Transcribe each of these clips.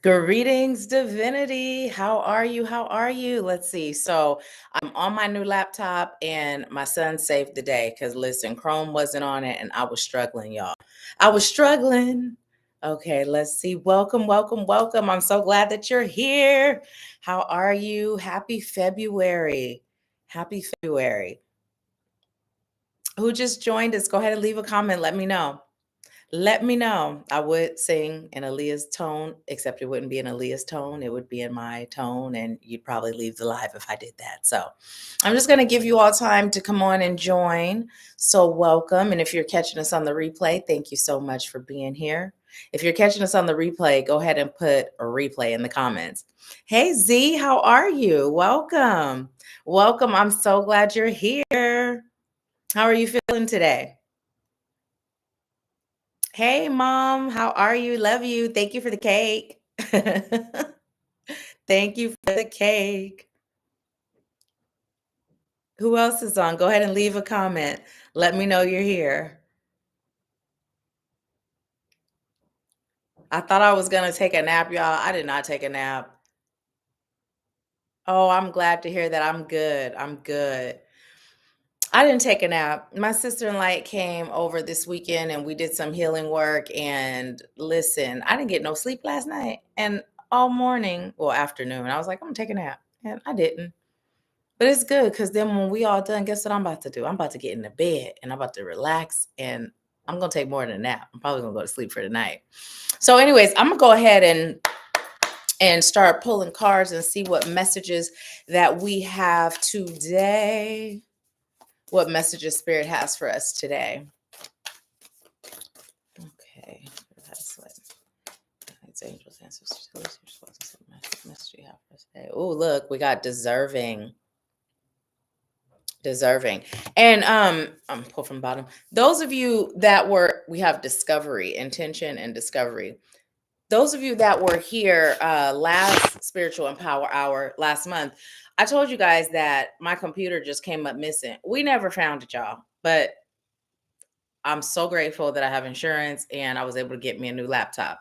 Greetings, divinity. How are you? How are you? Let's see. So I'm on my new laptop and my son saved the day because listen, Chrome wasn't on it and I was struggling, y'all. I was struggling. Okay, let's see. Welcome, welcome, welcome. I'm so glad that you're here. How are you? Happy February. Happy February. Who just joined us? Go ahead and leave a comment. Let me know. Let me know. I would sing in Aaliyah's tone, except it wouldn't be in Aaliyah's tone. It would be in my tone, and you'd probably leave the live if I did that. So I'm just going to give you all time to come on and join. So welcome. And if you're catching us on the replay, thank you so much for being here. If you're catching us on the replay, go ahead and put a replay in the comments. Hey, Z, how are you? Welcome. Welcome. I'm so glad you're here. How are you feeling today? Hey, mom, how are you? Love you. Thank you for the cake. Thank you for the cake. Who else is on? Go ahead and leave a comment. Let me know you're here. I thought I was going to take a nap, y'all. I did not take a nap. Oh, I'm glad to hear that. I'm good. I'm good. I didn't take a nap. My sister and Light came over this weekend and we did some healing work. And listen, I didn't get no sleep last night and all morning or afternoon. I was like, I'm going to take a nap. And I didn't. But it's good because then when we all done, guess what I'm about to do? I'm about to get in the bed and I'm about to relax and I'm going to take more than a nap. I'm probably going to go to sleep for the night. So anyways, I'm going to go ahead and start pulling cards and see what messages that we have today. What messages Spirit has for us today. Okay. That's what it's angels, ancestors, message you have for us today. Oh, look, we got deserving. And I'm pull from bottom. Those of you that we have discovery, intention, and discovery. Those of you that were here last Spiritual Empower Hour last month, I told you guys that my computer just came up missing. We never found it, y'all, but I'm so grateful that I have insurance and I was able to get me a new laptop.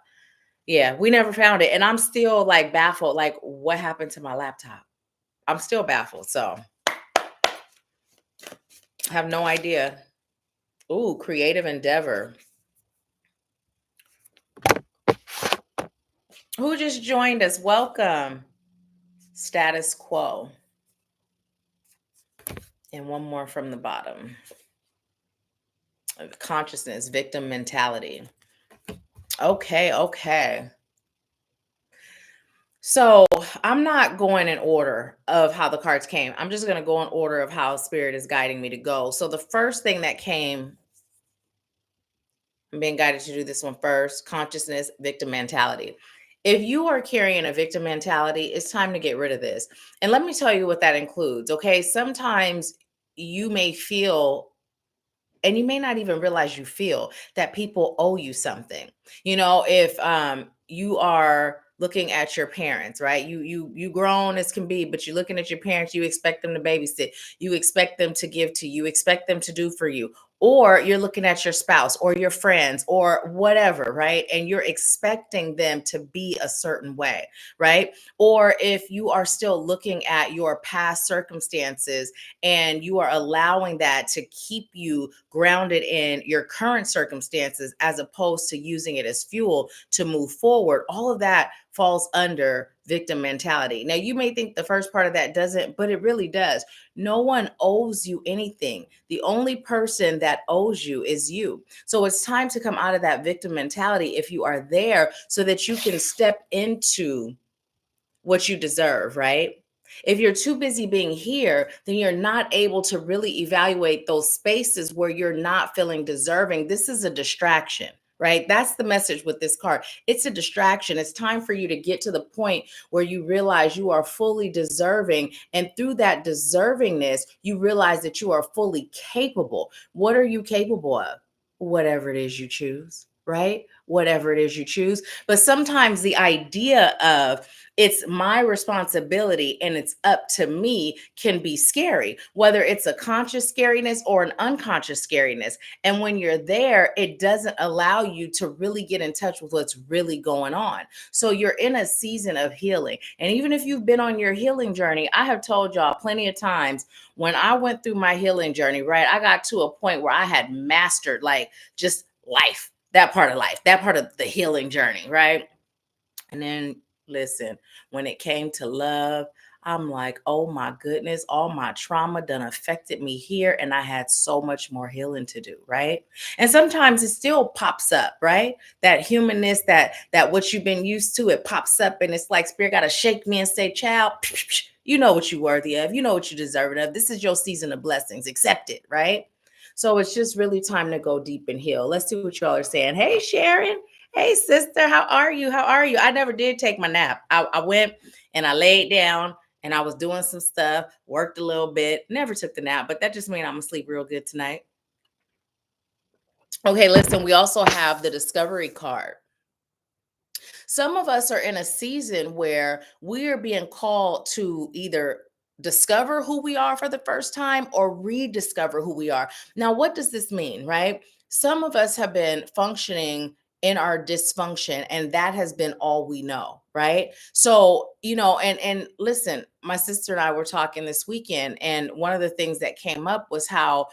Yeah, we never found it. And I'm still like baffled, like what happened to my laptop? I'm still baffled. So I have no idea. Ooh, creative endeavor. Who just joined us? Welcome. Status quo. And one more from the bottom. Consciousness, victim mentality. Okay. So I'm not going in order of how the cards came. I'm just going to go in order of how Spirit is guiding me to go. So the first thing that came, I'm being guided to do this one first, consciousness, victim mentality. If you are carrying a victim mentality, it's time to get rid of this. And let me tell you what that includes, okay? Sometimes you may feel, and you may not even realize you feel, that people owe you something. If you are looking at your parents, right? You grown as can be, but you're looking at your parents, you expect them to babysit, you expect them to give to you, expect them to do for you. Or you're looking at your spouse or your friends or whatever, right? And you're expecting them to be a certain way, right? Or if you are still looking at your past circumstances and you are allowing that to keep you grounded in your current circumstances as opposed to using it as fuel to move forward, all of that falls under victim mentality. Now, you may think the first part of that doesn't, but it really does. No one owes you anything. The only person that owes you is you. So it's time to come out of that victim mentality if you are there so that you can step into what you deserve, right? If you're too busy being here, then you're not able to really evaluate those spaces where you're not feeling deserving. This is a distraction, right? That's the message with this card. It's a distraction. It's time for you to get to the point where you realize you are fully deserving. And through that deservingness, you realize that you are fully capable. What are you capable of? Whatever it is you choose, right? Whatever it is you choose. But sometimes the idea of it's my responsibility and it's up to me can be scary, whether it's a conscious scariness or an unconscious scariness. And when you're there, it doesn't allow you to really get in touch with what's really going on. So you're in a season of healing. And even if you've been on your healing journey, I have told y'all plenty of times when I went through my healing journey, right? I got to a point where I had mastered like just life, that part of the healing journey, right? And then listen, when it came to love, I'm like, oh my goodness, all my trauma done affected me here. And I had so much more healing to do, right? And sometimes it still pops up, right? That humanness, that what you've been used to, it pops up and it's like spirit gotta shake me and say, child, you know what you're worthy of, you know what you're deserving of. This is your season of blessings. Accept it, right? So it's just really time to go deep and heal. Let's see what y'all are saying. Hey, Sharon. Hey, sister, how are you? How are you? I never did take my nap. I went and I laid down and I was doing some stuff, worked a little bit, never took the nap, but that just means I'm gonna sleep real good tonight. Okay, listen, we also have the discovery card. Some of us are in a season where we are being called to either discover who we are for the first time or rediscover who we are. Now, what does this mean, right? Some of us have been functioning in our dysfunction and that has been all we know, right? So, and listen, my sister and I were talking this weekend and one of the things that came up was how,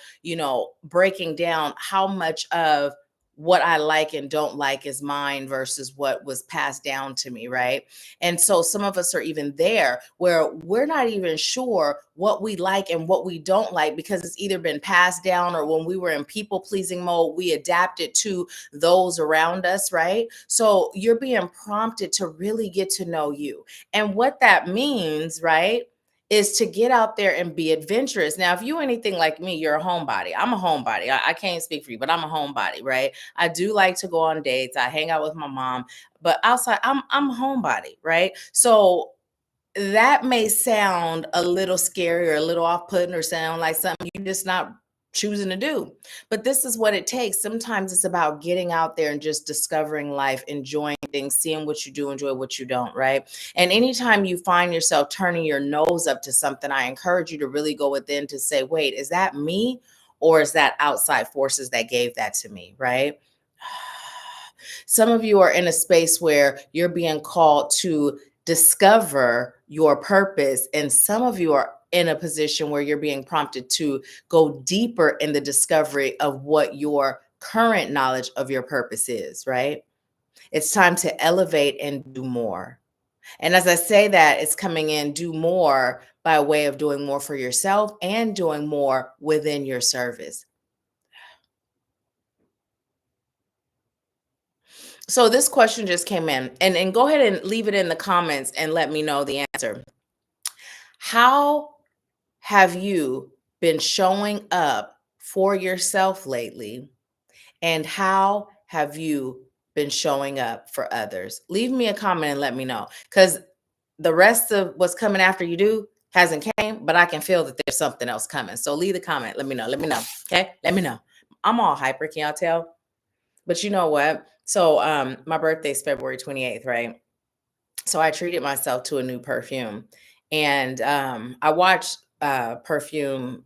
breaking down how much of what I like and don't like is mine versus what was passed down to me, right? And so some of us are even there where we're not even sure what we like and what we don't like because it's either been passed down or when we were in people pleasing mode, we adapted to those around us, right? So you're being prompted to really get to know you. And what that means, right? Is to get out there and be adventurous. Now, if you anything like me, you're a homebody. I'm a homebody. I can't speak for you, but I'm a homebody, right? I do like to go on dates. I hang out with my mom, but outside, I'm a homebody, right? So that may sound a little scary or a little off-putting or sound like something you're just not choosing to do. But this is what it takes. Sometimes it's about getting out there and just discovering life, enjoying things, seeing what you do, enjoy what you don't, right? And anytime you find yourself turning your nose up to something, I encourage you to really go within to say, wait, is that me? Or is that outside forces that gave that to me, right? Some of you are in a space where you're being called to discover your purpose, and some of you are in a position where you're being prompted to go deeper in the discovery of what your current knowledge of your purpose is, right? It's time to elevate and do more. And as I say that, it's coming in, do more by way of doing more for yourself and doing more within your service. So this question just came in, and go ahead and leave it in the comments and let me know the answer. How have you been showing up for yourself lately? And how have you been showing up for others? Leave me a comment and let me know. Because the rest of what's coming after you do hasn't came, but I can feel that there's something else coming. So leave the comment. Let me know. Let me know. Okay. Let me know. I'm all hyper. Can y'all tell? But you know what? So my birthday's February 28th, right? So I treated myself to a new perfume. And I watched perfume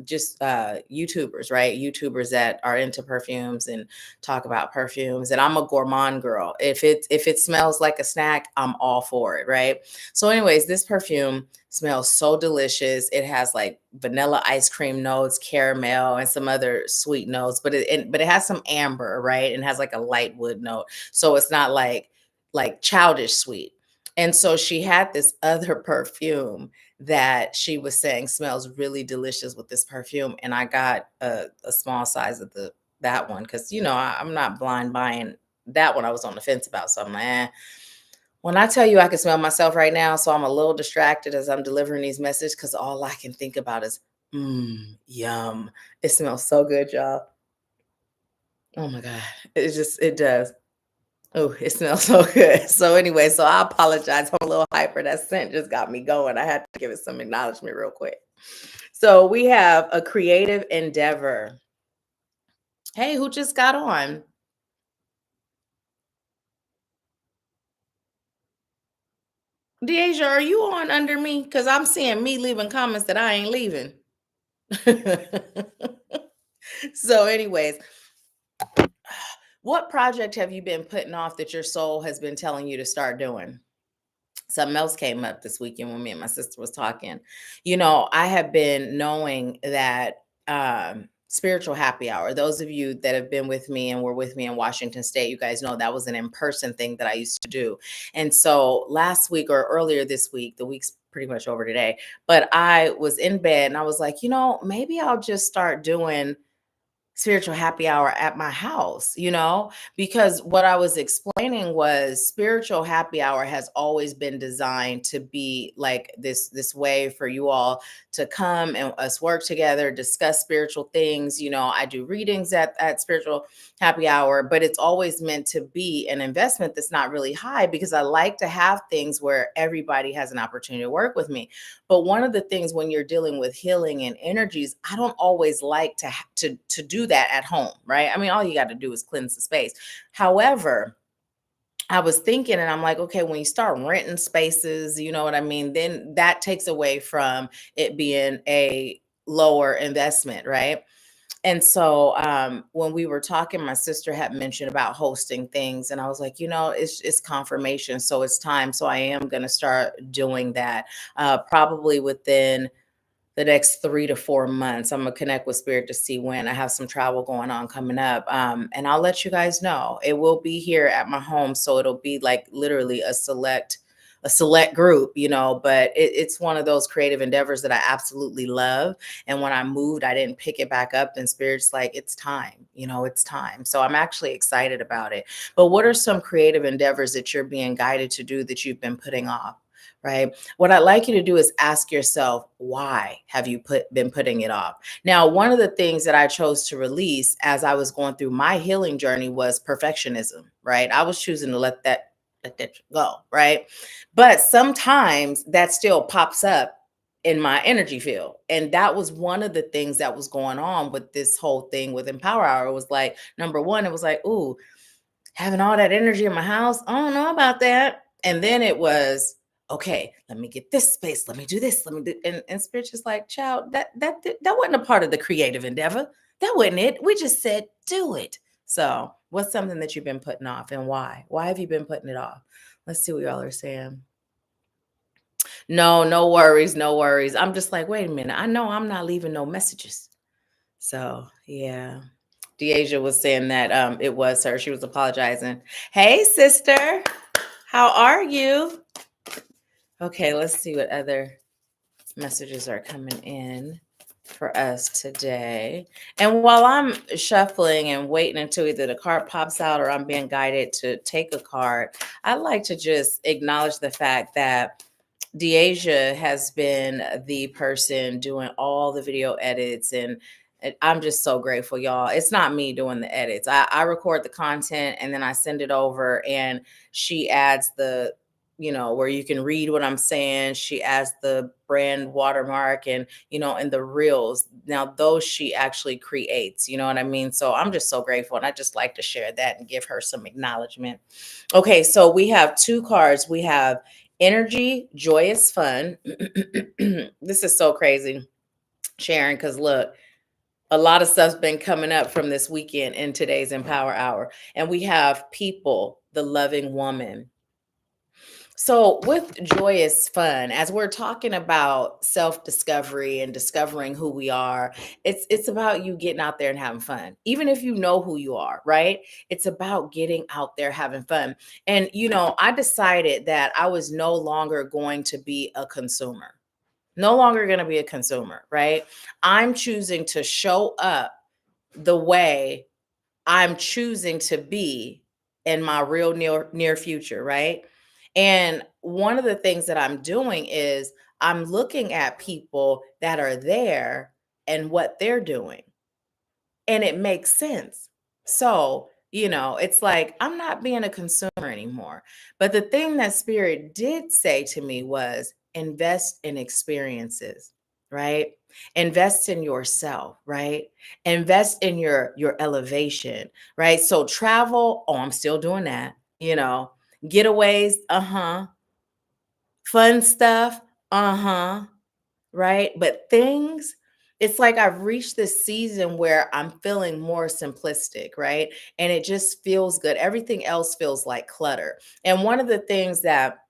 just YouTubers, right? YouTubers that are into perfumes and talk about perfumes. And I'm a gourmand girl. If it smells like a snack, I'm all for it, right? So anyways, this perfume smells so delicious. It has like vanilla ice cream notes, caramel, and some other sweet notes, but it has some amber, right? And has like a light wood note. So it's not like childish sweet. And so she had this other perfume that she was saying smells really delicious with this perfume. And I got a small size of that one because I'm not blind buying that one. I was on the fence about. So I'm like, when I tell you I can smell myself right now, so I'm a little distracted as I'm delivering these messages because all I can think about is yum. It smells so good, y'all. Oh my God. It does. Oh, it smells so good. So anyway, so I apologize. I'm a little hyper. That scent just got me going. I had to give it some acknowledgement real quick. So we have a creative endeavor. Hey, who just got on? Deasia, are you on under me? Because I'm seeing me leaving comments that I ain't leaving. So, anyways, what project have you been putting off that your soul has been telling you to start doing? Something else came up this weekend when me and my sister was talking. I have been knowing that spiritual happy hour, those of you that have been with me and were with me in Washington State, you guys know that was an in-person thing that I used to do. And so last week or earlier this week, the week's pretty much over today, but I was in bed and I was like, maybe I'll just start doing spiritual happy hour at my house, because what I was explaining was spiritual happy hour has always been designed to be like this way for you all to come and us work together, discuss spiritual things. I do readings at spiritual happy hour, but it's always meant to be an investment that's not really high, because I like to have things where everybody has an opportunity to work with me. But one of the things when you're dealing with healing and energies, I don't always like to do that at home, right? I mean, all you got to do is cleanse the space. However, I was thinking, and I'm like, okay, when you start renting spaces, you know what I mean, then that takes away from it being a lower investment, right? And so when we were talking, my sister had mentioned about hosting things, and I was like, it's confirmation, so it's time. So I am going to start doing that probably within the next 3 to 4 months. I'm gonna connect with Spirit to see when. I have some travel going on coming up, and I'll let you guys know. It will be here at my home, so it'll be like literally a select group, but it's one of those creative endeavors that I absolutely love. And when I moved, I didn't pick it back up, and Spirit's like, it's time, it's time. So I'm actually excited about it. But what are some creative endeavors that you're being guided to do that you've been putting off? Right. What I'd like you to do is ask yourself, why have you been putting it off? Now, one of the things that I chose to release as I was going through my healing journey was perfectionism, right? I was choosing to let that go, right? But sometimes that still pops up in my energy field. And that was one of the things that was going on with this whole thing with Empower Hour. It was like, number one, it was like, ooh, having all that energy in my house, I don't know about that. And then it was, okay, let me get this space, let me do this, let me do, and Spirit's just like, child, that wasn't a part of the creative endeavor. That wasn't it. We just said do it. So what's something that you've been putting off, and why? Why have you been putting it off? Let's see what y'all are saying. No, no worries, no worries. I'm just like, wait a minute. I know I'm not leaving no messages. So yeah. Deasia was saying that it was her. She was apologizing. Hey, sister. How are you? Okay, let's see what other messages are coming in for us today. And while I'm shuffling and waiting until either the card pops out or I'm being guided to take a card, I'd like to just acknowledge the fact that Deasia has been the person doing all the video edits, and I'm just so grateful, y'all. It's not me doing the edits. I record the content and then I send it over, and she adds where you can read what I'm saying. She adds the brand watermark and the reels. Now, those she actually creates, you know what I mean? So I'm just so grateful. And I just like to share that and give her some acknowledgement. Okay, so we have two cards. We have energy, joyous fun. This is so crazy, Sharon, because look, a lot of stuff's been coming up from this weekend in today's Empower Hour. And we have people, the loving woman. So, with joyous fun, as we're talking about self-discovery and discovering who we are, it's about you getting out there and having fun. Even if you know who you are, right? It's about getting out there having fun. And I decided that I was no longer going to be a consumer. No longer going to be a consumer, right? I'm choosing to show up the way I'm choosing to be in my real near future, right? And one of the things that I'm doing is I'm looking at people that are there and what they're doing, and it makes sense. So, it's like I'm not being a consumer anymore. But the thing that Spirit did say to me was invest in experiences, right? Invest in yourself, right? Invest in your elevation, right? So travel, oh, I'm still doing that, getaways, Fun stuff, right? But things, it's like I've reached this season where I'm feeling more simplistic, right? And it just feels good. Everything else feels like clutter. And one of the things that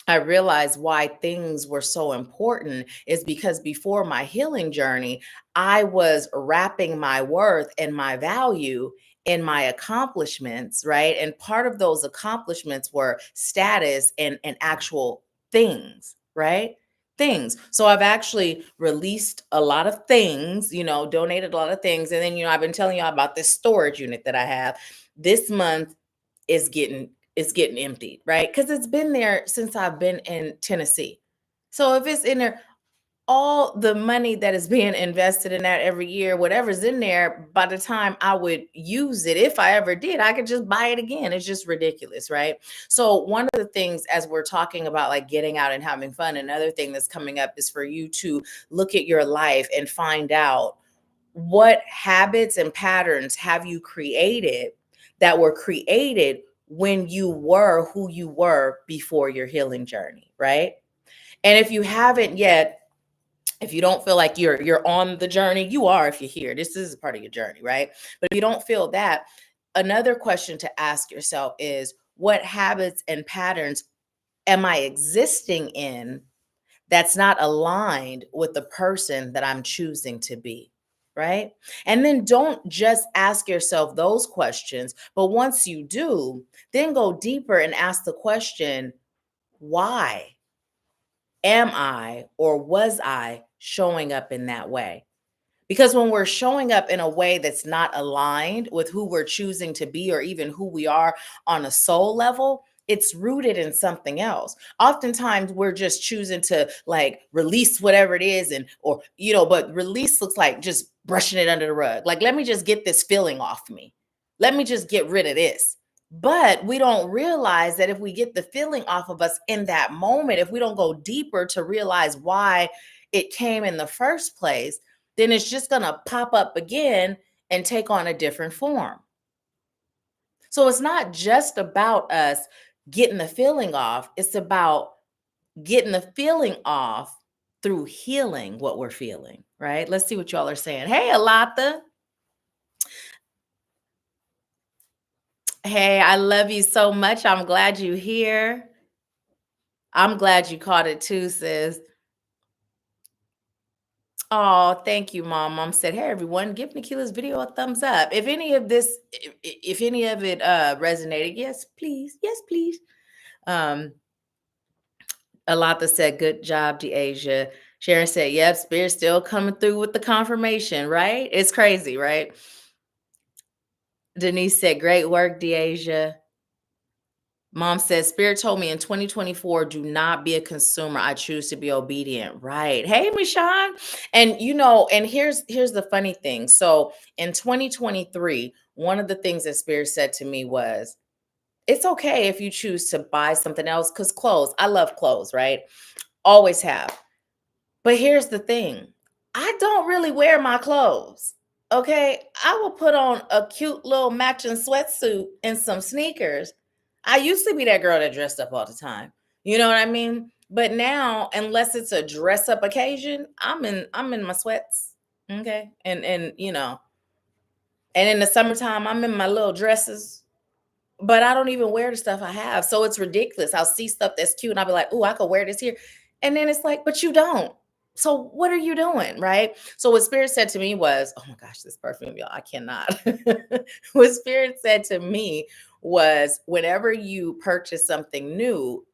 I realized why things were so important is because before my healing journey, I was wrapping my worth and my value in my accomplishments, right? And part of those accomplishments were status and actual things, right? Things. So I've actually released a lot of things, donated a lot of things. And then, I've been telling y'all about this storage unit that I have. This month is getting emptied, right? Because it's been there since I've been in Tennessee. So if it's in there, all the money that is being invested in that every year, whatever's in there, by the time I would use it, if I ever did, I could just buy it again. It's just ridiculous, right? So one of the things, as we're talking about like getting out and having fun, another thing that's coming up is for you to look at your life and find out what habits and patterns have you created that were created when you were who you were before your healing journey, right? And if you haven't yet, if you don't feel like you're on the journey, you are if you're here. This is a part of your journey, right? But if you don't feel that, another question to ask yourself is, what habits and patterns am I existing in that's not aligned with the person that I'm choosing to be? Right. And then don't just ask yourself those questions, but once you do, then go deeper and ask the question, why am I or was I showing up in that way? Because when we're showing up in a way that's not aligned with who we're choosing to be or even who we are on a soul level, it's rooted in something else. Oftentimes we're just choosing to like release whatever it is but release looks like just brushing it under the rug. Like, let me just get this feeling off me. Let me just get rid of this. But we don't realize that if we get the feeling off of us in that moment, if we don't go deeper to realize why it came in the first place, then it's just going to pop up again and take on a different form. So it's not just about us getting the feeling off, it's about getting the feeling off through healing what we're feeling, right? Let's see what y'all are saying. Hey, Alata. Hey, I love you so much. I'm glad you're here. I'm glad you caught it too, sis. Oh, thank you, Mom. Mom said, "Hey, everyone, give Nakila's video a thumbs up. If any of this, if any of it resonated, yes, please, yes, please." Um, Alata said, "Good job, DeAsia." Sharon said, "Yep, Spirit's still coming through with the confirmation, right? It's crazy, right?" Denise said, "Great work, DeAsia." Mom says, Spirit told me in 2024, do not be a consumer. I choose to be obedient. Right. Hey, Michonne. And and here's the funny thing. So in 2023, one of the things that Spirit said to me was, it's okay if you choose to buy something else, because clothes, I love clothes, right? Always have. But here's the thing. I don't really wear my clothes. Okay. I will put on a cute little matching sweatsuit and some sneakers. I used to be that girl that dressed up all the time. You know what I mean? But now, unless it's a dress up occasion, I'm in my sweats. Okay. And in the summertime, I'm in my little dresses, but I don't even wear the stuff I have. So it's ridiculous. I'll see stuff that's cute and I'll be like, oh, I could wear this here. And then it's like, but you don't. So what are you doing? Right. So what Spirit said to me was, oh my gosh, this perfume, y'all, I cannot. What Spirit said to me was, whenever you purchase something new,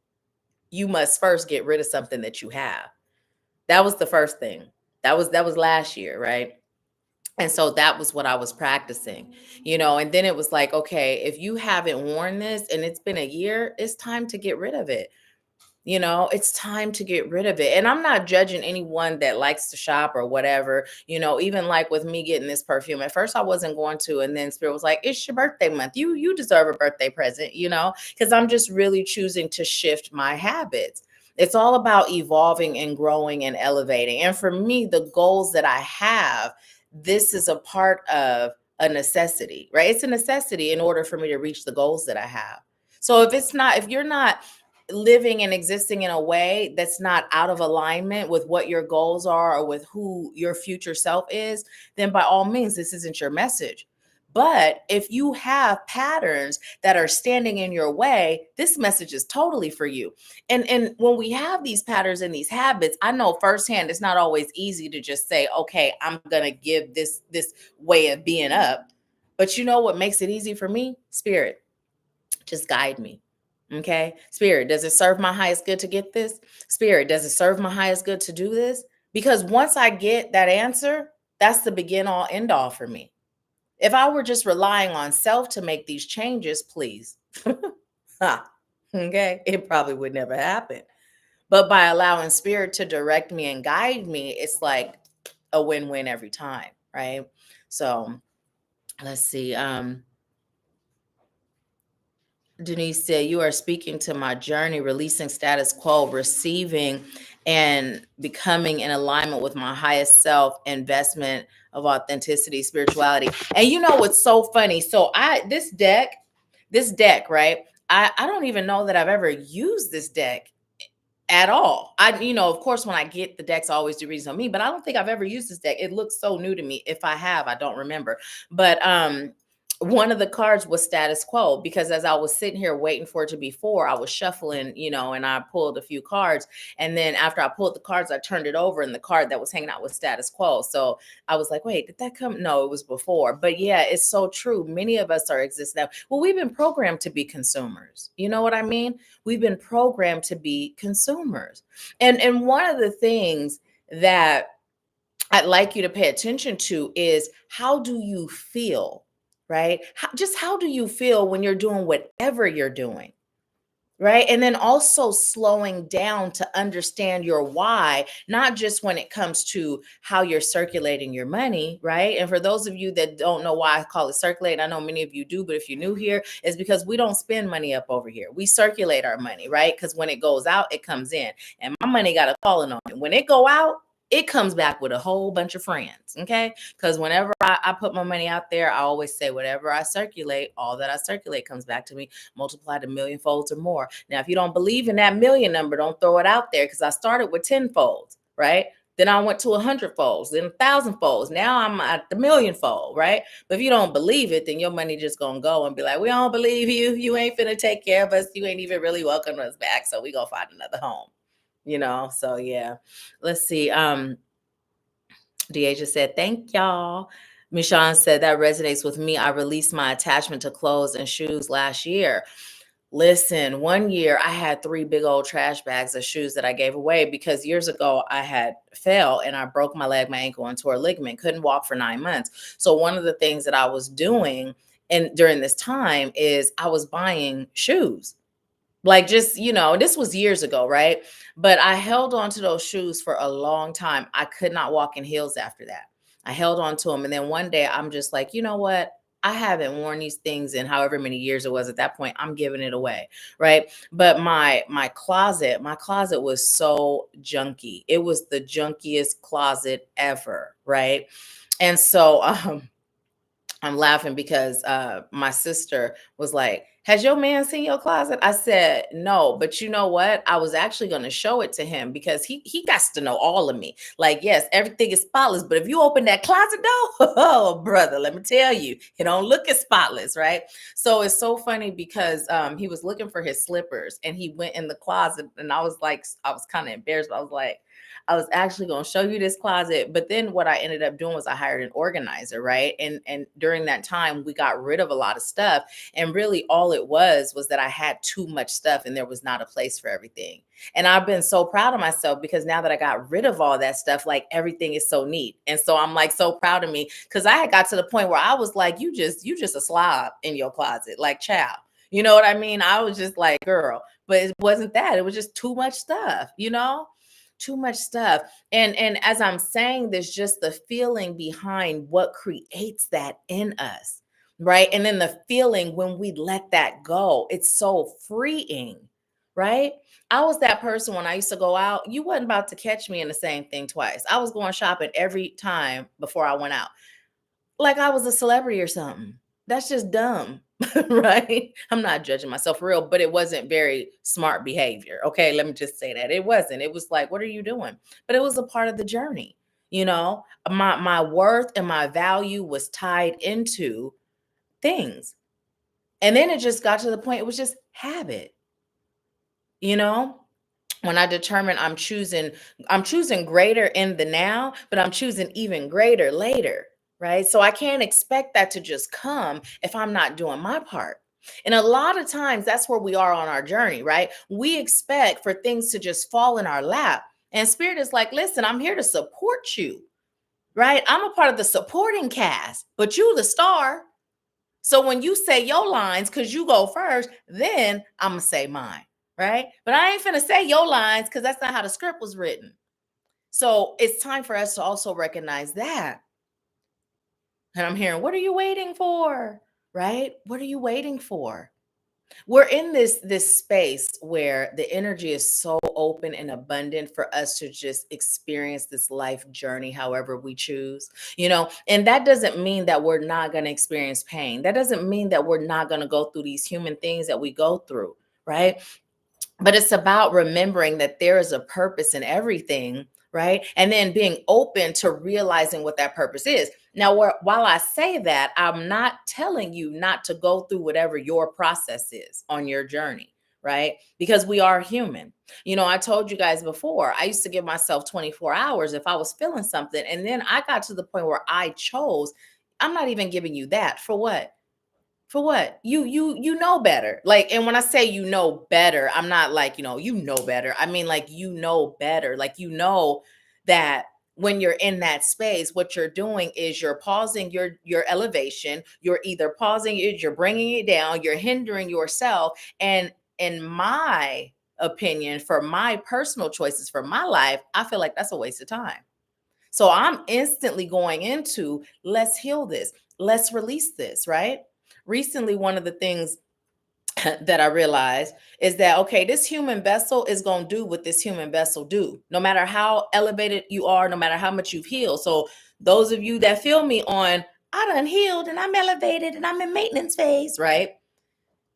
you must first get rid of something that you have. That was the first thing. That was last year, right? And so that was what I was practicing, and then it was like, okay, if you haven't worn this and it's been a year, it's time to get rid of it. It's time to get rid of it. And I'm not judging anyone that likes to shop or whatever, even like with me getting this perfume. At first I wasn't going to, and then Spirit was like, it's your birthday month. You deserve a birthday present, because I'm just really choosing to shift my habits. It's all about evolving and growing and elevating. And for me, the goals that I have, this is a part of a necessity, right? It's a necessity in order for me to reach the goals that I have. So if you're not living and existing in a way that's not out of alignment with what your goals are or with who your future self is, then by all means, this isn't your message. But if you have patterns that are standing in your way, this message is totally for you. And when we have these patterns and these habits, I know firsthand it's not always easy to just say, okay, I'm gonna give this way of being up. But you know what makes it easy for me? Spirit. Just guide me. Okay. Spirit, does it serve my highest good to get this? Spirit, does it serve my highest good to do this? Because once I get that answer, that's the begin all end all for me. If I were just relying on self to make these changes, please, okay, it probably would never happen. But by allowing spirit to direct me and guide me, it's like a win-win every time, right? So let's see. Denise said, you are speaking to my journey, releasing status quo, receiving and becoming in alignment with my highest self, investment of authenticity, spirituality. And you know what's so funny? So this deck, right? I don't even know that I've ever used this deck at all. Of course, when I get the decks, I always do readings on me, but I don't think I've ever used this deck. It looks so new to me. If I have, I don't remember. But one of the cards was status quo, because as I was sitting here waiting for it to be four, I was shuffling, and I pulled a few cards. And then after I pulled the cards, I turned it over, and the card that was hanging out was status quo. So I was like, wait, did that come? No, it was before. But yeah, it's so true. Many of us are existing now. Well, we've been programmed to be consumers. You know what I mean? We've been programmed to be consumers. And one of the things that I'd like you to pay attention to is, how do you feel, right? How do you feel when you're doing whatever you're doing? Right. And then also slowing down to understand your why, not just when it comes to how you're circulating your money. Right. And for those of you that don't know why I call it circulate, I know many of you do, but if you're new here, it's because we don't spend money up over here. We circulate our money. Right. Because when it goes out, it comes in. And my money got a calling on it. When it go out, it comes back with a whole bunch of friends. Okay. Because whenever I put my money out there, I always say, whatever I circulate, all that I circulate comes back to me multiplied a million folds or more. Now, if you don't believe in that million number, don't throw it out there, because I started with 10 folds, right? Then I went to 100 folds, then 1,000 folds. Now I'm at the million fold, right? But if you don't believe it, then your money just gonna go and be like, we don't believe you. You ain't finna take care of us. You ain't even really welcome us back. So we gonna find another home, So yeah, let's see. Deasia said, thank y'all. Michonne said, that resonates with me. I released my attachment to clothes and shoes last year. Listen, one year I had 3 big old trash bags of shoes that I gave away, because years ago I had fell and I broke my leg, my ankle, and tore a ligament, couldn't walk for 9 months. So one of the things that I was doing and during this time is I was buying shoes. Like, just, this was years ago, right? But I held on to those shoes for a long time. I could not walk in heels after that. I held on to them. And then one day I'm just like, you know what? I haven't worn these things in however many years it was at that point. I'm giving it away. Right. But my closet was so junky. It was the junkiest closet ever. Right. And so, I'm laughing because my sister was like, has your man seen your closet? I said, no, but you know what? I was actually going to show it to him, because he got to know all of me. Like, yes, everything is spotless, but if you open that closet door, oh, brother, let me tell you, it don't look as spotless, right? So it's so funny because he was looking for his slippers, and he went in the closet, and I was kind of embarrassed. But I was like, I was actually going to show you this closet. But then what I ended up doing was I hired an organizer, right? And during that time, we got rid of a lot of stuff. And really all it was that I had too much stuff, and there was not a place for everything. And I've been so proud of myself, because now that I got rid of all that stuff, like, everything is so neat. And so I'm like so proud of me, because I had got to the point where I was like, you just a slob in your closet, like, child. You know what I mean? I was just like, girl, but it wasn't that. It was just too much stuff, too much stuff. And as I'm saying this, just the feeling behind what creates that in us, right? And then the feeling when we let that go, it's so freeing, right? I was that person when I used to go out. You wasn't about to catch me in the same thing twice. I was going shopping every time before I went out, like I was a celebrity or something. That's just dumb. right? I'm not judging myself for real, but it wasn't very smart behavior. Okay, let me just say that. It wasn't. It was like, what are you doing? But it was a part of the journey. You know, my worth and my value was tied into things. And then it just got to the point, it was just habit, you know? When I determine I'm choosing greater in the now, but I'm choosing even greater later, right? So I can't expect that to just come if I'm not doing my part. And a lot of times that's where we are on our journey, right? We expect for things to just fall in our lap. And spirit is like, listen, I'm here to support you, right? I'm a part of the supporting cast, but you the star. So when you say your lines, because you go first, then I'm gonna say mine, right? But I ain't finna say your lines because that's not how the script was written. So it's time for us to also recognize that. And I'm hearing, what are you waiting for? Right? What are you waiting for? We're in this space where the energy is so open and abundant for us to just experience this life journey however we choose, and that doesn't mean that we're not going to experience pain. That doesn't mean that we're not going to go through these human things that we go through, right? But it's about remembering that there is a purpose in everything, right? And then being open to realizing what that purpose is. Now, while I say that, I'm not telling you not to go through whatever your process is on your journey, right? Because we are human. I told you guys before, I used to give myself 24 hours if I was feeling something. And then I got to the point where I chose, I'm not even giving you that. For what? For what? You know better. Like, and when I say better, I'm not like, better. I mean like better. Like that when you're in that space, what you're doing is you're pausing your elevation. You're either pausing it, you're bringing it down, you're hindering yourself. And in my opinion, for my personal choices for my life, I feel like that's a waste of time. So I'm instantly going into, let's heal this, let's release this, right? Recently, one of the things that I realized is that, okay, this human vessel is going to do what this human vessel do, no matter how elevated you are, no matter how much you've healed. So those of you that feel me on, I done healed and I'm elevated and I'm in maintenance phase, right?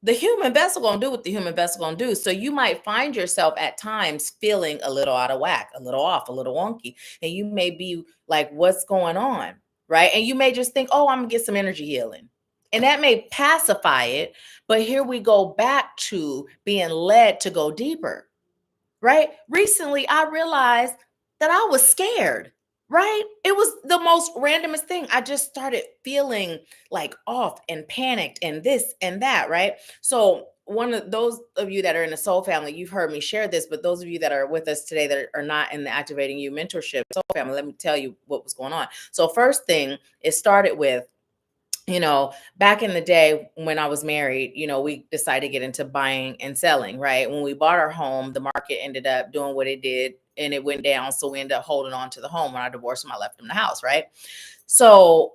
The human vessel gonna do what the human vessel gonna do. So you might find yourself at times feeling a little out of whack, a little off, a little wonky, and you may be like, "What's going on?" Right? And you may just think, "Oh, I'm gonna get some energy healing," and that may pacify it. But here we go back to being led to go deeper, right? Recently, I realized that I was scared, right? It was the most randomest thing. I just started feeling like off and panicked and this and that, right? So, one of those of you that are in the soul family, you've heard me share this, but those of you that are with us today that are not in the Activating You mentorship soul family, let me tell you what was going on. So, first thing, it started with back in the day when I was married, we decided to get into buying and selling, right? When we bought our home, the market ended up doing what it did and it went down. So we ended up holding on to the home. When I divorced him, I left him the house, right? So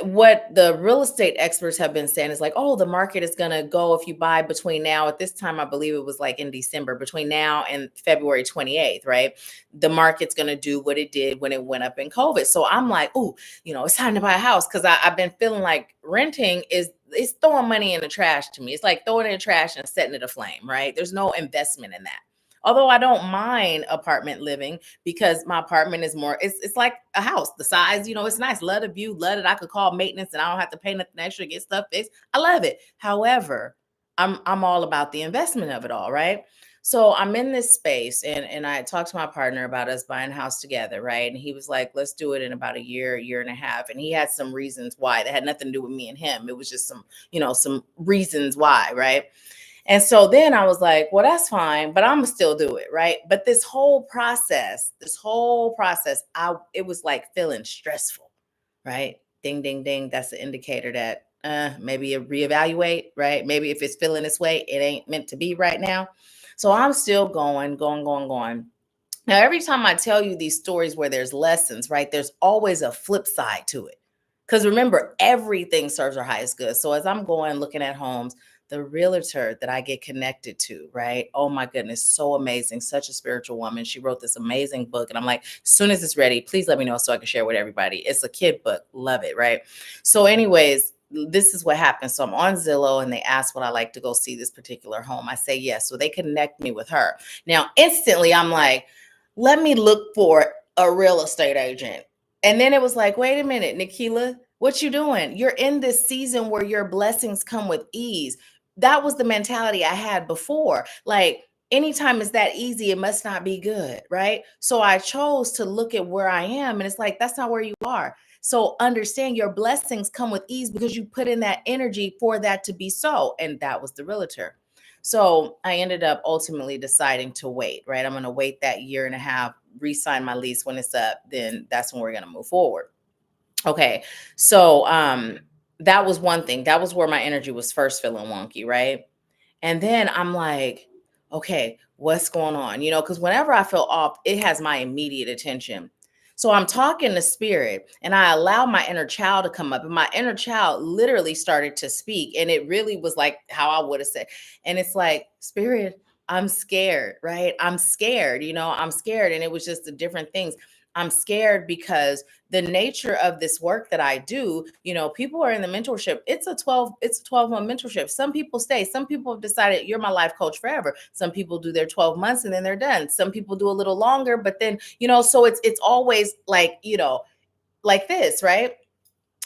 what the real estate experts have been saying is like, oh, the market is going to go if you buy between now, at this time, I believe it was like in December, between now and February 28th, right? The market's going to do what it did when it went up in COVID. So I'm like, oh, it's time to buy a house because I've been feeling like renting is throwing money in the trash to me. It's like throwing it in the trash and setting it aflame, right? There's no investment in that. Although I don't mind apartment living because my apartment is more, it's like a house. The size, it's nice. Love the view, love it. I could call maintenance and I don't have to pay nothing extra to get stuff fixed. I love it. However, I'm all about the investment of it all, right? So I'm in this space and I talked to my partner about us buying a house together, right? And he was like, let's do it in about a year and a half. And he had some reasons why that had nothing to do with me and him. It was just some reasons why, right? And so then I was like, well, that's fine, but I'm gonna still do it, right? But this whole process, it was like feeling stressful, right? Ding, ding, ding. That's an indicator that maybe you reevaluate, right? Maybe if it's feeling this way, it ain't meant to be right now. So I'm still going, going, going, going. Now, every time I tell you these stories where there's lessons, right, there's always a flip side to it. Because remember, everything serves our highest good. So as I'm going looking at homes, the realtor that I get connected to, right? Oh my goodness, so amazing. Such a spiritual woman. She wrote this amazing book. And I'm like, as soon as it's ready, please let me know so I can share with everybody. It's a kid book. Love it, right? So, anyways, this is what happened. So I'm on Zillow and they ask would I like to go see this particular home. I say yes. So they connect me with her. Now instantly I'm like, let me look for a real estate agent. And then it was like, wait a minute, Nahkila, what you doing? You're in this season where your blessings come with ease. That was the mentality I had before. Like, anytime it's that easy, it must not be good, right? So I chose to look at where I am, and it's like, that's not where you are. So understand your blessings come with ease because you put in that energy for that to be so. And that was the realtor. So I ended up ultimately deciding to wait, right? I'm going to wait that year and a half, re-sign my lease when it's up, then that's when we're going to move forward. Okay. So that was one thing. That was where my energy was first feeling wonky, right? And then I'm like, okay, what's going on? Because whenever I feel off, it has my immediate attention. So I'm talking to spirit and I allow my inner child to come up, and my inner child literally started to speak. And it really was like how I would have said. And it's like, spirit, I'm scared, right? I'm scared, I'm scared. And it was just the different things. I'm scared because the nature of this work that I do, people are in the mentorship. It's a 12-month mentorship. Some people stay. Some people have decided you're my life coach forever. Some people do their 12 months and then they're done. Some people do a little longer, but then, so it's always like, like this, right?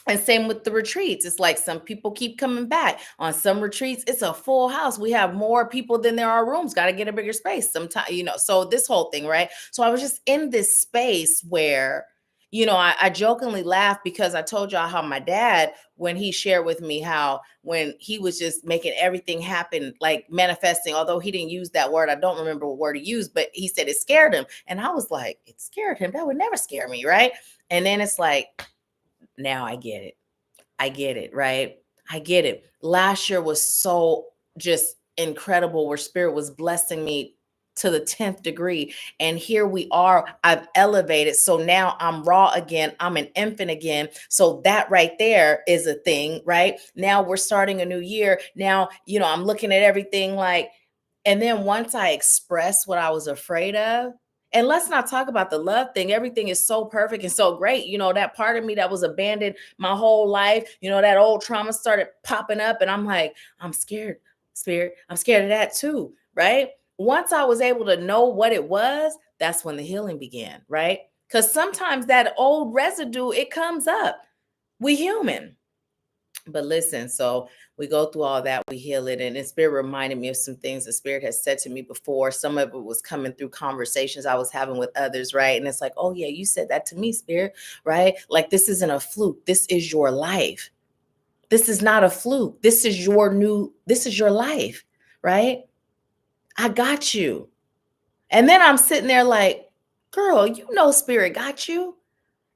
And same with the retreats. It's like some people keep coming back. On some retreats, it's a full house. We have more people than there are rooms. Got to get a bigger space sometimes, so this whole thing, right? So I was just in this space where, I jokingly laughed because I told y'all how my dad, when he shared with me how when he was just making everything happen, like manifesting, although he didn't use that word, I don't remember what word he used, but he said it scared him. And I was like, it scared him. That would never scare me, right? And then it's like, now I get it. I get it, right? I get it. Last year was so just incredible where spirit was blessing me to the 10th degree. And here we are. I've elevated. So now I'm raw again. I'm an infant again. So that right there is a thing, right? Now we're starting a new year. Now, I'm looking at everything like, and then once I expressed what I was afraid of, and let's not talk about the love thing. Everything is so perfect and so great. That part of me that was abandoned my whole life, that old trauma started popping up. And I'm like, I'm scared, spirit. I'm scared of that too, right? Once I was able to know what it was, that's when the healing began, right? Because sometimes that old residue, it comes up. We human. But listen, so we go through all that, we heal it. And the spirit reminded me of some things the spirit has said to me before. Some of it was coming through conversations I was having with others, right? And it's like, oh yeah, you said that to me, spirit, right? Like, this isn't a fluke. This is your life. This is not a fluke. This is your life, right? I got you. And then I'm sitting there like, girl, spirit got you.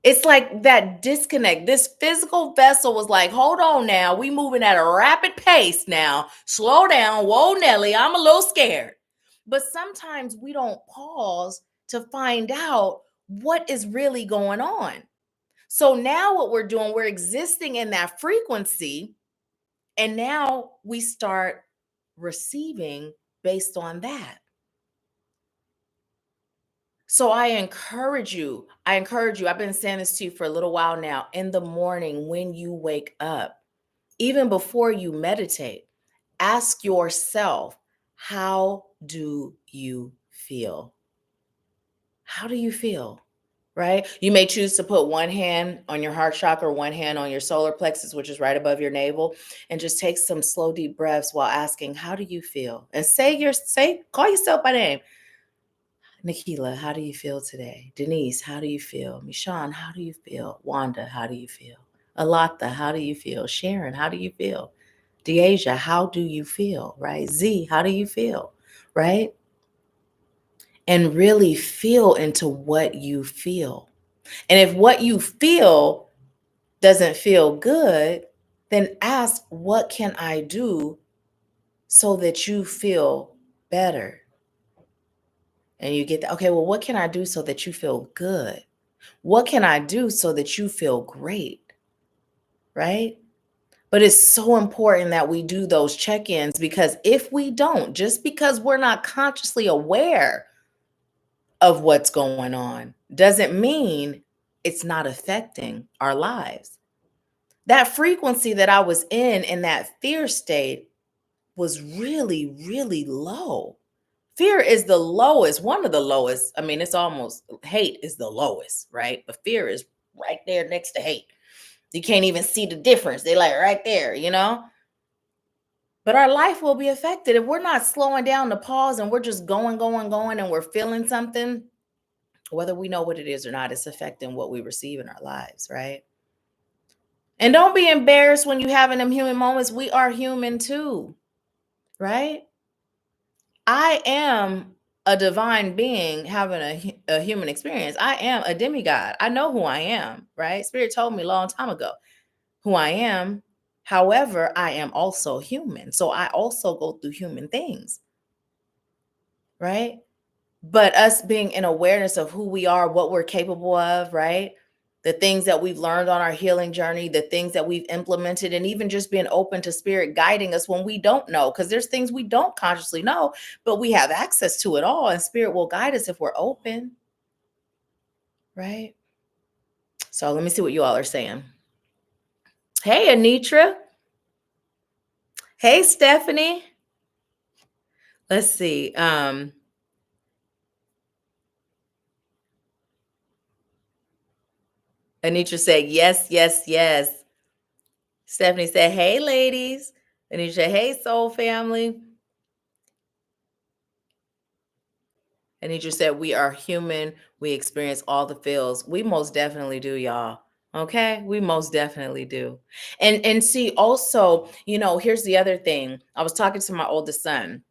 It's like that disconnect. This physical vessel was like, hold on now. We moving at a rapid pace now. Slow down. Whoa, Nelly, I'm a little scared. But sometimes we don't pause to find out what is really going on. So now what we're doing, we're existing in that frequency. And now we start receiving based on that. So I encourage you. I've been saying this to you for a little while now. In the morning, when you wake up, even before you meditate, ask yourself, how do you feel? How do you feel? Right? You may choose to put one hand on your heart chakra, one hand on your solar plexus, which is right above your navel, and just take some slow, deep breaths while asking, how do you feel? And call yourself by name. Nahkila, how do you feel today? Denise, how do you feel? Michonne, how do you feel? Wanda, how do you feel? Alata, how do you feel? Sharon, how do you feel? Deasia, how do you feel? Right? Z, how do you feel? Right? And really feel into what you feel. And if what you feel doesn't feel good, then ask, what can I do so that you feel better? And you get that, okay, well, what can I do so that you feel good? What can I do so that you feel great? Right? But it's so important that we do those check ins, because if we don't, just because we're not consciously aware of what's going on, doesn't mean it's not affecting our lives. that frequency that I was in that fear state was really, really low. Fear is the lowest, one of the lowest. I mean, it's almost hate is the lowest, right? But fear is right there next to hate. You can't even see the difference. They're like right there, you know? But our life will be affected if we're not slowing down to pause and we're just going, going, going, and we're feeling something, whether we know what it is or not, it's affecting what we receive in our lives, right? And don't be embarrassed when you having them human moments. We are human too, right? I am a divine being having a human experience. I am a demigod. I know who I am, right? Spirit told me a long time ago who I am. However, I am also human. So I also go through human things, right? But us being in awareness of who we are, what we're capable of, right? The things that we've learned on our healing journey, the things that we've implemented, and even just being open to spirit guiding us when we don't know, because there's things we don't consciously know, but we have access to it all, and spirit will guide us if we're open, right? So let me see what you all are saying. Hey, Anitra. Hey, Stephanie. Let's see. Anitra said, yes, yes, yes. Stephanie said, hey, ladies. Anitra said, hey, soul family. Anitra said, we are human. We experience all the feels. We most definitely do, y'all. Okay, we most definitely do. And see, also, here's the other thing. I was talking to my oldest son,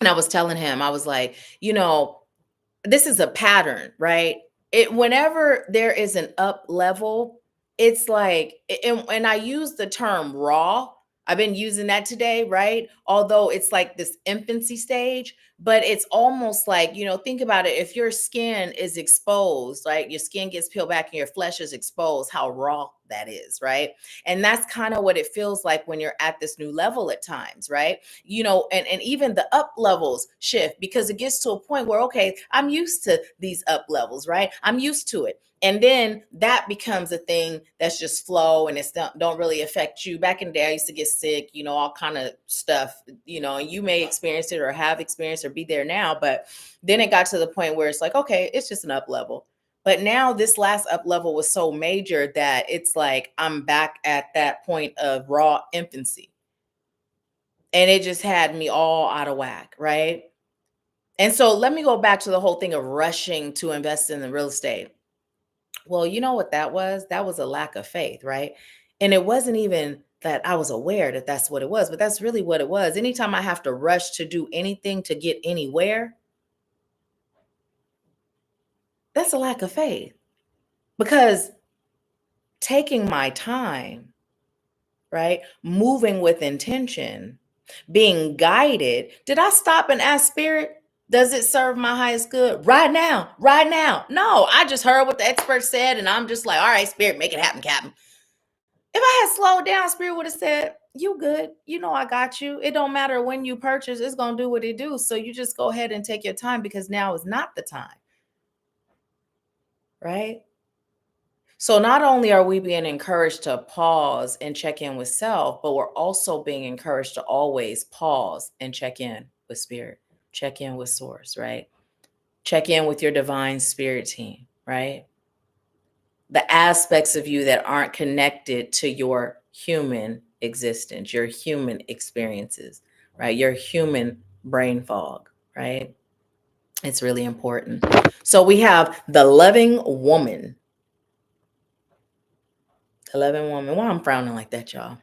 and I was telling him, I was like, this is a pattern, right? It whenever there is an up level, it's like, and I use the term raw. I've been using that today, right? Although it's like this infancy stage, but it's almost like, think about it. If your skin is exposed, like your skin gets peeled back and your flesh is exposed, how raw that is, right? And that's kind of what it feels like when you're at this new level at times, right? And even the up levels shift because it gets to a point where, okay, I'm used to these up levels, right? I'm used to it. And then that becomes a thing that's just flow and it's don't really affect you. Back in the day, I used to get sick, all kind of stuff, and you may experience it or have experienced or be there now. But then it got to the point where it's like, okay, it's just an up level. But now this last up level was so major that it's like I'm back at that point of raw infancy. And it just had me all out of whack, right? And so let me go back to the whole thing of rushing to invest in the real estate. Well, you know what that was? That was a lack of faith, right? And it wasn't even that I was aware that that's what it was, but that's really what it was. Anytime I have to rush to do anything to get anywhere, that's a lack of faith. Because taking my time, right? Moving with intention, being guided. Did I stop and ask spirit, does it serve my highest good right now? Right now? No, I just heard what the expert said, and I'm just like, all right, spirit, make it happen, Captain. If I had slowed down, spirit would have said, you good. I got you. It don't matter when you purchase, it's going to do what it do. So you just go ahead and take your time because now is not the time. Right? So not only are we being encouraged to pause and check in with self, but we're also being encouraged to always pause and check in with spirit, check in with source, right? Check in with your divine spirit team, right? The aspects of you that aren't connected to your human existence, your human experiences, right? Your human brain fog, right? It's really important. So we have the loving woman. The loving woman. Why I'm frowning like that, y'all?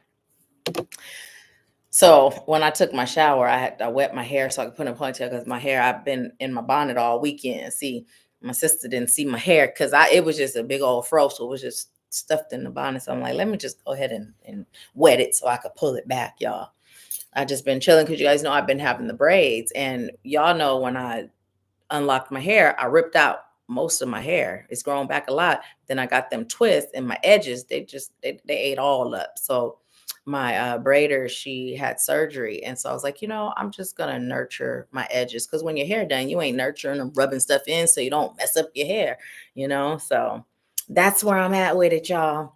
So when I took my shower, I wet my hair so I could put in a ponytail because my hair, I've been in my bonnet all weekend. See, my sister didn't see my hair because it was just a big old fro. So it was just stuffed in the bonnet. So I'm like, let me just go ahead and wet it so I could pull it back, y'all. I just been chilling because you guys know I've been having the braids. And y'all know when I unlocked my hair, I ripped out most of my hair. It's grown back a lot. Then I got them twists and my edges, they ate all up. So my braider, she had surgery. And so I was like, I'm just going to nurture my edges. Because when your hair done, you ain't nurturing and rubbing stuff in so you don't mess up your hair, So that's where I'm at with it, y'all.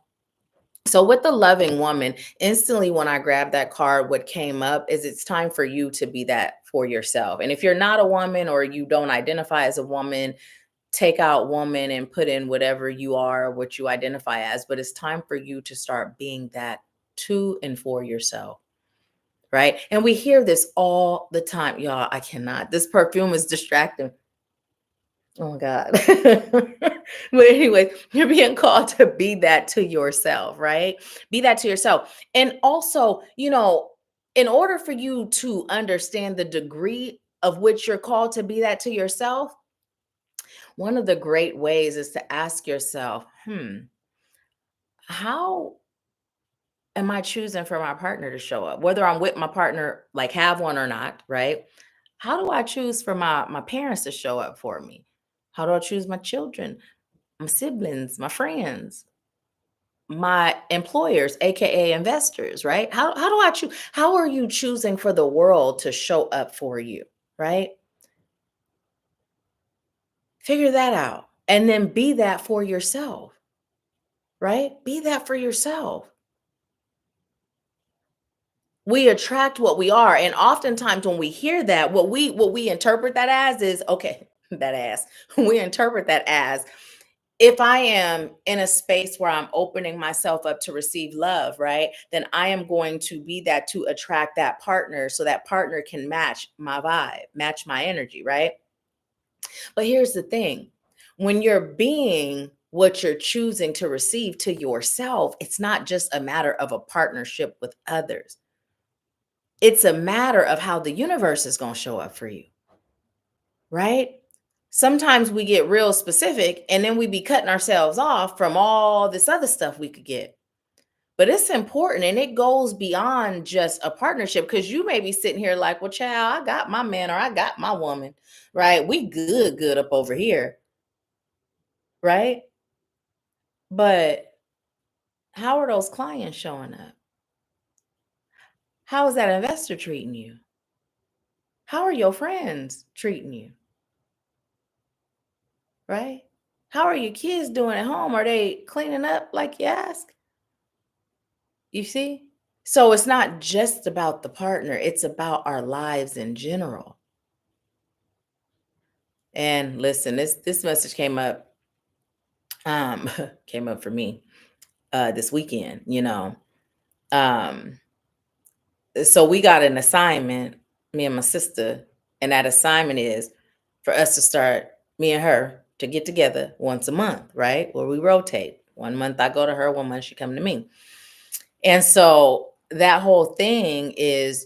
So with the loving woman, instantly when I grabbed that card, what came up is it's time for you to be that for yourself. And if you're not a woman or you don't identify as a woman, take out woman and put in whatever you are, what you identify as. But it's time for you to start being that to and for yourself. Right. And we hear this all the time. Y'all, I cannot. This perfume is distracting. Oh my God. But anyway, you're being called to be that to yourself, right? Be that to yourself. And also, in order for you to understand the degree of which you're called to be that to yourself, one of the great ways is to ask yourself, how am I choosing for my partner to show up? Whether I'm with my partner, like have one or not, right? How do I choose for my parents to show up for me? How do I choose my children, my siblings, my friends, my employers, aka investors, right? How do I choose? How are you choosing for the world to show up for you, right? Figure that out and then be that for yourself, right? Be that for yourself. We attract what we are, and oftentimes when we hear that, what we interpret that as is okay, that ass. We interpret that as if I am in a space where I'm opening myself up to receive love, right? Then I am going to be that to attract that partner so that partner can match my vibe, match my energy, right? But here's the thing, when you're being what you're choosing to receive to yourself, it's not just a matter of a partnership with others, it's a matter of how the universe is going to show up for you, right? Sometimes we get real specific and then we be cutting ourselves off from all this other stuff we could get. But it's important and it goes beyond just a partnership because you may be sitting here like, well, child, I got my man or I got my woman, right? We good up over here, right? But how are those clients showing up? How is that investor treating you? How are your friends treating you, right? How are your kids doing at home? Are they cleaning up like you ask? You see? So it's not just about the partner, it's about our lives in general. And listen, this message came up came up for me this weekend, Um so we got an assignment, me and my sister, and that assignment is for us to start, me and her, to get together once a month, right? Where we rotate. 1 month I go to her, 1 month she come to me. And so that whole thing is,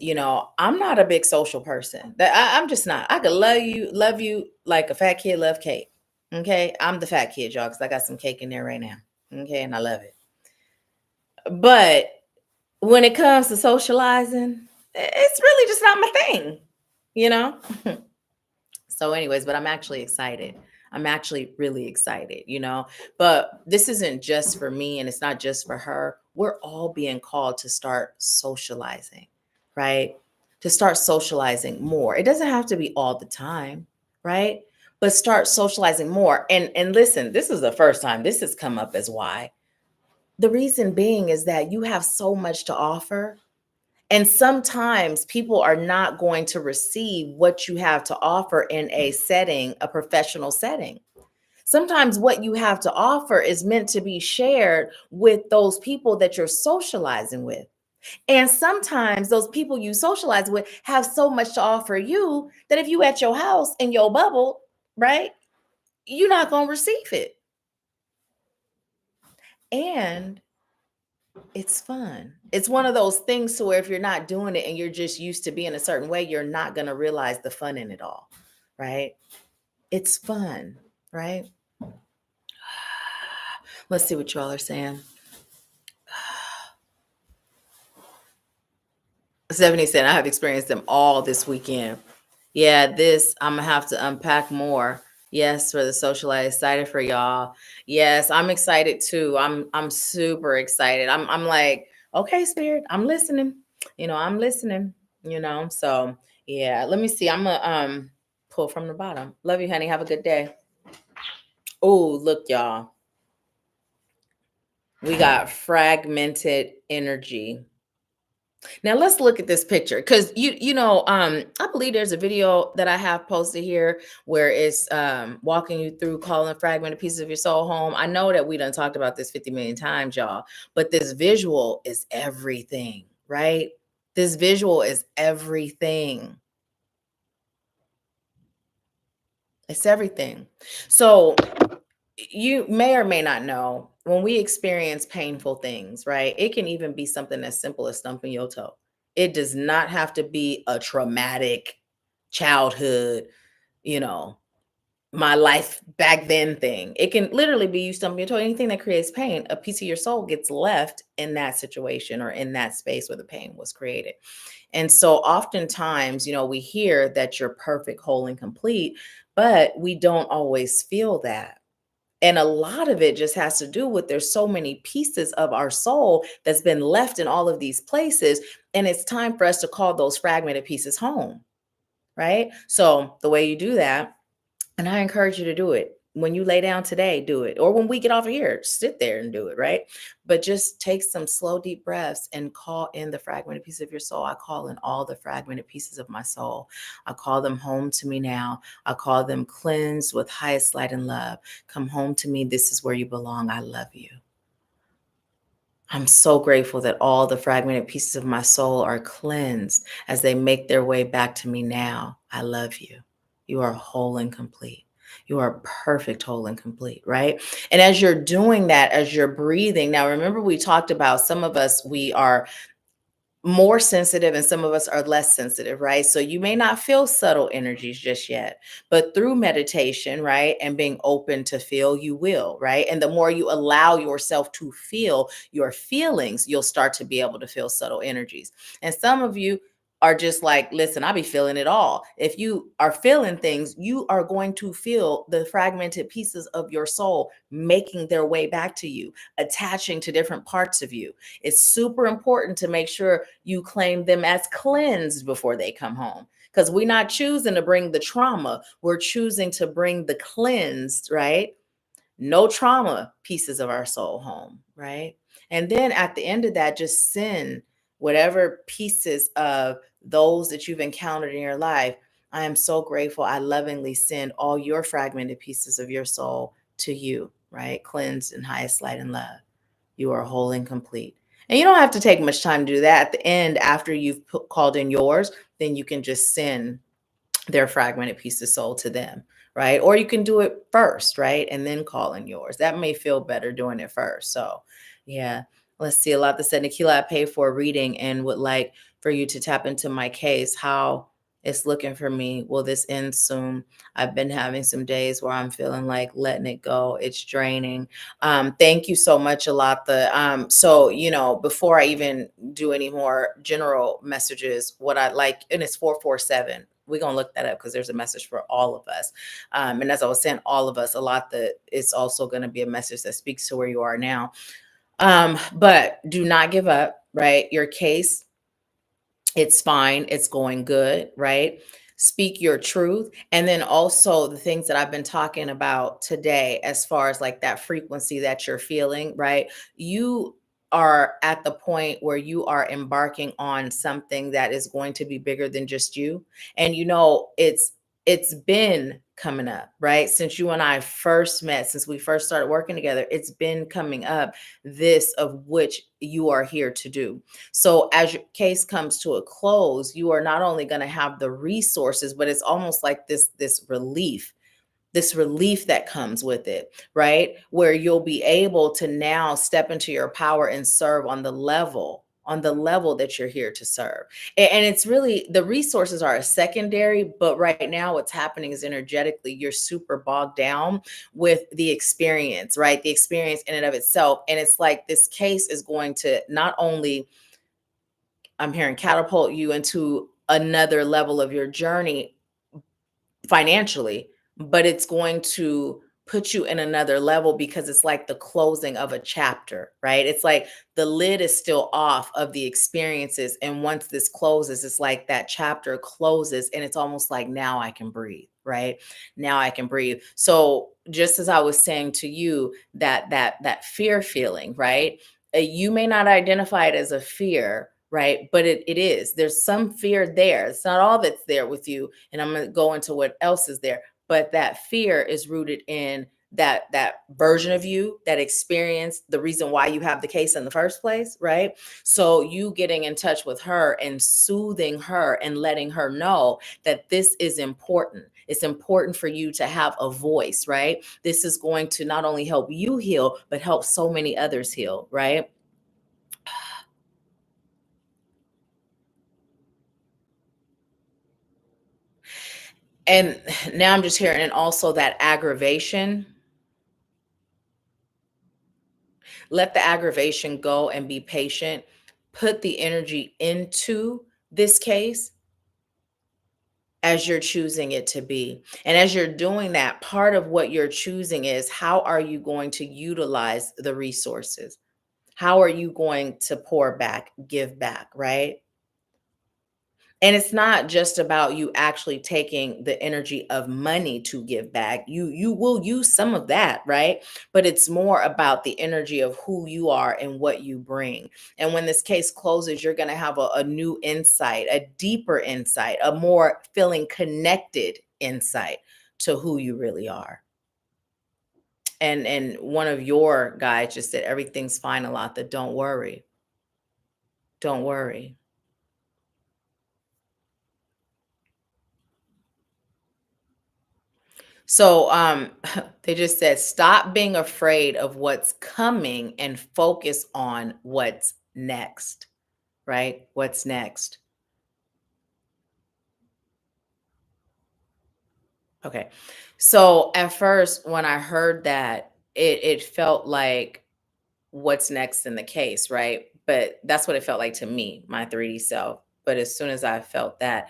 I'm not a big social person. I'm just not. I could love you like a fat kid love cake. Okay. I'm the fat kid, y'all, because I got some cake in there right now. Okay. And I love it. But when it comes to socializing, it's really just not my thing, you know? So, anyways, but I'm actually excited. I'm actually really excited, But this isn't just for me and it's not just for her. We're all being called to start socializing, right? To start socializing more. It doesn't have to be all the time, right? But start socializing more. And listen, this is the first time this has come up as why. The reason being is that you have so much to offer, and sometimes people are not going to receive what you have to offer in a setting, a professional setting. Sometimes what you have to offer is meant to be shared with those people that you're socializing with. And sometimes those people you socialize with have so much to offer you that if you at your house in your bubble, right, you're not going to receive it. And it's fun. It's one of those things to where if you're not doing it and you're just used to being a certain way, you're not going to realize the fun in it all, right? It's fun, right? Let's see what y'all are saying. 70 said, I have experienced them all this weekend. Yeah, this I'm gonna have to unpack more. Yes, for the socialite, excited for y'all. Yes, I'm excited too. I'm super excited. I'm like, okay, spirit, I'm listening. I'm listening, So yeah, let me see. I'm gonna pull from the bottom. Love you, honey. Have a good day. Oh, look, y'all. We got fragmented energy. Now let's look at this picture because I believe there's a video that I have posted here where it's walking you through calling fragmented pieces of your soul home. I know that we done talked about this 50 million times, y'all, but this visual is everything, right? This visual is everything. It's everything. So you may or may not know when we experience painful things, right? It can even be something as simple as stumping your toe. It does not have to be a traumatic childhood, you know, my life back then thing. It can literally be you stumping your toe. Anything that creates pain, a piece of your soul gets left in that situation or in that space where the pain was created. And so oftentimes, we hear that you're perfect, whole, and complete, but we don't always feel that. And a lot of it just has to do with there's so many pieces of our soul that's been left in all of these places. And it's time for us to call those fragmented pieces home, right? So the way you do that, and I encourage you to do it. When you lay down today, do it. Or when we get off of here, sit there and do it, right? But just take some slow, deep breaths and call in the fragmented piece of your soul. I call in all the fragmented pieces of my soul. I call them home to me now. I call them cleansed with highest light and love. Come home to me. This is where you belong. I love you. I'm so grateful that all the fragmented pieces of my soul are cleansed as they make their way back to me now. I love you. You are whole and complete. You are perfect, whole and complete, right? And as you're doing that, as you're breathing, now remember we talked about some of us, we are more sensitive and some of us are less sensitive, right? So you may not feel subtle energies just yet, but through meditation, right, and being open to feel, you will, right? And the more you allow yourself to feel your feelings, you'll start to be able to feel subtle energies. And some of you are just like, listen, I be feeling it all. If you are feeling things, you are going to feel the fragmented pieces of your soul making their way back to you, attaching to different parts of you. It's super important to make sure you claim them as cleansed before they come home. Because we're not choosing to bring the trauma, we're choosing to bring the cleansed, right? No trauma pieces of our soul home, right? And then at the end of that, just send whatever pieces of those that you've encountered in your life. I am so grateful. I lovingly send all your fragmented pieces of your soul to you, right? Cleansed in highest light and love. You are whole and complete. And you don't have to take much time to do that. At the end, after you've called in yours, then you can just send their fragmented piece of soul to them, right? Or you can do it first, right? And then call in yours. That may feel better doing it first. So, yeah. Let's see. A lot that said, Nahkila, I paid for a reading and would like for you to tap into my case. How it's looking for me. Will this end soon? I've been having some days where I'm feeling like letting it go. It's draining. Thank you so much, Alatha. So, before I even do any more general messages, what I like, and it's 447. We're going to look that up because there's a message for all of us. And as I was saying, all of us, a lot that it's also going to be a message that speaks to where you are now. But do not give up, right? Your case, it's fine. It's going good, right? Speak your truth. And then also the things that I've been talking about today, as far as like that frequency that you're feeling, right? You are at the point where you are embarking on something that is going to be bigger than just you. And it's been coming up, right? Since you and I first met, since we first started working together, it's been coming up, this of which you are here to do. So as your case comes to a close, you are not only going to have the resources, but it's almost like this relief that comes with it, right? Where you'll be able to now step into your power and serve on the level that you're here to serve. And it's really, the resources are a secondary, but right now what's happening is energetically, you're super bogged down with the experience, right? The experience in and of itself. And it's like this case is going to not only, I'm hearing, catapult you into another level of your journey financially, but it's going to put you in another level because it's like the closing of a chapter, right? It's like the lid is still off of the experiences. And once this closes, it's like that chapter closes and it's almost like now I can breathe. right? Now I can breathe. So just as I was saying to you, that fear feeling, right? You may not identify it as a fear, right? But it is. There's some fear there. It's not all that's there with you. And I'm going to go into what else is there. But that fear is rooted in that version of you that experienced the reason why you have the case in the first place, right? So you getting in touch with her and soothing her and letting her know that this is important. It's important for you to have a voice, right? This is going to not only help you heal, but help so many others heal, right? And now I'm just hearing, and also that aggravation, let the aggravation go and be patient. Put the energy into this case as you're choosing it to be. And as you're doing that, part of what you're choosing is how are you going to utilize the resources? How are you going to pour back, give back, right? And it's not just about you actually taking the energy of money to give back. You will use some of that, right? But it's more about the energy of who you are and what you bring. And when this case closes, you're going to have a new insight, a deeper insight, a more feeling connected insight to who you really are. And one of your guys just said everything's fine, a lot that don't worry. Don't worry. So they just said stop being afraid of what's coming and focus on what's next, right? What's next? Okay. So at first when I heard that, it felt like what's next in the case, right? But that's what it felt like to me, my 3D self. But as soon as I felt that,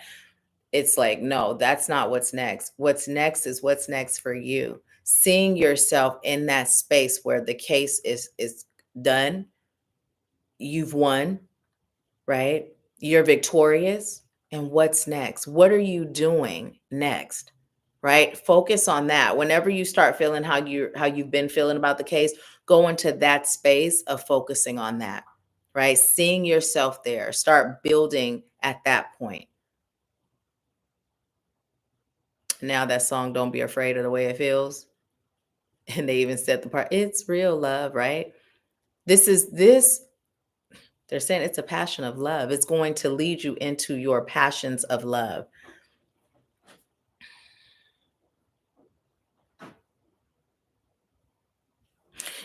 it's like, no, that's not what's next. What's next is what's next for you. Seeing yourself in that space where the case is done, you've won, right? You're victorious. And what's next? What are you doing next? Right? Focus on that. Whenever you start feeling how you've been feeling about the case, go into that space of focusing on that. Right? Seeing yourself there. Start building at that point. Now that song, Don't Be Afraid of the Way It Feels. And they even said the part, it's real love, right? This, they're saying it's a passion of love. It's going to lead you into your passions of love.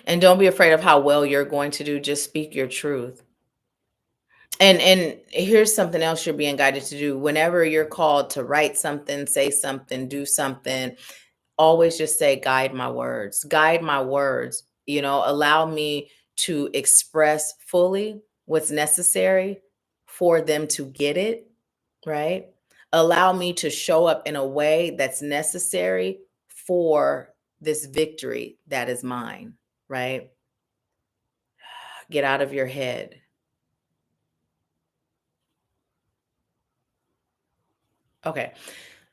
And don't be afraid of how well you're going to do. Just speak your truth. And here's something else you're being guided to do. Whenever you're called to write something, say something, do something, always just say, guide my words, guide my words, allow me to express fully what's necessary for them to get it, right? Allow me to show up in a way that's necessary for this victory that is mine, right? Get out of your head. Okay.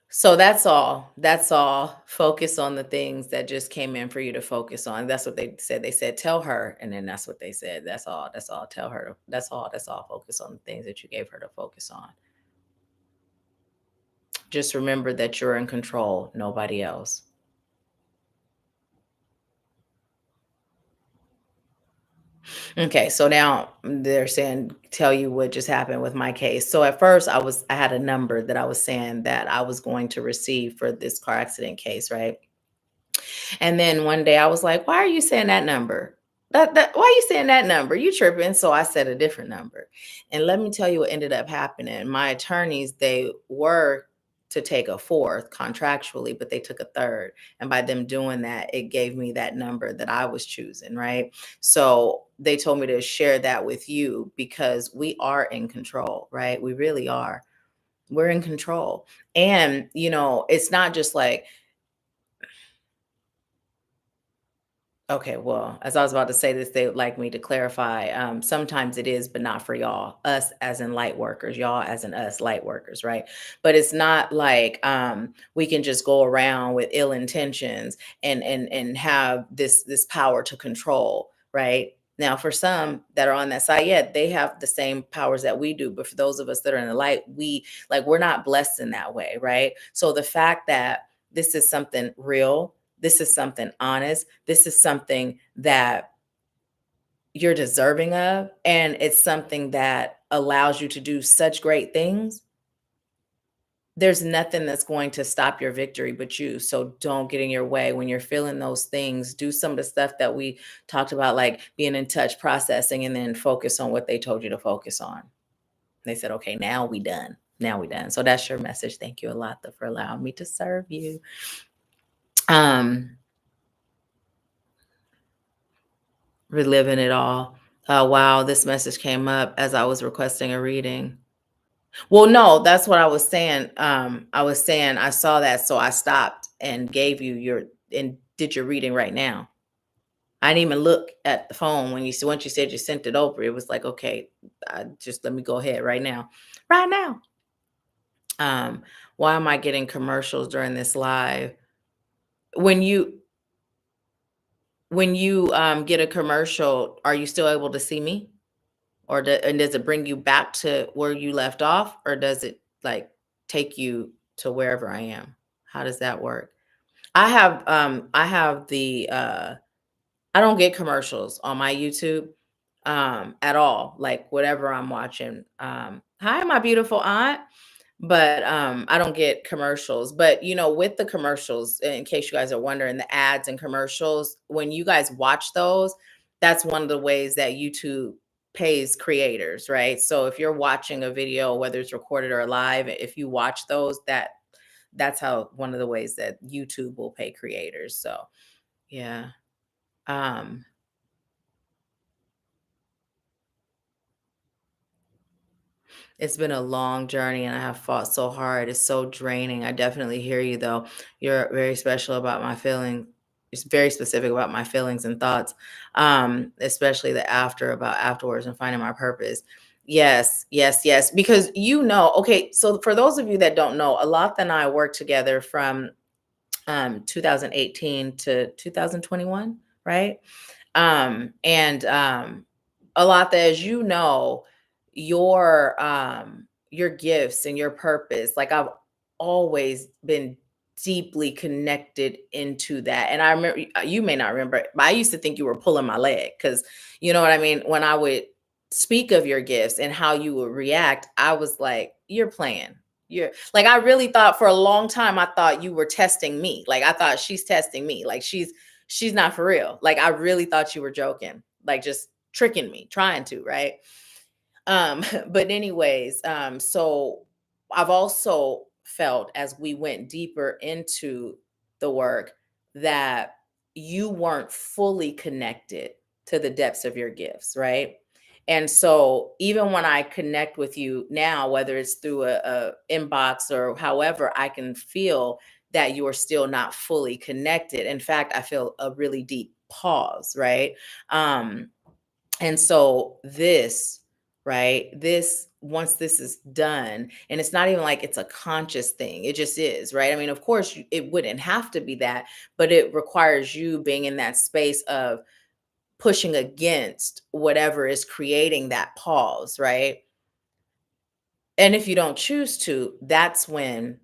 So that's all. That's all. Focus on the things that just came in for you to focus on. That's what they said. They said, tell her. And then that's what they said. That's all. That's all. Tell her. That's all. That's all. Focus on the things that you gave her to focus on. Just remember that you're in control, nobody else. Okay, so now they're saying tell you what just happened with my case. So at first I had a number that I was saying that I was going to receive for this car accident case, right? And then one day I was like, "Why are you saying that number? Why are you saying that number? You tripping?" So I said a different number. And let me tell you what ended up happening. My attorneys, they were to take a fourth contractually, but they took a third. And by them doing that, it gave me that number that I was choosing, right? So they told me to share that with you because we are in control, right? We really are. We're in control. And, it's not just like Okay, well, as I was about to say this, they would like me to clarify. Sometimes it is, but not for y'all. Us as in light workers, y'all as in us light workers, right? But it's not like we can just go around with ill intentions and have this power to control, right? Now, for some that are on that side, yeah, they have the same powers that we do. But for those of us that are in the light, we're not blessed in that way, right? So the fact that this is something real, this is something honest. This is something that you're deserving of. And it's something that allows you to do such great things. There's nothing that's going to stop your victory but you. So don't get in your way when you're feeling those things. Do some of the stuff that we talked about, like being in touch, processing, and then focus on what they told you to focus on. They said, okay, now we done. Now we done. So that's your message. Thank you a lot for allowing me to serve you. Um, Reliving it all. Wow, this message came up as I was requesting a reading. Well, no, that's what I was saying. I was saying I saw that, so I stopped and gave you your and did your reading right now. I didn't even look at the phone when once you said you sent it over. It was like, okay, just let me go ahead right now, right now. Um, why am I getting commercials during this live? When you get a commercial, are you still able to see me? Or and does it bring you back to where you left off, or does it like take you to wherever I am? How does that work? I have the I don't get commercials on my YouTube at all. Like whatever I'm watching. Hi, my beautiful aunt. But I don't get commercials. But with the commercials, in case you guys are wondering, the ads and commercials, when you guys watch those, that's one of the ways that YouTube pays creators, right? So if you're watching a video, whether it's recorded or live, if you watch those, that's how one of the ways that YouTube will pay creators. So yeah. Um It's been a long journey and I have fought so hard. It's so draining. I definitely hear you though. You're very special about my feeling. It's very specific about my feelings and thoughts. Especially the about afterwards and finding my purpose. Yes, yes, yes. Because okay, so for those of you that don't know, Alok and I worked together from 2018 to 2021, right? And a lot that, as your gifts and your purpose, like I've always been deeply connected into that. And I remember, you may not remember, but I used to think you were pulling my leg, because you know what I mean, when I would speak of your gifts and how you would react, I was like, you're playing. You're like, I really thought for a long time, I thought you were testing me. Like I thought, she's testing me, like she's not for real. Like I really thought you were joking, like just tricking me, trying to, right? But anyways, so I've also felt, as we went deeper into the work, that you weren't fully connected to the depths of your gifts, right? And so even when I connect with you now, whether it's through a inbox or however, I can feel that you are still not fully connected. In fact, I feel a really deep pause, right? Um, and so right, once this is done, and it's not even like it's a conscious thing, it just is, right? I mean, of course, it wouldn't have to be that, but it requires you being in that space of pushing against whatever is creating that pause, right? And if you don't choose to, that's when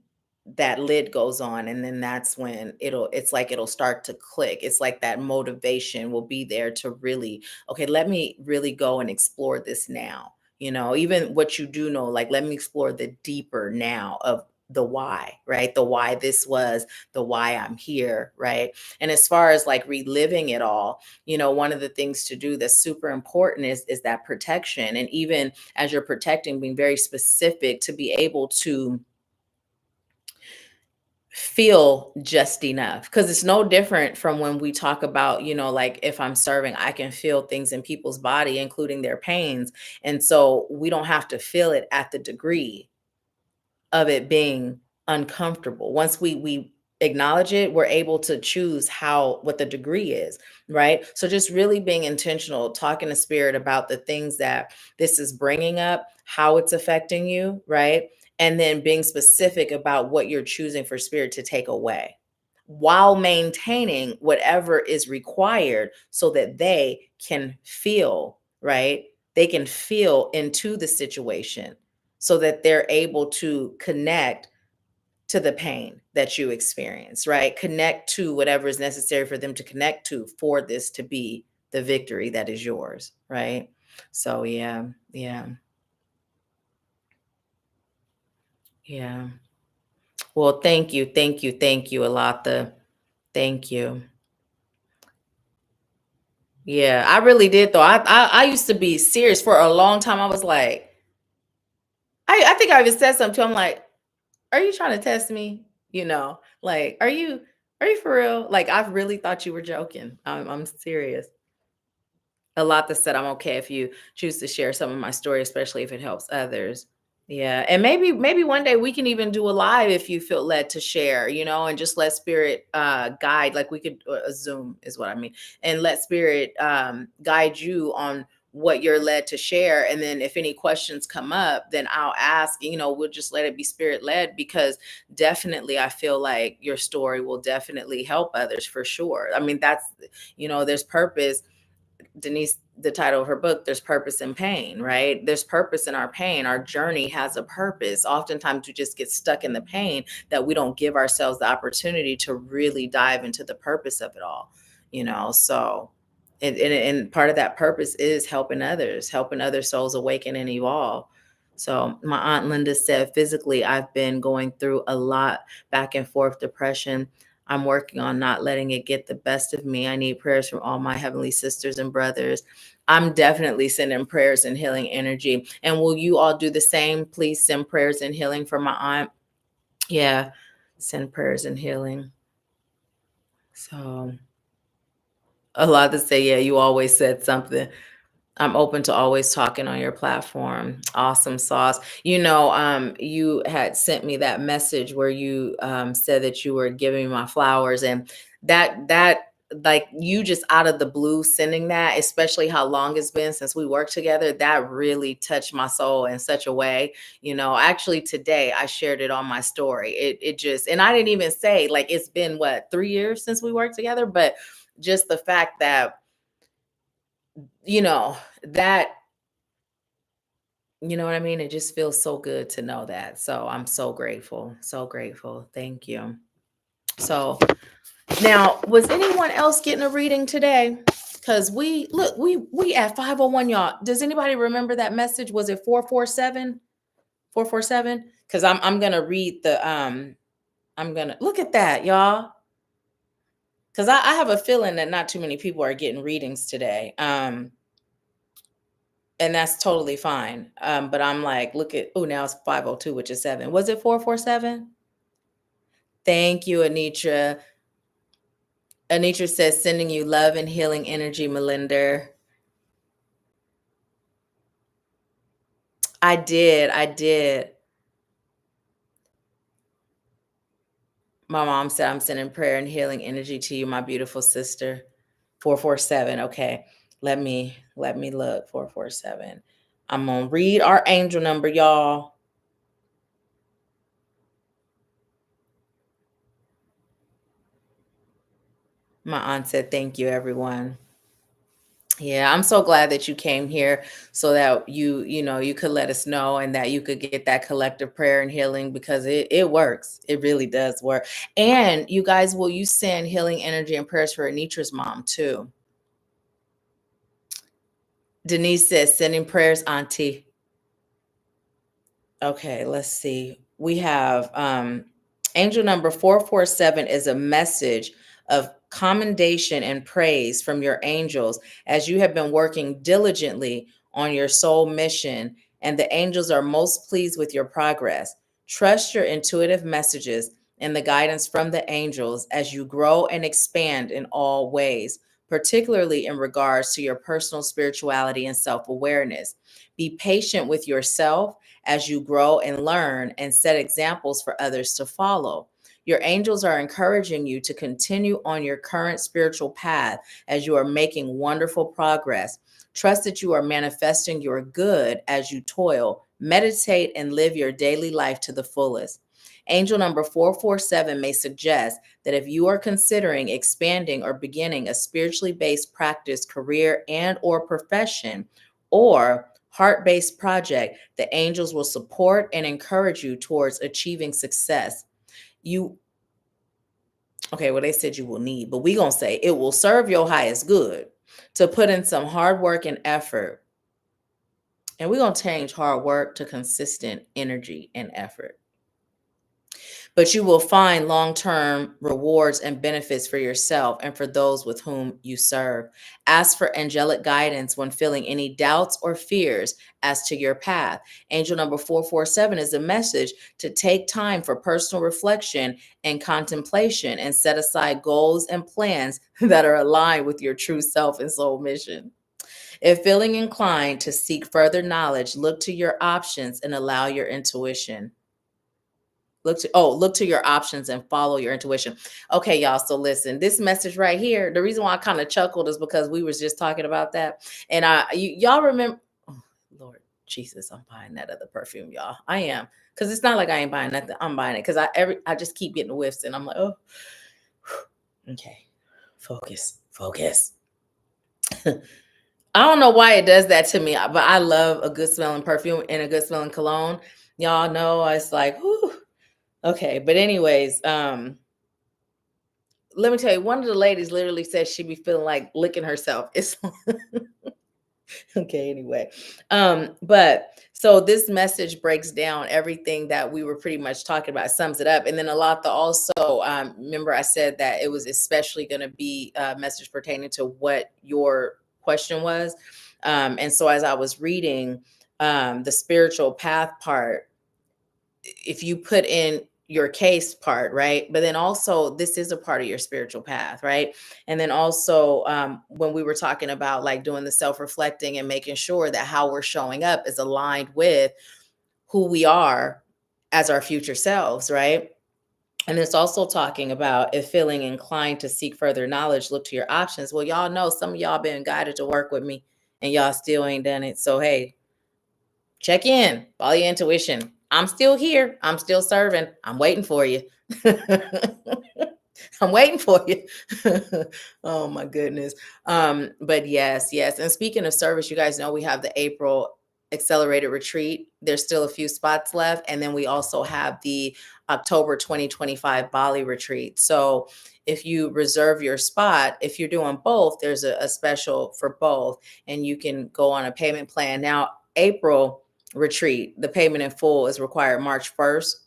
that lid goes on, and then that's when it's like it'll start to click. It's like that motivation will be there to really, okay, let me really go and explore this now. Even what you do know, like let me explore the deeper now of the why, right? The why this was, the why I'm here, right? And as far as like reliving it all, one of the things to do that's super important is that protection. And even as you're protecting, being very specific to be able to feel just enough, because it's no different from when we talk about, like if I'm serving, I can feel things in people's body, including their pains. And so we don't have to feel it at the degree of it being uncomfortable. Once we acknowledge it, we're able to choose what the degree is, right? So just really being intentional, talking to spirit about the things that this is bringing up, how it's affecting you, right? And then being specific about what you're choosing for spirit to take away while maintaining whatever is required so that they can feel, right? They can feel into the situation so that they're able to connect to the pain that you experience, right? Connect to whatever is necessary for them to connect to for this to be the victory that is yours, right? So yeah, yeah, yeah. Well, thank you, Alata. Thank you. Yeah, I really did though. I used to be serious for a long time. I was like, I think I even said something to him like, "Are you trying to test me?" Like, "Are you for real?" Like, I really thought you were joking. I'm serious. A lot that said I'm okay if you choose to share some of my story, especially if it helps others. Yeah, and maybe one day we can even do a live if you feel led to share, and just let spirit guide. Like we could a Zoom is what I mean, and let spirit guide you on what you're led to share. And then if any questions come up, then I'll ask. We'll just let it be spirit led because definitely I feel like your story will definitely help others for sure. I mean, there's purpose. Denise, the title of her book, There's Purpose in Pain, right? There's purpose in our pain. Our journey has a purpose. Oftentimes we just get stuck in the pain that we don't give ourselves the opportunity to really dive into the purpose of it all, So, and part of that purpose is helping other souls awaken and evolve. So, my Aunt Linda said, physically, I've been going through a lot back and forth depression. I'm working on not letting it get the best of me. I need prayers from all my heavenly sisters and brothers. I'm definitely sending prayers and healing energy. And will you all do the same? Please send prayers and healing for my aunt. Yeah, send prayers and healing. So a lot to say, yeah, you always said something. I'm open to always talking on your platform. Awesome sauce. You had sent me that message where you said that you were giving me my flowers, and that like you just out of the blue sending that, especially how long it's been since we worked together, that really touched my soul in such a way. Actually today I shared it on my story. It just, and I didn't even say like it's been what 3 years since we worked together, but just the fact that you know that you know what I mean? It just feels so good to know that. So I'm so grateful. So grateful. Thank you. So now, was anyone else getting a reading today? Because we at 501, y'all. Does anybody remember that message? Was it 447? 447? Because I'm gonna read the I'm gonna look at that, y'all. Because I have a feeling that not too many people are getting readings today. And that's totally fine. But I'm like, look at, oh, now it's 502, which is 7. Was it 447? Thank you, Anitra. Anitra says, sending you love and healing energy, Melinda. I did. I did. My mom said, I'm sending prayer and healing energy to you, my beautiful sister. 447. Okay. Let me look. 447. I'm gonna read our angel number, y'all. My aunt said, thank you, everyone. Yeah, I'm so glad that you came here so that you could let us know and that you could get that collective prayer and healing because it works. It really does work. And you guys, will you send healing energy and prayers for Anitra's mom too? Denise says, sending prayers, Auntie. Okay, let's see. We have angel number 447 is a message of commendation and praise from your angels as you have been working diligently on your soul mission, and the angels are most pleased with your progress. Trust your intuitive messages and the guidance from the angels as you grow and expand in all ways, particularly in regards to your personal spirituality and self awareness. Be patient with yourself as you grow and learn and set examples for others to follow. Your angels are encouraging you to continue on your current spiritual path as you are making wonderful progress. Trust that you are manifesting your good as you toil, meditate, and live your daily life to the fullest. Angel number 447 may suggest that if you are considering expanding or beginning a spiritually based practice, career, and or profession, or heart-based project, the angels will support and encourage you towards achieving success. You Okay, well, they said you will need, but we gonna say it will serve your highest good to put in some hard work and effort. And we're gonna change hard work to consistent energy and effort. But you will find long-term rewards and benefits for yourself and for those with whom you serve. Ask for angelic guidance when feeling any doubts or fears as to your path. Angel number 447 is a message to take time for personal reflection and contemplation and set aside goals and plans that are aligned with your true self and soul mission. If feeling inclined to seek further knowledge, look to your options and allow your intuition. Look to your options and follow your intuition. Okay, y'all. So listen, this message right here, the reason why I kind of chuckled is because we was just talking about that. And y'all remember, oh Lord Jesus, I'm buying that other perfume, y'all. I am. Because it's not like I ain't buying nothing. I'm buying it because I just keep getting whiffs and I'm like, oh, okay. Focus. I don't know why it does that to me, but I love a good smelling perfume and a good smelling cologne. Y'all know it's like, whew. Okay, but anyways, let me tell you, one of the ladies literally said she be feeling like licking herself. It's okay, anyway. But so this message breaks down everything that we were pretty much talking about, sums it up. And then a lot also, remember I said that it was especially going to be a message pertaining to what your question was. And so as I was reading the spiritual path part, if you put in your case part, right? But then also this is a part of your spiritual path, right? And then also when we were talking about like doing the self-reflecting and making sure that how we're showing up is aligned with who we are as our future selves, right? And it's also talking about if feeling inclined to seek further knowledge, look to your options. Well, y'all know some of y'all been guided to work with me and y'all still ain't done it. So hey, check in, follow your intuition. I'm still here. I'm still serving. I'm waiting for you. I'm waiting for you. Oh my goodness. But yes. And speaking of service, you guys know we have the April accelerated retreat. There's still a few spots left. And then we also have the October 2025 Bali retreat. So if you reserve your spot, if you're doing both, there's a special for both, and you can go on a payment plan. Now, April retreat, the payment in full is required March 1st.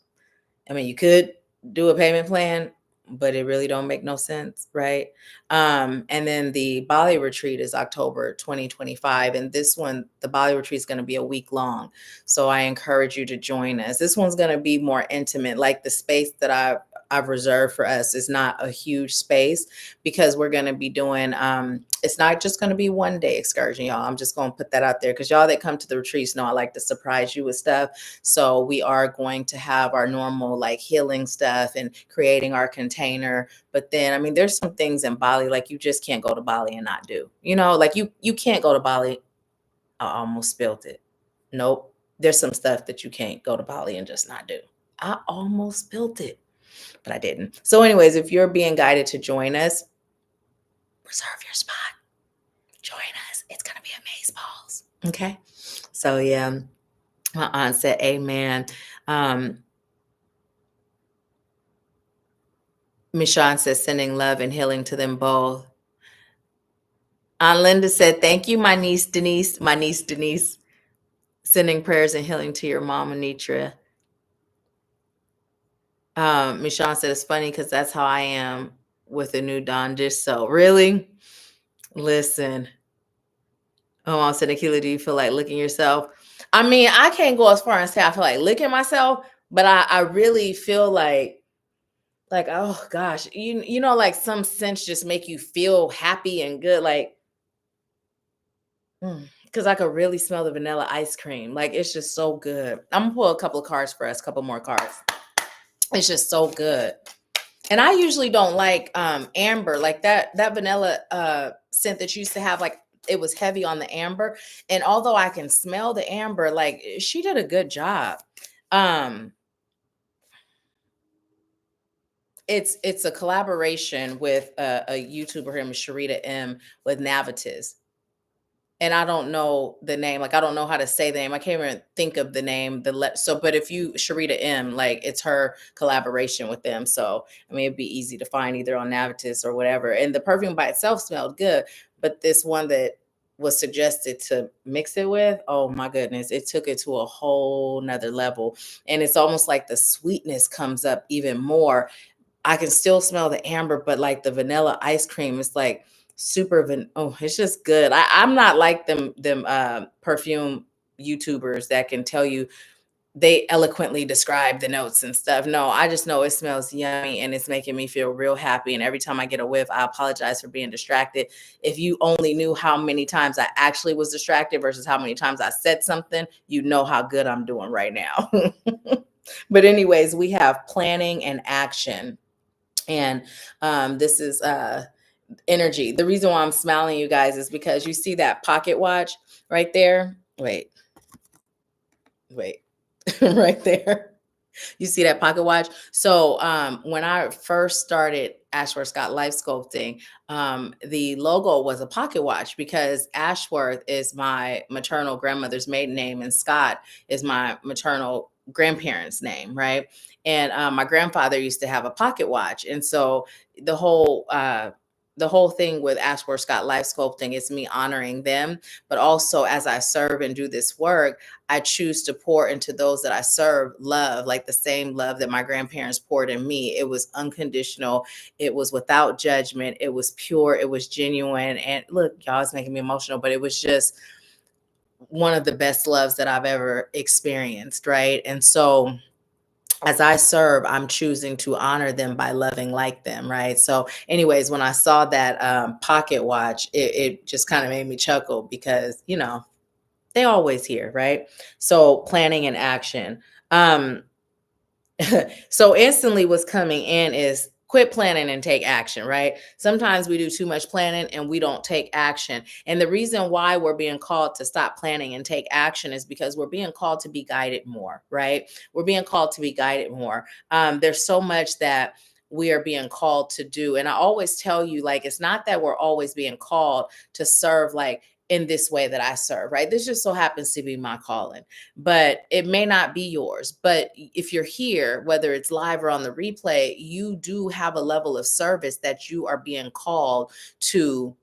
I mean, you could do a payment plan, but it really don't make no sense, right? And then the Bali retreat is October 2025. And this one, the Bali retreat is going to be a week long. So I encourage you to join us. This one's going to be more intimate, like the space that I've reserved for us is not a huge space because we're going to be doing, it's not just going to be one day excursion, y'all. I'm just going to put that out there because y'all that come to the retreats know I like to surprise you with stuff. So we are going to have our normal like healing stuff and creating our container. But then, I mean, there's some things in Bali, like you just can't go to Bali and not do, like you can't go to Bali. I almost spilled it. Nope. There's some stuff that you can't go to Bali and just not do. I almost spilled it, but I didn't. So anyways, if you're being guided to join us, reserve your spot. Join us. It's going to be amaze balls. Okay. So yeah, my aunt said, amen. Michonne says, sending love and healing to them both. Aunt Linda said, thank you, my niece Denise. Sending prayers and healing to your mom, Anitra. Michonne said, it's funny because that's how I am with the new Dawn dish. So really, listen. Oh, I said, Nahkila, do you feel like licking yourself? I mean, I can't go as far as say I feel like licking myself, but I really feel like, oh gosh, like some scents just make you feel happy and good. Like, because I could really smell the vanilla ice cream. Like, it's just so good. I'm gonna pull a couple of cards for us, a couple more cards. It's just so good. And I usually don't like amber, like that vanilla scent that you used to have, like it was heavy on the amber. And although I can smell the amber, like she did a good job. Um it's a collaboration with a YouTuber, her name is Sharita M, with Navitas, and I don't know the name. Like I don't know how to say the name. I can't even think of the name. But if you Sharita M, like it's her collaboration with them. So I mean, it'd be easy to find either on Navitas or whatever. And the perfume by itself smelled good, but this one that was suggested to mix it with, oh my goodness, it took it to a whole nother level. And it's almost like the sweetness comes up even more. I can still smell the amber, but like the vanilla ice cream is like oh, it's just good. I'm not like them perfume YouTubers that can tell you they eloquently describe the notes and stuff. No, I just know it smells yummy and it's making me feel real happy. And every time I get a whiff, I apologize for being distracted. If you only knew how many times I actually was distracted versus how many times I said something, you know how good I'm doing right now. But anyways, we have planning and action. And this is energy. The reason why I'm smiling, you guys, is because you see that pocket watch right there. Wait, right there. You see that pocket watch? So when I first started Ashworth Scott Life Sculpting, the logo was a pocket watch because Ashworth is my maternal grandmother's maiden name and Scott is my maternal grandparents' name, right? And my grandfather used to have a pocket watch. And so the whole the whole thing with Ashworth Scott Life Sculpting is me honoring them, but also as I serve and do this work, I choose to pour into those that I serve love, like the same love that my grandparents poured in me. It was unconditional. It was without judgment. It was pure. It was genuine. And look, y'all, it's making me emotional, but it was just one of the best loves that I've ever experienced. Right. And so as I serve, I'm choosing to honor them by loving like them, right? So, anyways, when I saw that pocket watch, it just kind of made me chuckle because, they always here, right? So planning and action. Um, so instantly what's coming in is quit planning and take action, right? Sometimes we do too much planning and we don't take action. And the reason why we're being called to stop planning and take action is because we're being called to be guided more, right? We're being called to be guided more. There's so much that we are being called to do. And I always tell you, like, it's not that we're always being called to serve like in this way that I serve, right? This just so happens to be my calling, but it may not be yours. But if you're here, whether it's live or on the replay, you do have a level of service that you are being called to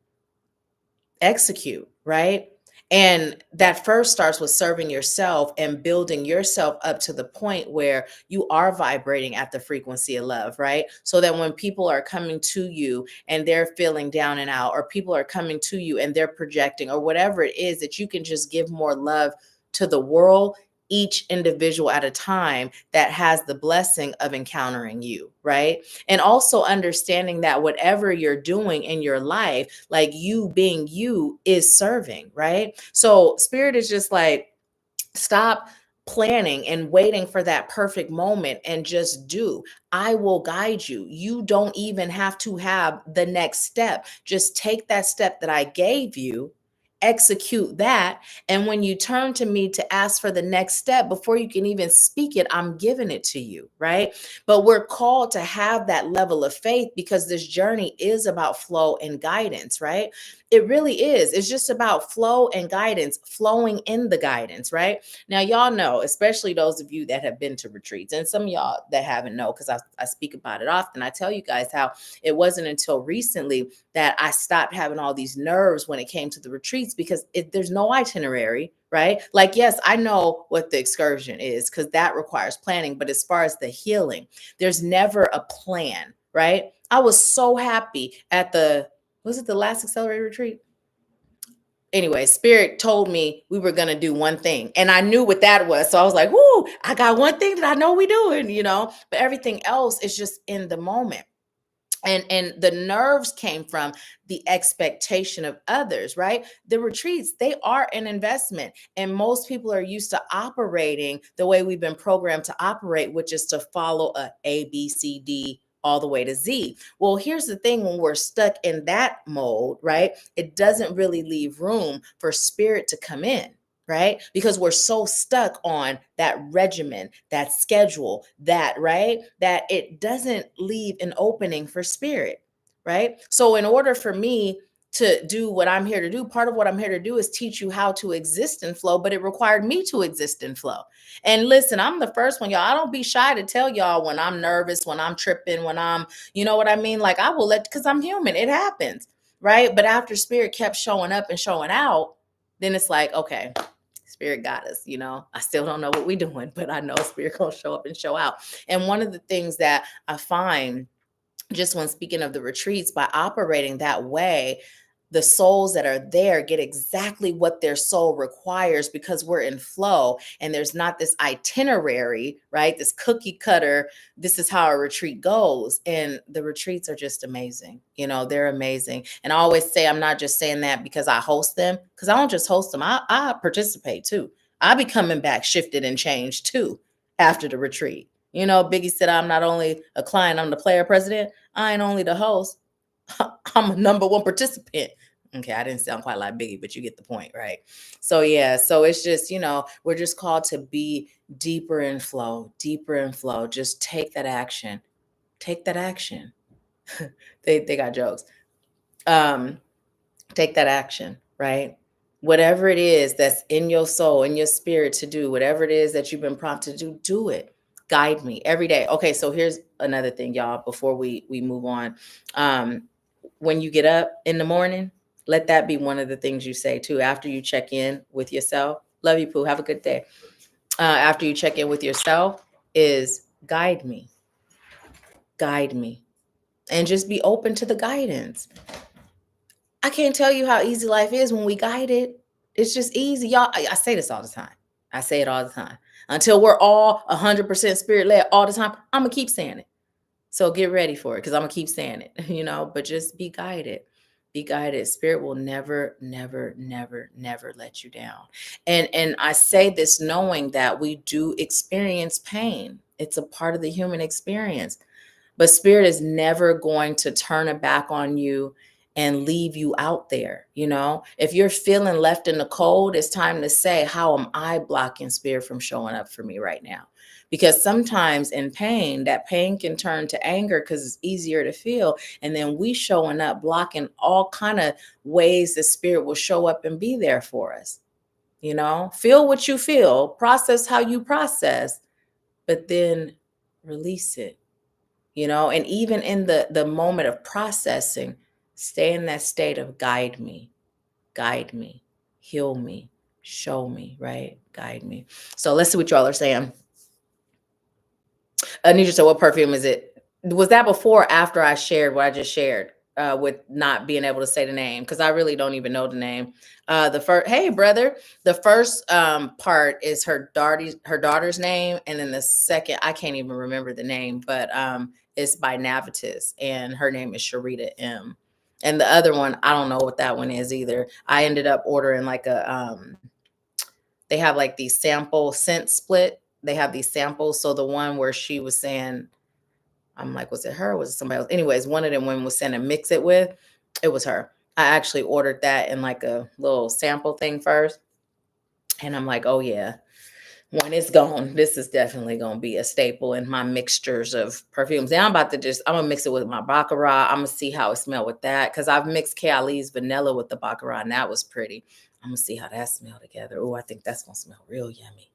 execute, right? And that first starts with serving yourself and building yourself up to the point where you are vibrating at the frequency of love, right? So that when people are coming to you and they're feeling down and out, or people are coming to you and they're projecting, or whatever it is, that you can just give more love to the world, each individual at a time that has the blessing of encountering you, right? And also understanding that whatever you're doing in your life, like you being you, is serving, right? So spirit is just like, stop planning and waiting for that perfect moment and just do. I will guide you. You don't even have to have the next step. Just take that step that I gave you, execute that. And when you turn to me to ask for the next step, before you can even speak it, I'm giving it to you, right? But we're called to have that level of faith because this journey is about flow and guidance, right? It really is. It's just about flow and guidance, flowing in the guidance, right? Now, y'all know, especially those of you that have been to retreats, and some of y'all that haven't know, because I speak about it often. I tell you guys how it wasn't until recently that I stopped having all these nerves when it came to the retreats because there's no itinerary, right? Like, yes, I know what the excursion is because that requires planning. But as far as the healing, there's never a plan, right? I was so happy at was it the last accelerated retreat? Anyway, spirit told me we were going to do one thing and I knew what that was. So I was like, whoo, I got one thing that I know we doing, but everything else is just in the moment. And the nerves came from the expectation of others, right? The retreats, they are an investment, and most people are used to operating the way we've been programmed to operate, which is to follow a ABCD all the way to Z. Well, here's the thing: when we're stuck in that mode, right, it doesn't really leave room for spirit to come in, right? Because we're so stuck on that regimen, that schedule, that, right, that it doesn't leave an opening for spirit, right? So, in order for me to do what I'm here to do, part of what I'm here to do is teach you how to exist in flow, but it required me to exist in flow. And listen, I'm the first one, y'all. I don't be shy to tell y'all when I'm nervous, when I'm tripping, when I'm, you know what I mean? Like, I will let, because I'm human, it happens, right? But after spirit kept showing up and showing out, then it's like, okay, spirit got us, you know. I still don't know what we're doing, but I know spirit gonna show up and show out. And one of the things that I find, just when speaking of the retreats, by operating that way, the souls that are there get exactly what their soul requires, because we're in flow and there's not this itinerary, right? This cookie cutter, this is how a retreat goes. And the retreats are just amazing. You know, they're amazing. And I always say, I'm not just saying that because I host them, because I don't just host them, I participate too. I be coming back shifted and changed too after the retreat. You know, Biggie said, I'm not only a client, I'm the player president. I ain't only the host, I'm a number one participant. Okay, I didn't sound quite like Biggie, but you get the point, right? So, yeah, so it's just, you know, we're just called to be deeper in flow, deeper in flow. Just take that action. Take that action. They got jokes. Take that action, right? Whatever it is that's in your soul, in your spirit to do, whatever it is that you've been prompted to do, do it. Guide me every day. Okay, so here's another thing, y'all, before we move on. When you get up in the morning, let that be one of the things you say too. After you check in with yourself, love you, Pooh. Have a good day. After you check in with yourself, is guide me, and just be open to the guidance. I can't tell you how easy life is when we guide it. It's just easy, y'all. I say this all the time. I say it all the time. Until we're all 100% spirit led all the time, I'm gonna keep saying it. So get ready for it, because I'm gonna keep saying it, you know, but just be guided. Be guided. Spirit will never, never, never, never let you down. And I say this knowing that we do experience pain. It's a part of the human experience. But spirit is never going to turn it back on you and leave you out there. You know, if you're feeling left in the cold, it's time to say, how am I blocking spirit from showing up for me right now? Because sometimes in pain, that pain can turn to anger because it's easier to feel. And then we showing up, blocking all kind of ways the spirit will show up and be there for us. You know, feel what you feel, process how you process, but then release it. You know, and even in the moment of processing, stay in that state of guide me, heal me, show me, right? Guide me. So let's see what y'all are saying. Anita said, what perfume is it? Was that before or after I shared what I just shared, with not being able to say the name? Because I really don't even know the name. The first, hey brother, the first part is her daughter's name, and then the second, I can't even remember the name, but it's by Navitas, and her name is Sharita M. And the other one, I don't know what that one is either. I ended up ordering like they have like these sample scent split. They have these samples. So the one where she was saying, I'm like, was it her or was it somebody else? Anyways, one of them women was saying to mix it with, it was her. I actually ordered that in like a little sample thing first. And I'm like, oh yeah, when it's gone, this is definitely going to be a staple in my mixtures of perfumes. Now I'm going to mix it with my Baccarat. I'm going to see how it smells with that. Cause I've mixed Kayalee's vanilla with the Baccarat, and that was pretty. I'm going to see how that smells together. Oh, I think that's going to smell real yummy.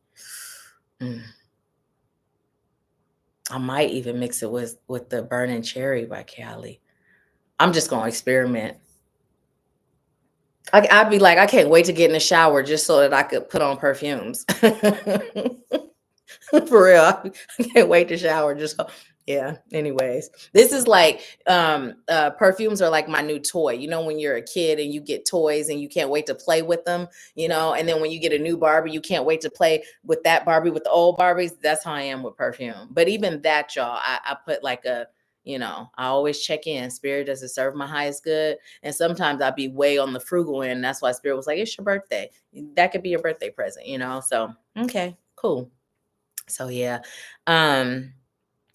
I might even mix it with the Burning Cherry by Kaylee. I'm just going to experiment. I'd be like, I can't wait to get in the shower just so that I could put on perfumes. For real. I can't wait to shower. Just so, yeah. Anyways, this is like perfumes are like my new toy. You know, when you're a kid and you get toys and you can't wait to play with them, you know, and then when you get a new Barbie, you can't wait to play with that Barbie with the old Barbies. That's how I am with perfume. But even that, y'all, I put like I always check in. Spirit, does it serve my highest good? And sometimes I'd be way on the frugal end. That's why Spirit was like, it's your birthday. That could be your birthday present, you know? So, okay, cool. So yeah.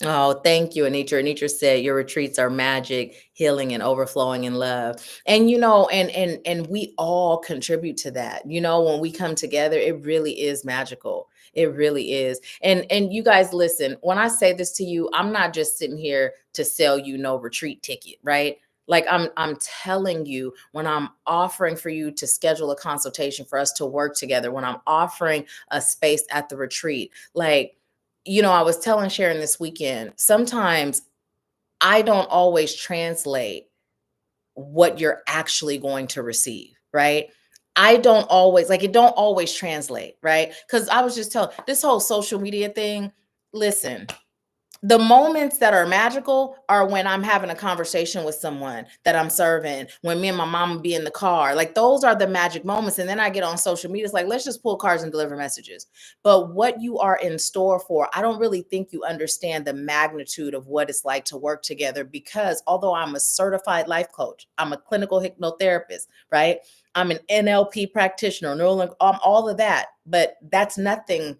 Oh, thank you, Anitra. Anitra said your retreats are magic, healing, and overflowing in love. And and we all contribute to that. When we come together, it really is magical. It really is. And you guys listen, when I say this to you, I'm not just sitting here to sell you no retreat ticket, right? Like I'm telling you, when I'm offering for you to schedule a consultation for us to work together, when I'm offering a space at the retreat, like I was telling Sharon this weekend, sometimes I don't always translate what you're actually going to receive, right? I don't always, like, it don't always translate, right? Because I was just telling this whole social media thing, listen, the moments that are magical are when I'm having a conversation with someone that I'm serving, when me and my mom be in the car. Like, those are the magic moments. And then I get on social media. It's like, let's just pull cards and deliver messages. But what you are in store for, I don't really think you understand the magnitude of what it's like to work together, because although I'm a certified life coach, I'm a clinical hypnotherapist, right? I'm an NLP practitioner, all of that. But that's nothing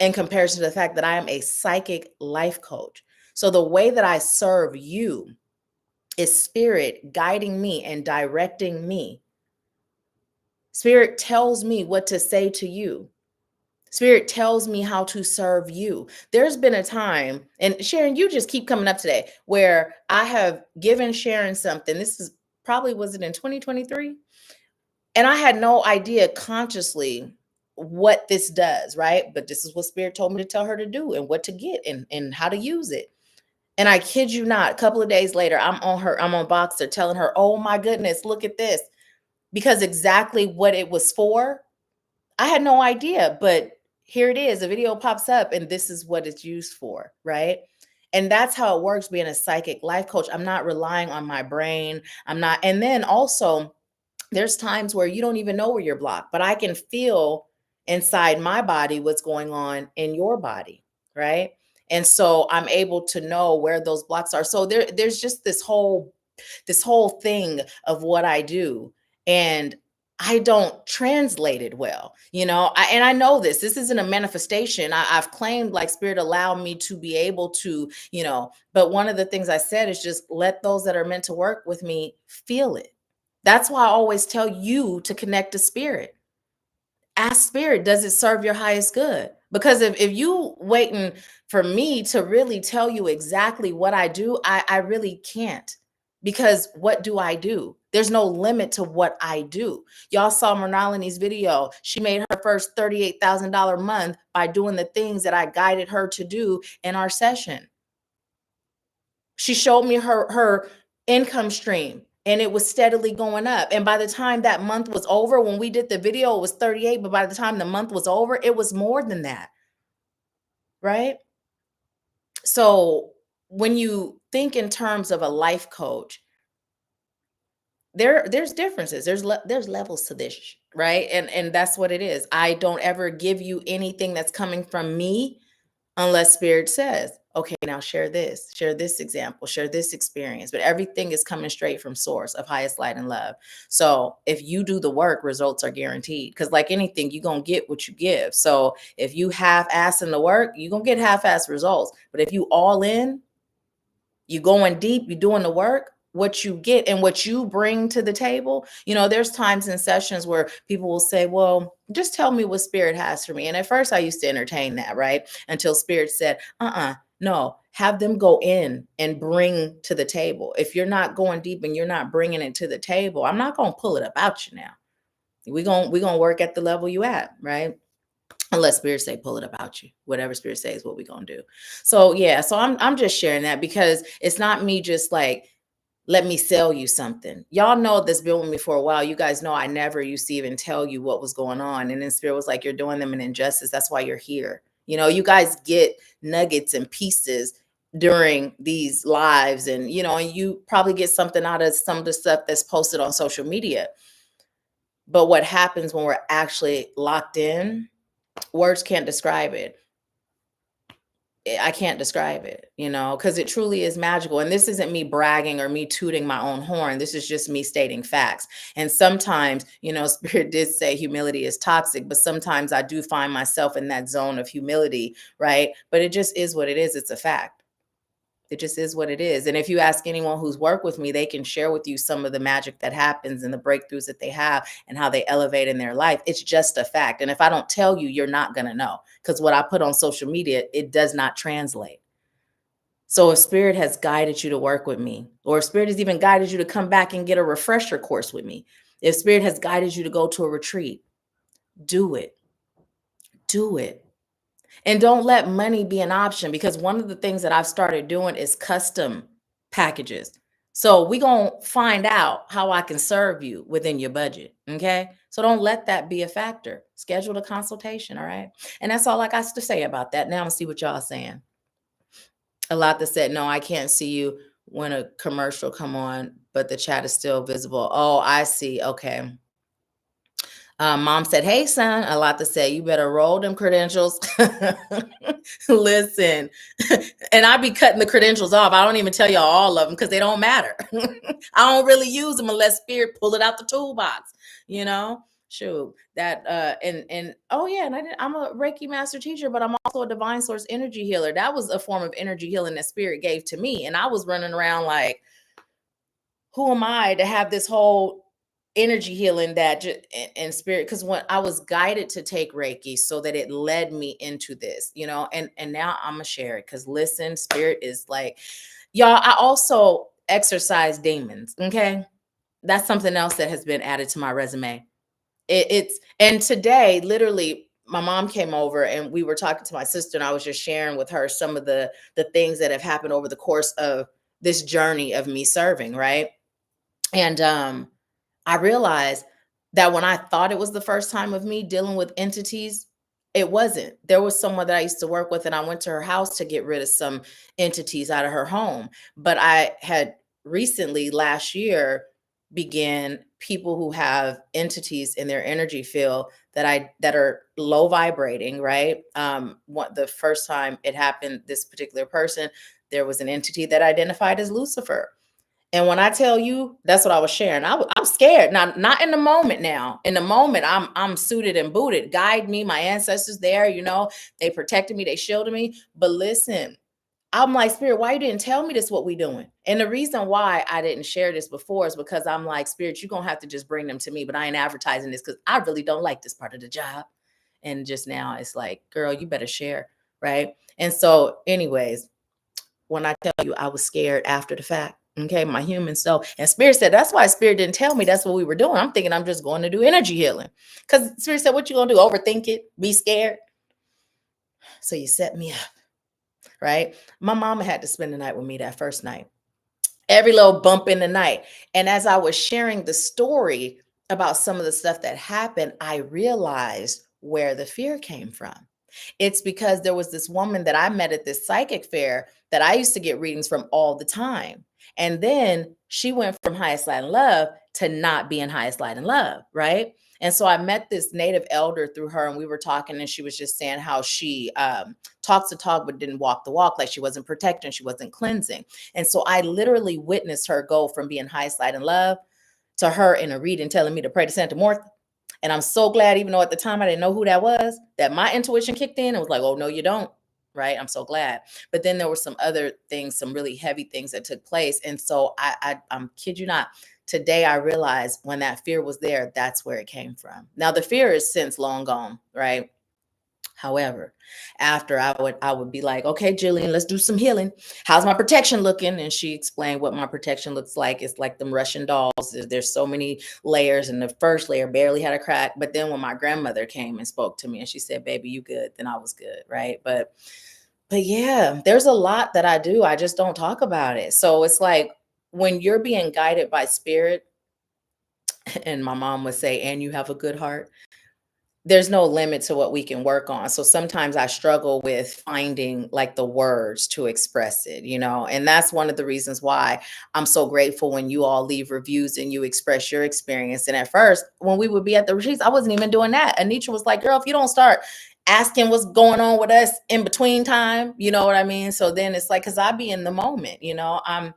in comparison to the fact that I am a psychic life coach. So the way that I serve you is spirit guiding me and directing me. Spirit tells me what to say to you. Spirit tells me how to serve you. There's been a time, and Sharon, you just keep coming up today, where I have given Sharon something. This is probably, was it in 2023? And I had no idea consciously what this does, right? But this is what Spirit told me to tell her to do and what to get and how to use it. And I kid you not, a couple of days later, I'm on Boxer telling her, oh my goodness, look at this. Because exactly what it was for, I had no idea. But here it is, a video pops up and this is what it's used for, right? And that's how it works being a psychic life coach. I'm not relying on my brain. I'm not. And then also, there's times where you don't even know where you're blocked, but I can feel inside my body what's going on in your body, right? And so I'm able to know where those blocks are. So there's just this whole thing of what I do, and I don't translate it well, and I know this isn't a manifestation. I've claimed, like, Spirit allow me to be able to, but one of the things I said is just let those that are meant to work with me feel it. That's why I always tell you to connect to Spirit. Ask Spirit, does it serve your highest good? Because if you waiting for me to really tell you exactly what I do, I really can't. Because what do I do? There's no limit to what I do. Y'all saw Mernalini's video. She made her first $38,000 month by doing the things that I guided her to do in our session. She showed me her income stream, and it was steadily going up. And by the time that month was over, when we did the video, it was 38, but by the time the month was over, it was more than that, right? So when you think in terms of a life coach, there's differences. There's levels to this, right? And that's what it is. I don't ever give you anything that's coming from me unless Spirit says, okay, now share this example, share this experience. But everything is coming straight from source of highest light and love. So if you do the work, results are guaranteed. Because like anything, you're going to get what you give. So if you half-ass in the work, you're going to get half-ass results. But if you all in, you going deep, you doing the work, what you get and what you bring to the table. There's times in sessions where people will say, well, just tell me what Spirit has for me. And at first I used to entertain that, right? Until Spirit said, no, have them go in and bring to the table. If you're not going deep and you're not bringing it to the table, I'm not going to pull it about you now. We're going to work at the level you at, right? Unless Spirit say pull it about you. Whatever Spirit says is what we're gonna do. So yeah, so I'm just sharing that because it's not me just like, let me sell you something. Y'all know that's been with me for a while. You guys know I never used to even tell you what was going on. And then Spirit was like, you're doing them an injustice. That's why you're here. You guys get nuggets and pieces during these lives, and and you probably get something out of some of the stuff that's posted on social media. But what happens when we're actually locked in, words can't describe it. I can't describe it, because it truly is magical. And this isn't me bragging or me tooting my own horn. This is just me stating facts. And sometimes, Spirit did say humility is toxic, but sometimes I do find myself in that zone of humility, right? But it just is what it is. It's a fact. It just is what it is. And if you ask anyone who's worked with me, they can share with you some of the magic that happens and the breakthroughs that they have and how they elevate in their life. It's just a fact. And if I don't tell you, you're not going to know, because what I put on social media, it does not translate. So if spirit has guided you to work with me, or if spirit has even guided you to come back and get a refresher course with me, if spirit has guided you to go to a retreat, do it. Do it. And don't let money be an option, because one of the things that I've started doing is custom packages. So we going to find out how I can serve you within your budget. Okay. So don't let that be a factor. Schedule a consultation. All right. And that's all I got to say about that. Now I'm gonna see what y'all are saying. A lot that said, no, I can't see you when a commercial come on, but the chat is still visible. Oh, I see. Okay. Mom said, hey, son, a lot to say, you better roll them credentials. Listen, and I be cutting the credentials off. I don't even tell y'all all of them because they don't matter. I don't really use them unless spirit pull it out the toolbox, you know? Shoot, that and oh yeah, and I'm a Reiki master teacher, but I'm also a divine source energy healer. That was a form of energy healing that spirit gave to me, and I was running around like, who am I to have this whole energy healing that and spirit? Because when I was guided to take Reiki, so that it led me into this, you know, and now I'm gonna share it, because listen, spirit is like, y'all, I also exercise demons. Okay, that's something else that has been added to my resume. It's and today, literally, my mom came over and we were talking to my sister, and I was just sharing with her some of the things that have happened over the course of this journey of me serving, right? And I realized that when I thought it was the first time of me dealing with entities, it wasn't. There was someone that I used to work with, and I went to her house to get rid of some entities out of her home. But I had recently, last year, began people who have entities in their energy field that are low vibrating, right? What the first time it happened, this particular person, there was an entity that identified as Lucifer. And when I tell you, that's what I was sharing. I'm scared. Not in the moment now. In the moment, I'm suited and booted. Guide me, my ancestors there, you know, they protected me, they shielded me. But listen, I'm like, Spirit, why you didn't tell me this what we doing? And the reason why I didn't share this before is because I'm like, Spirit, you're gonna have to just bring them to me, but I ain't advertising this because I really don't like this part of the job. And just now it's like, girl, you better share, right? And so, anyways, when I tell you I was scared after the fact. Okay, my human self. And Spirit said, that's why Spirit didn't tell me that's what we were doing. I'm thinking I'm just going to do energy healing. Because Spirit said, what you gonna do? Overthink it, be scared. So you set me up, right? My mama had to spend the night with me that first night. Every little bump in the night. And as I was sharing the story about some of the stuff that happened, I realized where the fear came from. It's because there was this woman that I met at this psychic fair that I used to get readings from all the time. And then she went from highest light and love to not being highest light and love, right? And so I met this native elder through her, and we were talking, and she was just saying how she talks the talk but didn't walk the walk, like she wasn't protecting, she wasn't cleansing. And so I literally witnessed her go from being highest light and love to her in a reading telling me to pray to Santa Martha. And I'm so glad, even though at the time I didn't know who that was, that my intuition kicked in and was like, oh, no, you don't. Right. I'm so glad. But then there were some other things, some really heavy things that took place. And so I'm kid you not. Today I realized when that fear was there, that's where it came from. Now the fear is since long gone, right? However, after I would be like, okay, Jillian, let's do some healing. How's my protection looking? And she explained what my protection looks like. It's like them Russian dolls. There's so many layers, and the first layer barely had a crack. But then when my grandmother came and spoke to me and she said, baby, you good, then I was good, right? But yeah, there's a lot that I do. I just don't talk about it. So it's like when you're being guided by spirit, and my mom would say, and you have a good heart, there's no limit to what we can work on. So sometimes I struggle with finding like the words to express it, you know, and that's one of the reasons why I'm so grateful when you all leave reviews and you express your experience. And at first, when we would be at the retreats, I wasn't even doing that. Anitra was like, girl, if you don't start asking what's going on with us in between time, you know what I mean? So then it's like, cause I be in the moment, you know, I'm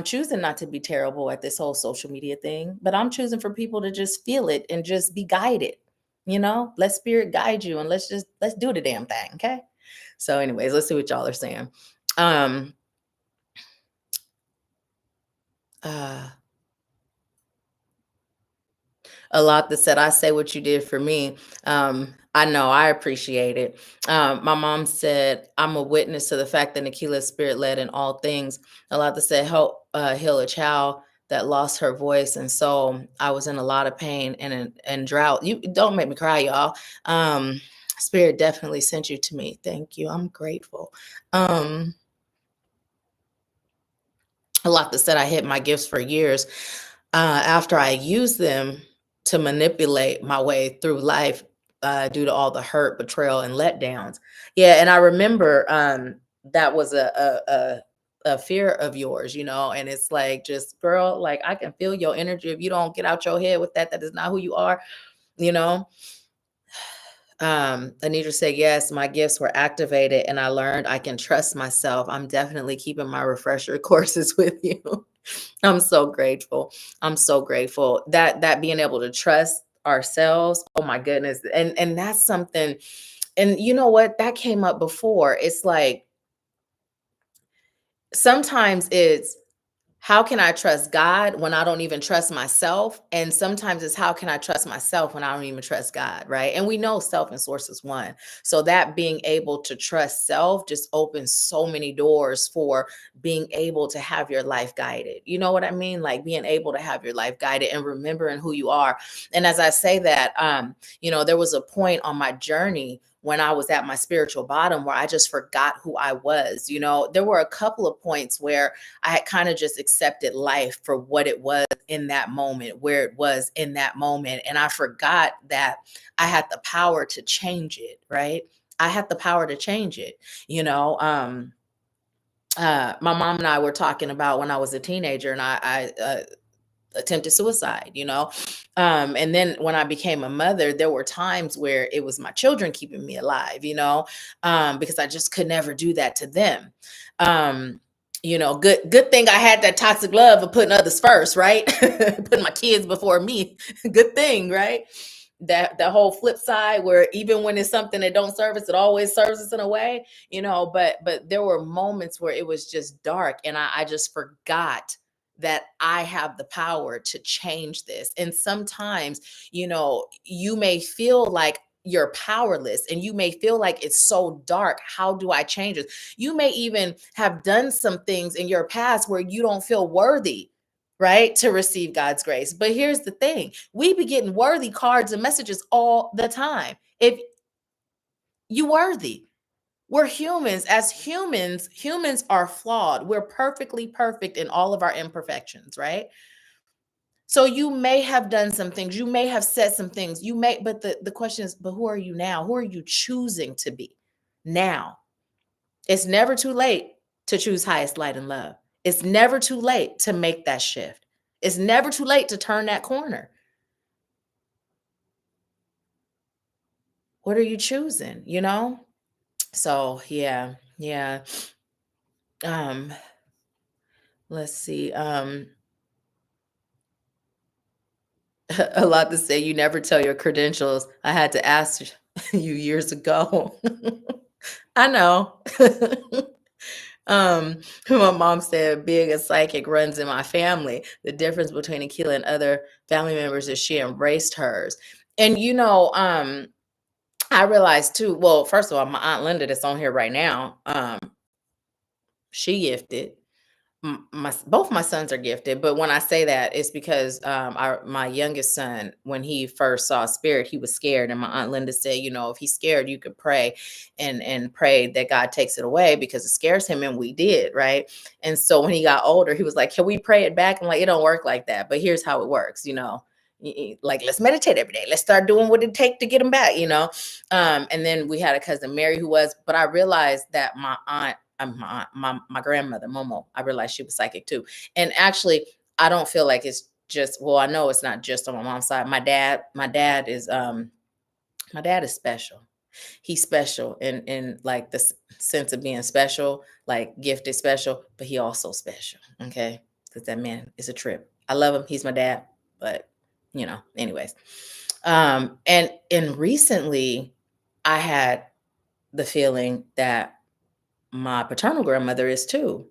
choosing not to be terrible at this whole social media thing, but I'm choosing for people to just feel it and just be guided. You know, let spirit guide you, and let's do the damn thing. Okay. So, anyways, let's see what y'all are saying. Um, uh, a lot that said, "I say what you did for me." I know I appreciate it. My mom said, "I'm a witness to the fact that Nahkila is spirit led in all things." A lot that said, "Help heal a child that lost her voice and soul. I was in a lot of pain and drought." You don't make me cry, y'all. Spirit definitely sent you to me. Thank you. I'm grateful. Um, a lot that said I hid my gifts for years after I used them to manipulate my way through life due to all the hurt, betrayal, and letdowns. Yeah, and I remember that was a fear of yours, you know, and it's like, just girl, like I can feel your energy. If you don't get out your head with that, that is not who you are, you know. Anitra said, yes, my gifts were activated and I learned I can trust myself. I'm definitely keeping my refresher courses with you. I'm so grateful. I'm so grateful that being able to trust ourselves. Oh my goodness. And that's something, and you know what? That came up before. It's like sometimes it's, how can I trust God when I don't even trust myself? And sometimes it's, how can I trust myself when I don't even trust God, right? And we know self and source is one. So that being able to trust self just opens so many doors for being able to have your life guided. You know what I mean? Like being able to have your life guided and remembering who you are. And as I say that, you know, there was a point on my journey when I was at my spiritual bottom where I just forgot who I was. You know, there were a couple of points where I had kind of just accepted life for what it was in that moment, where it was in that moment. And I forgot that I had the power to change it, right? I had the power to change it. You know, my mom and I were talking about when I was a teenager and I attempted suicide, you know. And then when I became a mother, there were times where it was my children keeping me alive, you know, because I just could never do that to them. You know, good thing I had that toxic love of putting others first, right? Putting my kids before me. Good thing, right? That whole flip side where even when it's something that don't serve us, it always serves us in a way, you know. But there were moments where it was just dark and I just forgot that I have the power to change this. And sometimes, you know, you may feel like you're powerless and you may feel like it's so dark. How do I change it? You may even have done some things in your past where you don't feel worthy, right, to receive God's grace. But here's the thing, we be getting worthy cards and messages all the time. If you worthy, we're humans. As humans, humans are flawed. We're perfectly perfect in all of our imperfections, right? So you may have done some things, you may have said some things, you may, but the question is, but who are you now? Who are you choosing to be now? It's never too late to choose highest light and love. It's never too late to make that shift. It's never too late to turn that corner. What are you choosing, you know? So, yeah, yeah. Um, let's see. A lot to say, you never tell your credentials. I had to ask you years ago. I know. um, my mom said being a psychic runs in my family. The difference between Akila and other family members is she embraced hers. And you know, I realized too, well, first of all, my aunt Linda that's on here right now, she gifted. My both my sons are gifted, but when I say that, it's because my youngest son, when he first saw spirit, he was scared, and my aunt Linda said, you know, if he's scared, you could pray and pray that God takes it away because it scares him, and we did, right? And so when he got older, he was like, can we pray it back? I'm like, it don't work like that, but here's how it works, you know. Like, let's meditate every day. Let's start doing what it takes to get him back, you know. And then we had a cousin Mary who was, but I realized that my aunt, my grandmother Momo, I realized she was psychic too. And actually, I don't feel like it's just, well, I know it's not just on my mom's side. My dad is special. He's special in like the sense of being special, like gifted special, but he also special. Okay. Because that man is a trip. I love him. He's my dad, but you know, anyways. And recently I had the feeling that my paternal grandmother is too.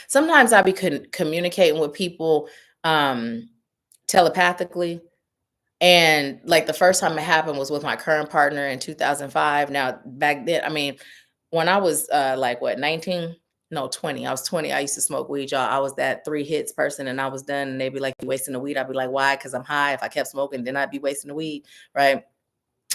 Sometimes I be communicating with people um telepathically, and like the first time it happened was with my current partner in 2005. Now back then, I mean, when I was like what, 19, no, 20, I was 20, I used to smoke weed, y'all. I was that 3 hits person and I was done, and they'd be like, you wasting the weed. I'd be like, why? Because I'm high. If I kept smoking, then I'd be wasting the weed, right?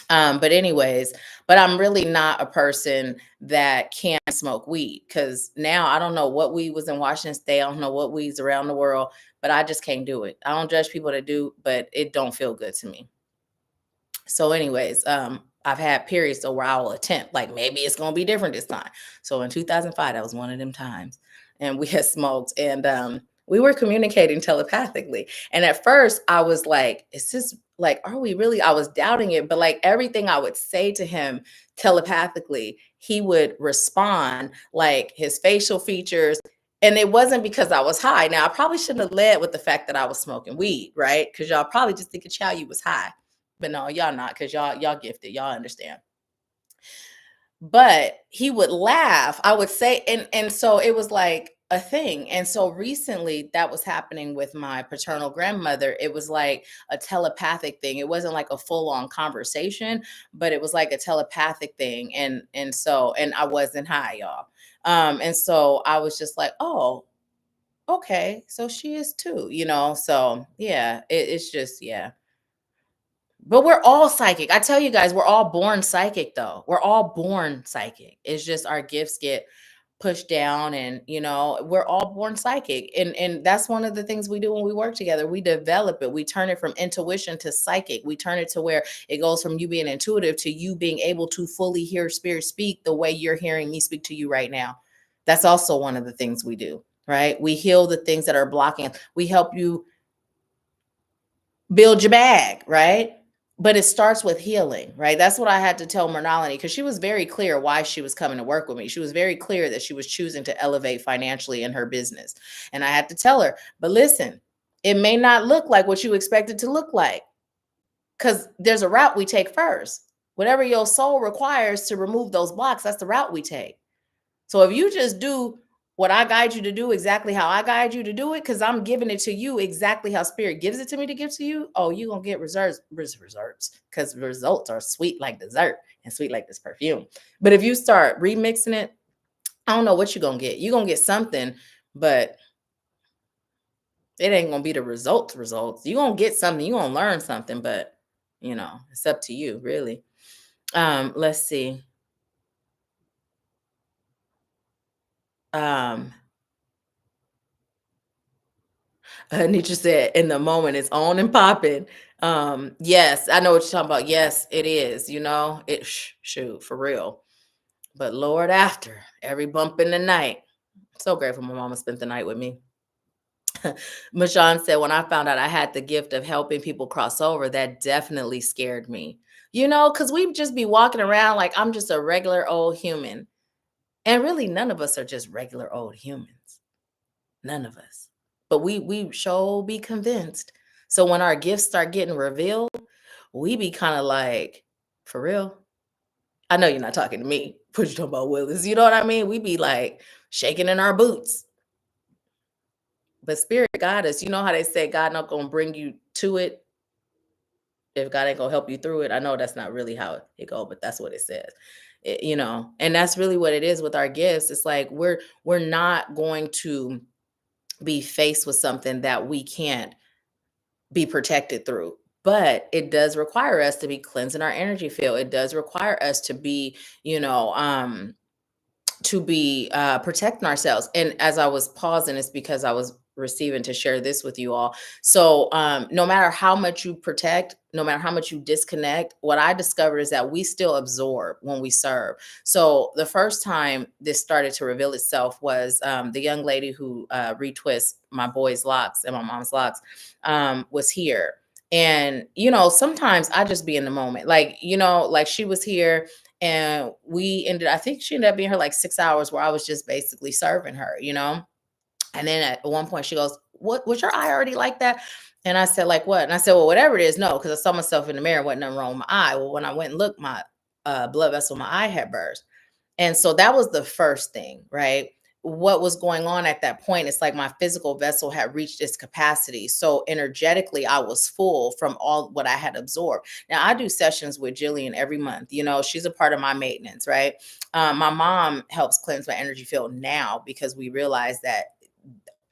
But anyways, but I'm really not a person that can smoke weed, because now I don't know what weed was in Washington State. I don't know what weeds around the world, but I just can't do it. I don't judge people that do, but it don't feel good to me. So, anyways, I've had periods though where I will attempt, like maybe it's gonna be different this time. So in 2005, that was one of them times, and we had smoked, and we were communicating telepathically. And at first, I was like, "Is this like, are we really?" I was doubting it, but like everything I would say to him telepathically, he would respond, like his facial features. And it wasn't because I was high. Now I probably shouldn't have led with the fact that I was smoking weed, right? Because y'all probably just think, "Child, you was high." But no, y'all not, because y'all gifted. Y'all understand. But he would laugh. I would say, and so it was like a thing. And so recently that was happening with my paternal grandmother. It was like a telepathic thing. It wasn't like a full-on conversation, but it was like a telepathic thing. And I wasn't high, y'all. And so I was just like, oh, okay. So she is too. So yeah, it's just, yeah. But we're all psychic. I tell you guys, we're all born psychic though. We're all born psychic. It's just our gifts get pushed down, and we're all born psychic. And that's one of the things we do when we work together. We develop it. We turn it from intuition to psychic. We turn it to where it goes from you being intuitive to you being able to fully hear spirit speak the way you're hearing me speak to you right now. That's also one of the things we do, right? We heal the things that are blocking. We help you build your bag, right? But it starts with healing, right? That's what I had to tell Mernalini, because she was very clear why she was coming to work with me. She was very clear that she was choosing to elevate financially in her business. And I had to tell her, but listen, it may not look like what you expect it to look like, because there's a route we take first. Whatever your soul requires to remove those blocks, that's the route we take. So if you just do what I guide you to do exactly how I guide you to do it, because I'm giving it to you exactly how spirit gives it to me to give to you, oh, you're going to get results, because results are sweet like dessert and sweet like this perfume. But if you start remixing it, I don't know what you're going to get. You're going to get something, but it ain't going to be the results. You're going to get something. You're going to learn something, but it's up to you, really. Let's see. Um, Nietzsche said, in the moment, it's on and popping. Yes, I know what you're talking about. Yes, it is. Shoot, for real. But Lord, after every bump in the night, so grateful my mama spent the night with me. Mashawn said, when I found out I had the gift of helping people cross over, that definitely scared me. Because we just be walking around like I'm just a regular old human. And really, none of us are just regular old humans. None of us. But we sure be convinced. So when our gifts start getting revealed, we be kind of like, for real? I know you're not talking to me, but you talking about Willis. You know what I mean? We be like shaking in our boots. But spirit got us. You know how they say God not gonna bring you to it if God ain't gonna help you through it. I know that's not really how it go, but that's what it says. And that's really what it is with our gifts. It's like we're not going to be faced with something that we can't be protected through. But it does require us to be cleansing our energy field. It does require us to be, protecting ourselves. And as I was pausing, it's because I was receiving to share this with you all. So no matter how much you protect, no matter how much you disconnect, what I discovered is that we still absorb when we serve. So the first time this started to reveal itself was the young lady who retwists my boy's locks and my mom's locks was here. And sometimes I just be in the moment, like she was here, and I think she ended up being here like 6 hours, where I was just basically serving her. And then at one point she goes, "What, was your eye already like that?" And I said, "Like what?" And I said, "Well, whatever it is, no," because I saw myself in the mirror, wasn't nothing wrong with my eye. Well, when I went and looked, my blood vessel in my eye had burst. And so that was the first thing, right? What was going on at that point? It's like my physical vessel had reached its capacity. So energetically, I was full from all what I had absorbed. Now, I do sessions with Jillian every month. You know, she's a part of my maintenance, right? My mom helps cleanse my energy field now because we realize that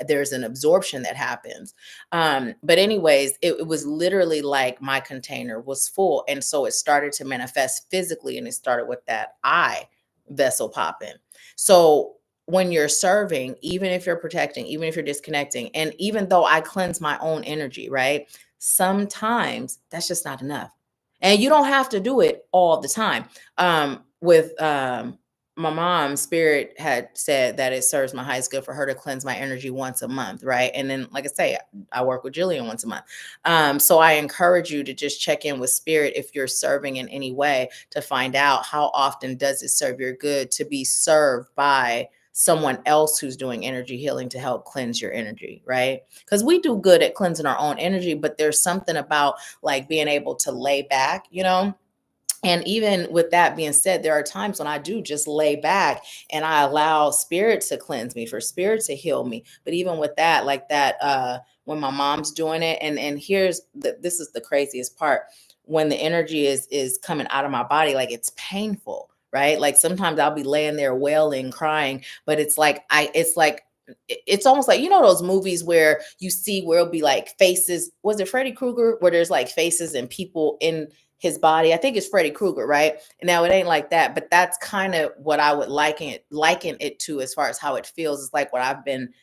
there's an absorption that happens. But anyways, it was literally like my container was full. And so it started to manifest physically, and it started with that eye vessel popping. So when you're serving, even if you're protecting, even if you're disconnecting, and even though I cleanse my own energy, right? Sometimes that's just not enough. And you don't have to do it all the time. With My mom spirit had said that it serves my highest good for her to cleanse my energy once a month, right? And then, like I say, I work with Jillian once a month. So I encourage you to just check in with spirit if you're serving in any way, to find out how often does it serve your good to be served by someone else who's doing energy healing to help cleanse your energy, right? Because we do good at cleansing our own energy, but there's something about like being able to lay back, you know. And even with that being said, there are times when I do just lay back and I allow spirit to cleanse me, for spirit to heal me. But even with that, like that, when my mom's doing it, and this is the craziest part, when the energy is coming out of my body, like it's painful, right? Like sometimes I'll be laying there wailing, crying, but it's almost like, you know, those movies where you see where it'll be like faces. Was it Freddy Krueger, where there's like faces and people in his body? I think it's Freddy Krueger, right? And now it ain't like that, but that's kind of what I would liken it to, as far as how it feels. It's like what I've been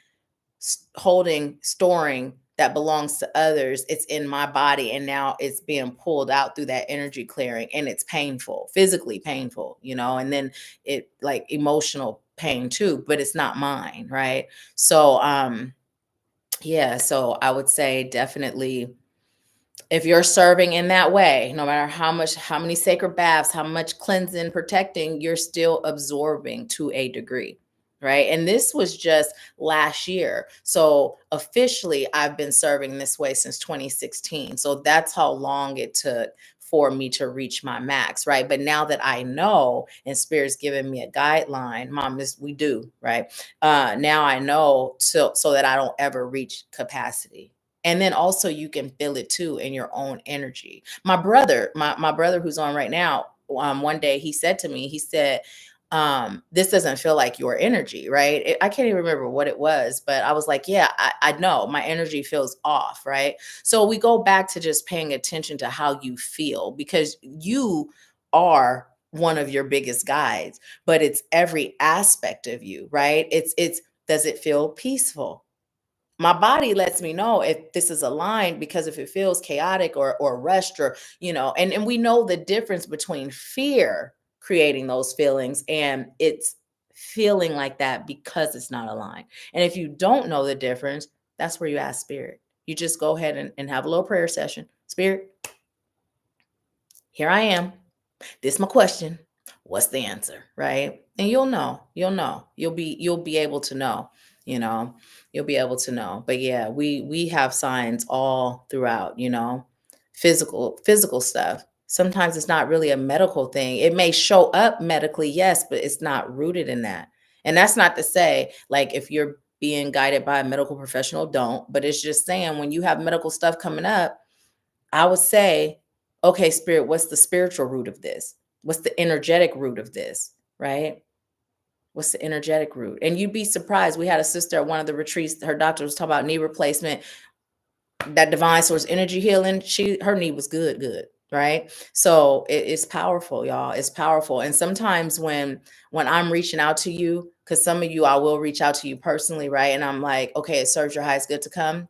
holding, storing, that belongs to others. It's in my body, and now it's being pulled out through that energy clearing, and it's painful, physically painful, you know, and then it like emotional pain too, but it's not mine, right? So yeah, so I would say definitely, if you're serving in that way, no matter how many sacred baths, how much cleansing, protecting, you're still absorbing to a degree, right? And this was just last year. So officially, I've been serving this way since 2016. So that's how long it took for me to reach my max, right? But now that I know, and Spirit's giving me a guideline, Mom, this we do, right? Now I know, so that I don't ever reach capacity. And then also you can feel it too in your own energy. My brother who's on right now, one day he said to me, he said, this doesn't feel like your energy, right? I can't even remember what it was, but I was like, yeah, I know my energy feels off, right? So we go back to just paying attention to how you feel, because you are one of your biggest guides, but it's every aspect of you, right? It's does it feel peaceful? My body lets me know if this is aligned, because if it feels chaotic or rushed, or you know, and we know the difference between fear creating those feelings and it's feeling like that because it's not aligned. And if you don't know the difference, that's where you ask spirit. You just go ahead and have a little prayer session. Spirit, here I am, this is my question, what's the answer, right? And you'll be able to know, you know, you'll be able to know. But yeah, we have signs all throughout, you know, physical stuff. Sometimes it's not really a medical thing. It may show up medically, yes, but it's not rooted in that. And that's not to say like if you're being guided by a medical professional, don't, but it's just saying when you have medical stuff coming up, I would say, okay, spirit, what's the spiritual root of this? What's the energetic root of this? Right? What's the energetic root? And you'd be surprised. We had a sister at one of the retreats. Her doctor was talking about knee replacement, that divine source energy healing. Her knee was good, right? So it's powerful, y'all. It's powerful. And sometimes when I'm reaching out to you, because some of you I will reach out to you personally, right? And I'm like, okay, it serves your highest good to come.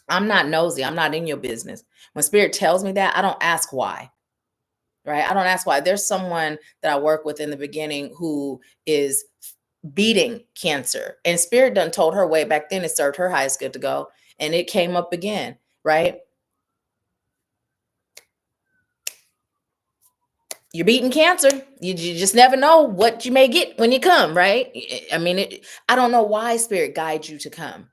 I'm not nosy. I'm not in your business. When spirit tells me that, I don't ask why, right? I don't ask why. There's someone that I work with in the beginning who is beating cancer, and spirit done told her way back then it served her highest good to go, and it came up again, right? You're beating cancer. You just never know what you may get when you come, right? I mean, I don't know why spirit guides you to come.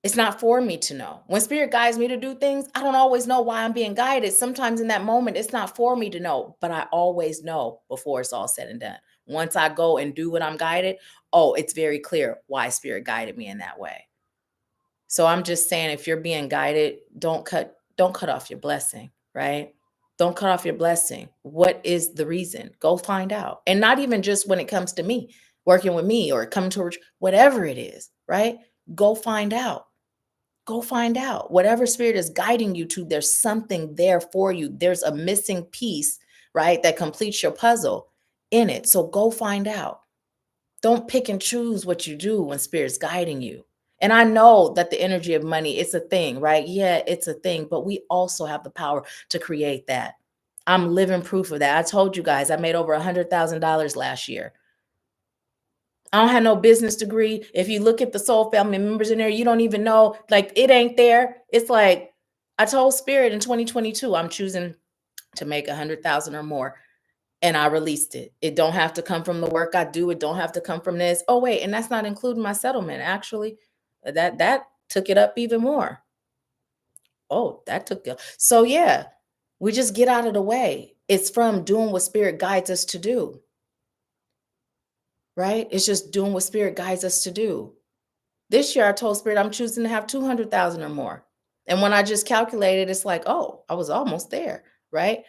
It's not for me to know. When spirit guides me to do things, I don't always know why I'm being guided. Sometimes in that moment, it's not for me to know, but I always know before it's all said and done. Once I go and do what I'm guided, oh, it's very clear why spirit guided me in that way. So I'm just saying, if you're being guided, don't cut off your blessing, right? Don't cut off your blessing. What is the reason? Go find out. And not even just when it comes to me, working with me or coming to whatever it is, right? Go find out. Go find out. Whatever spirit is guiding you to, there's something there for you. There's a missing piece, right? That completes your puzzle in it. So go find out. Don't pick and choose what you do when spirit's guiding you. And I know that the energy of money, it's a thing, right? Yeah, it's a thing, but we also have the power to create that. I'm living proof of that. I told you guys I made over $100,000 last year. I don't have no business degree. If you look at the soul family members in there, you don't even know, like, it ain't there. It's like, I told spirit in 2022, I'm choosing to make 100,000 or more. And I released it. It don't have to come from the work I do. It don't have to come from this. Oh, wait, and that's not including my settlement. Actually, that took it up even more. Oh, that took it. So yeah, we just get out of the way. It's from doing what spirit guides us to do, right? It's just doing what spirit guides us to do. This year I told spirit I'm choosing to have 200,000 or more. And when I just calculated, it's like, oh, I was almost there, right?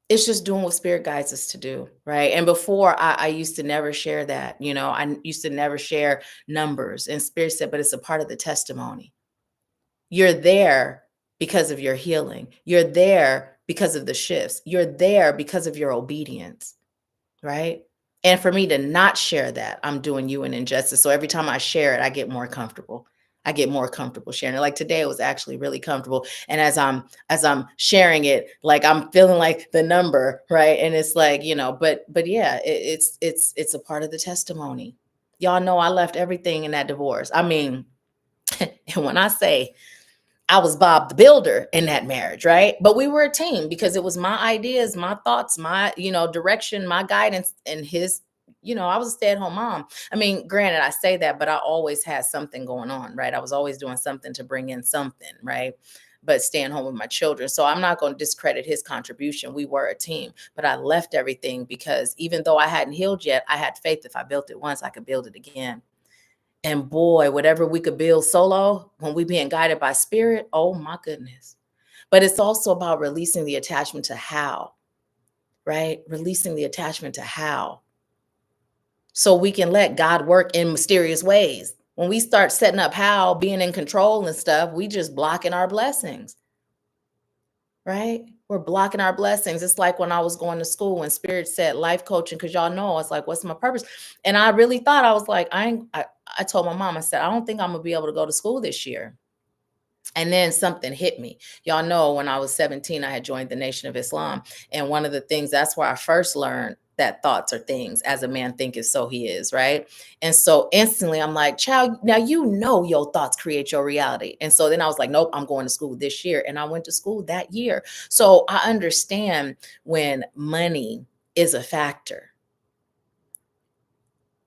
It's just doing what spirit guides us to do, right? And before, I used to never share that. I used to never share numbers. And spirit said, but it's a part of the testimony. You're there because of your healing. You're there because of the shifts. You're there because of your obedience, right? And for me to not share that, I'm doing you an injustice. So every time I share it, I get more comfortable. I get more comfortable sharing it. Like today, it was actually really comfortable. And as I'm sharing it, like I'm feeling like the number, right? And it's like, but yeah, it's a part of the testimony. Y'all know I left everything in that divorce. I mean, and when I say I was Bob the Builder in that marriage, right? But we were a team because it was my ideas, my thoughts, my, direction, my guidance, and his, I was a stay-at-home mom. I mean, granted, I say that, but I always had something going on, right? I was always doing something to bring in something, right? But staying home with my children. So I'm not going to discredit his contribution. We were a team, but I left everything because even though I hadn't healed yet, I had faith if I built it once, I could build it again. And boy, whatever we could build solo, when we being guided by spirit, oh my goodness. But it's also about releasing the attachment to how, right? Releasing the attachment to how. So we can let God work in mysterious ways. When we start setting up how, being in control and stuff, we just blocking our blessings, right? We're blocking our blessings. It's like when I was going to school and spirit said life coaching, because y'all know, I was like, what's my purpose? And I really thought, I was like, I told my mom, I said, I don't think I'm gonna be able to go to school this year. And then something hit me. Y'all know when I was 17, I had joined the Nation of Islam. And one of the things, that's where I first learned that thoughts are things. As a man thinketh, so he is, right? And so instantly I'm like, child, now your thoughts create your reality. And so then I was like, nope, I'm going to school this year. And I went to school that year. So I understand when money is a factor.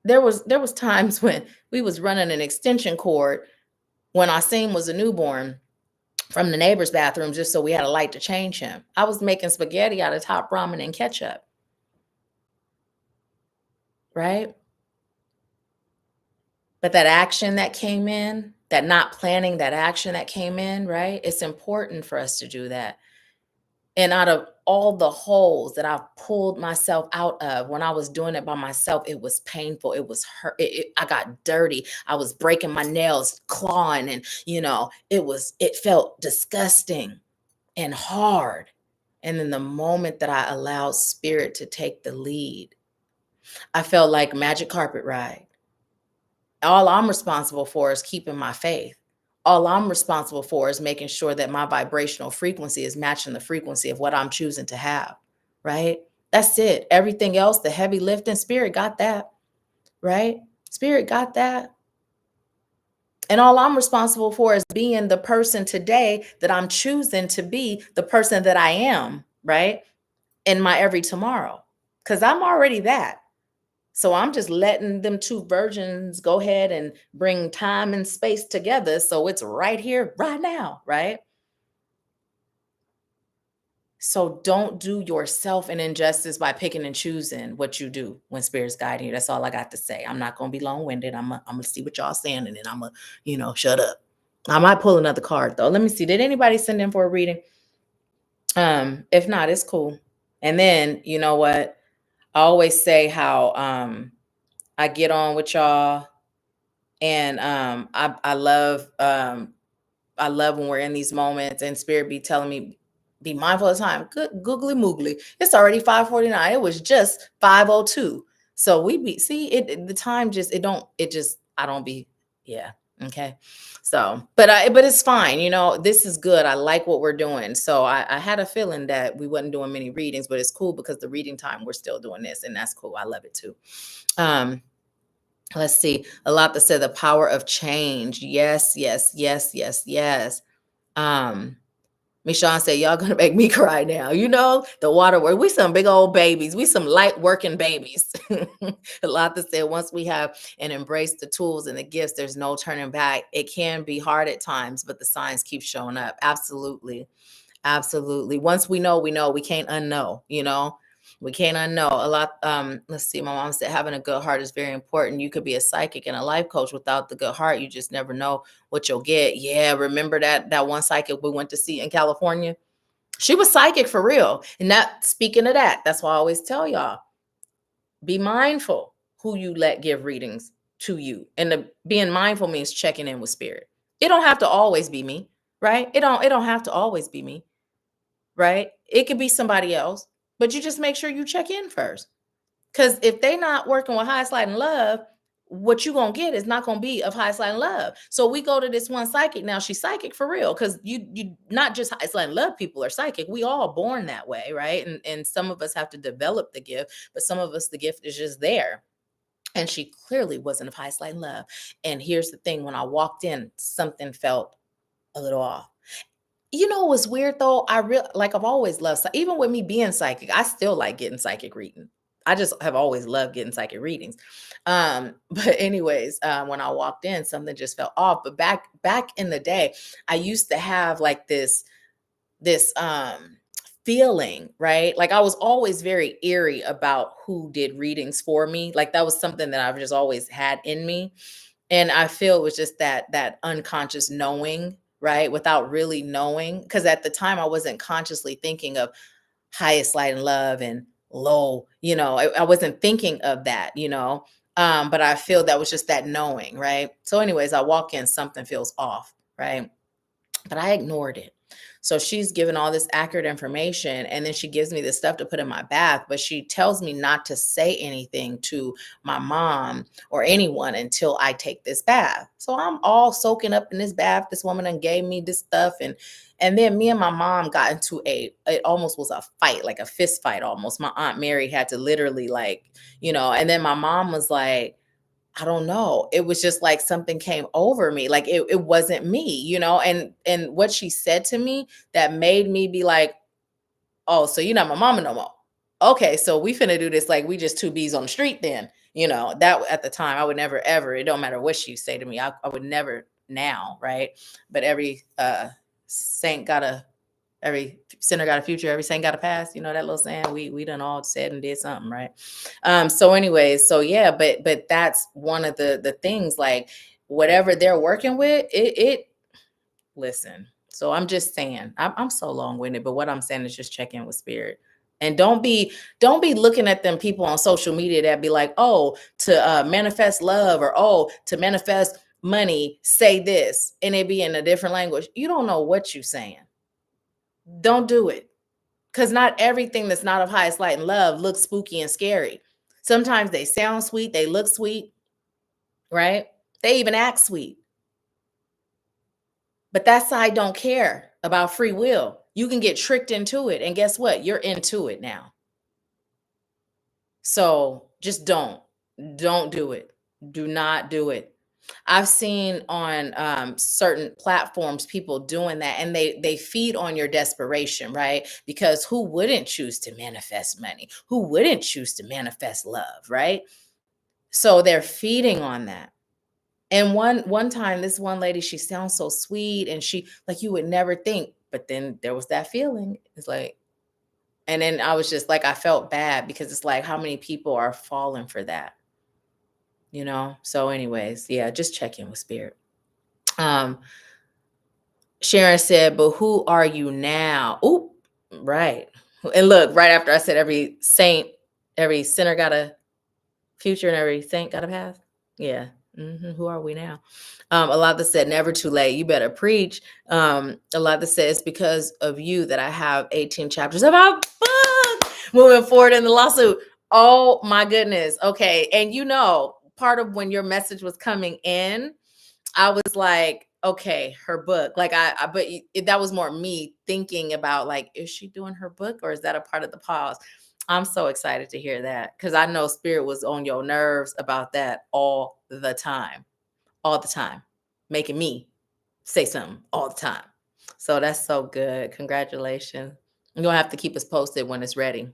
There was times when we was running an extension cord when Asim was a newborn from the neighbor's bathroom just so we had a light to change him. I was making spaghetti out of top ramen and ketchup, right? But that action that came in, that not planning, that action that came in, right? It's important for us to do that. And out of all the holes that I've pulled myself out of when I was doing it by myself, it was painful. It was hurt. I got dirty. I was breaking my nails, clawing, and it felt disgusting and hard. And then the moment that I allowed spirit to take the lead, I felt like magic carpet ride. All I'm responsible for is keeping my faith. All I'm responsible for is making sure that my vibrational frequency is matching the frequency of what I'm choosing to have, right? That's it. Everything else, the heavy lifting, spirit got that, right? Spirit got that. And all I'm responsible for is being the person today that I'm choosing to be, the person that I am, right? In my every tomorrow, because I'm already that. So I'm just letting them two virgins go ahead and bring time and space together. So it's right here, right now, right? So don't do yourself an injustice by picking and choosing what you do when spirit's guiding you. That's all I got to say. I'm not gonna be long-winded. I'm gonna see what y'all saying, and then I'm gonna, shut up. I might pull another card though. Let me see. Did anybody send in for a reading? If not, it's cool. And then you know what? I always say how I get on with y'all, and I love when we're in these moments and spirit be telling me, be mindful of time. Good googly moogly. It's already 5:49. It was just 5:02. So we be see it the time just it just I don't be yeah. Okay. So but it's fine. This is good. I like what we're doing. So I had a feeling that we wasn't doing many readings, but it's cool because the reading time we're still doing this, and that's cool. I love it too. Um Let's see. A lot that said the power of change. Yes, yes, yes, yes, yes. Um, Michonne said, y'all gonna make me cry now. The water work. We some big old babies. We some light working babies. A lot that said once we have and embrace the tools and the gifts, there's no turning back. It can be hard at times, but the signs keep showing up. Absolutely. Absolutely. Once we know, we can't unknow. We can't unknow. A lot. Let's see. My mom said having a good heart is very important. You could be a psychic and a life coach without the good heart. You just never know what you'll get. Yeah, remember that one psychic we went to see in California? She was psychic for real. And that speaking of that, that's why I always tell y'all, be mindful who you let give readings to you. And being mindful means checking in with spirit. It don't have to always be me, right? It don't have to always be me, right? It could be somebody else, but you just make sure you check in first. Because if they not working with highest light and love, what you gonna get is not gonna be of highest light and love. So we go to this one psychic now. She's psychic for real, because you not just highest light and love people are psychic. We all born that way, right? And some of us have to develop the gift, but some of us the gift is just there. And she clearly wasn't of highest light and love. And here's the thing: when I walked in, something felt a little off. What's weird though? I've always loved even with me being psychic, I still like getting psychic reading. I just have always loved getting psychic readings. But anyways, when I walked in, something just felt off. But back in the day, I used to have like this feeling, right? Like I was always very eerie about who did readings for me. Like that was something that I've just always had in me. And I feel it was just that unconscious knowing, right? Without really knowing. Because at the time I wasn't consciously thinking of highest light and love and low, I wasn't thinking of that. But I feel that was just that knowing, right? So, anyways, I walk in, something feels off, right? But I ignored it. So she's given all this accurate information, and then she gives me this stuff to put in my bath, but she tells me not to say anything to my mom or anyone until I take this bath. So I'm all soaking up in this bath. This woman done gave me this stuff, and then me and my mom got into it almost was a fight, like a fist fight almost. My Aunt Mary had to literally and then my mom was like, I don't know. It was just like something came over me. Like it wasn't me. And what she said to me that made me be like, oh, so you're not my mama no more. Okay, so we finna do this like we just two bees on the street then. That at the time I would never ever, it don't matter what she say to me. I would never now, right? But saint got a every sinner got a future, every saint got a past. That little saying. We done all said and did something, right? So anyways, so yeah, but that's one of the things, like whatever they're working with, it listen. So I'm just saying, I'm so long-winded, but what I'm saying is just check in with spirit. And don't be looking at them people on social media that be like, oh, to manifest love, or oh, to manifest money, say this, and it be in a different language. You don't know what you're saying. Don't do it. Because not everything that's not of highest light and love looks spooky and scary. Sometimes they sound sweet, they look sweet, right? They even act sweet. But that side don't care about free will. You can get tricked into it. And guess what? You're into it now. So just don't do it. Do not do it. I've seen on certain platforms people doing that, and they feed on your desperation, right? Because who wouldn't choose to manifest money? Who wouldn't choose to manifest love, right? So they're feeding on that. And one time, this one lady, she sounds so sweet, and she like you would never think, but then there was that feeling. It's like, and then I was just like, I felt bad because it's like, how many people are falling for that, you know? So, anyways, yeah, just check in with spirit. Um, Sharon said, but who are you now? Oop, right. And look, right after I said every saint, every sinner got a future and every saint got a past. Yeah. Who are we now? A lot that said, never too late. You better preach. A lot that said, it's because of you that I have 18 chapters of our book moving forward in the lawsuit. Oh my goodness. Okay. And you know, part of when your message was coming in, I was like, okay, her book. Like but that was more me thinking about like, is she doing her book or is that a part of the pause? I'm so excited to hear that because I know spirit was on your nerves about that all the time, making me say something all the time. So that's so good. Congratulations. You're gonna have to keep us posted when it's ready.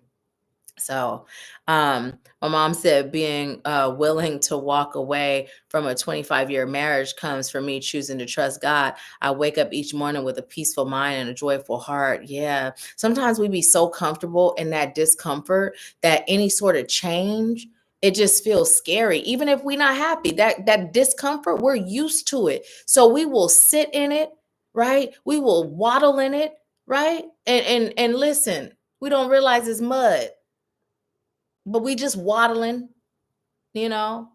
So, my mom said being willing to walk away from a 25-year marriage comes from me choosing to trust God. I wake up each morning with a peaceful mind and a joyful heart. Yeah. Sometimes we be so comfortable in that discomfort that any sort of change, it just feels scary. Even if we're not happy, that discomfort, we're used to it. So we will sit in it, right? We will waddle in it, right? And listen, we don't realize it's mud, but we just waddling, you know.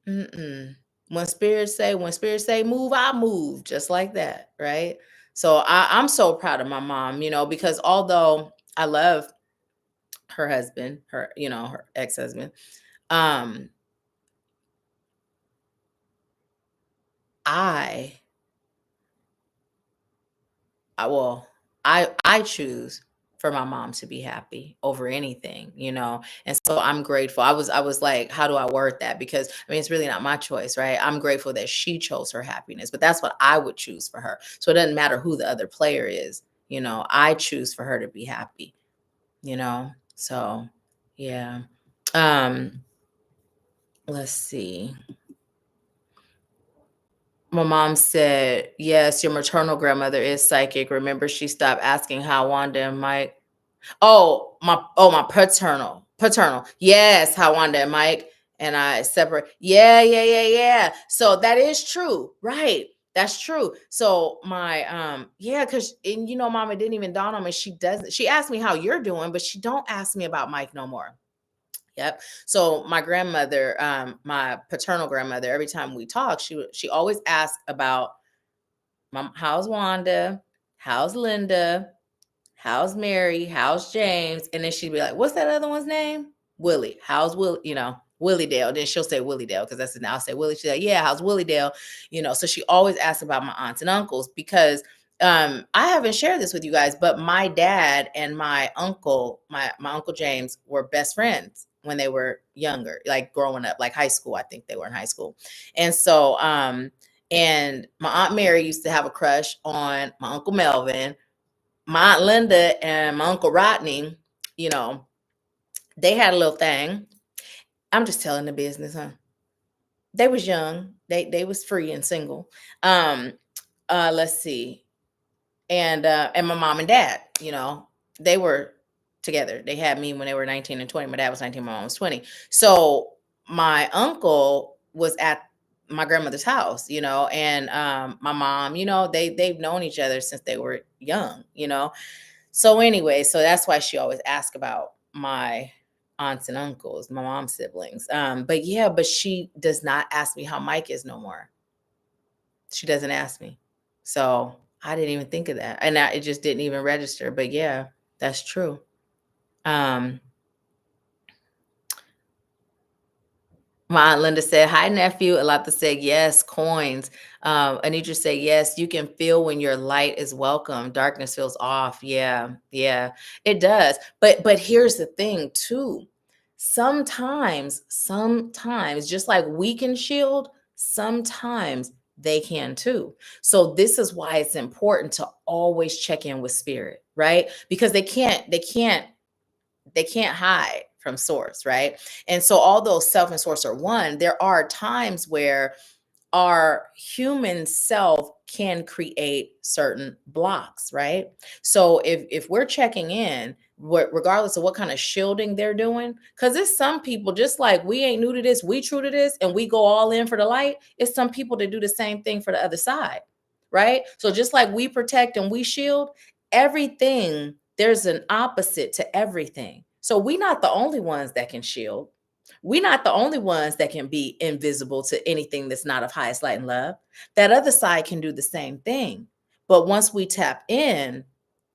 Mm-mm. When spirits say move, I move just like that, right? So I'm so proud of my mom, you know, because although I love her husband, her ex-husband, um, I I well, I choose for my mom to be happy over anything, you know. And so I'm grateful. I was like, how do I word that? Because I mean, it's really not my choice, right? I'm grateful that she chose her happiness, but that's what I would choose for her. So it doesn't matter who the other player is, you know. I choose for her to be happy, you know. So, yeah. Um, let's see. My mom said, "Yes, your maternal grandmother is psychic. Remember, she stopped asking how Wanda and Mike." My paternal. Yes, how Wanda and Mike and I separate. Yeah, yeah, yeah, yeah. So that is true, right? That's true. So my yeah, because and you know, Mama didn't even dawn on me. She doesn't. She asked me how you're doing, but she don't ask me about Mike no more. Yep. So my grandmother, my paternal grandmother, every time we talk, she always asked about mom, how's Wanda, how's Linda, how's Mary? How's James? And then she'd be like, what's that other one's name? Willie. How's Will? You know, Willie Dale. Then she'll say Willie Dale because that's the now. I'll say Willie. She's like, yeah, how's Willie Dale? You know, so she always asks about my aunts and uncles because I haven't shared this with you guys, but my dad and my uncle, my uncle James, were best friends when they were younger, like growing up, like high school. I think they were in high school. And so and my aunt Mary used to have a crush on my uncle Melvin. My aunt Linda and my uncle Rodney, you know, they had a little thing. I'm just telling the business, huh? They was young. They was free and single. Um, let's see. And my mom and dad, you know, they were together. They had me when they were 19 and 20. My dad was 19, my mom was 20. So my uncle was at my grandmother's house, you know, and my mom, you know, they've known each other since they were young, you know. So anyway, so that's why she always asks about my aunts and uncles, my mom's siblings. But yeah, but she does not ask me how Mike is no more. She doesn't ask me. So I didn't even think of that. And it just didn't even register. But yeah, that's true. Um, My aunt Linda said, "Hi, nephew." Alata said, "Yes, coins." Anitra said, "Yes, you can feel when your light is welcome. Darkness feels off." Yeah, yeah, it does. But here's the thing, too. Sometimes, just like we can shield, sometimes they can too. So this is why it's important to always check in with spirit, right? Because they can't hide from source, right? And so although self and source are one, there are times where our human self can create certain blocks, right? So if we're checking in, regardless of what kind of shielding they're doing, because it's some people, just like we ain't new to this, we true to this, and we go all in for the light. It's some people that do the same thing for the other side, right? So just like we protect and we shield everything, there's an opposite to everything. So we're not the only ones that can shield. We're not the only ones that can be invisible to anything that's not of highest light and love. That other side can do the same thing. But once we tap in,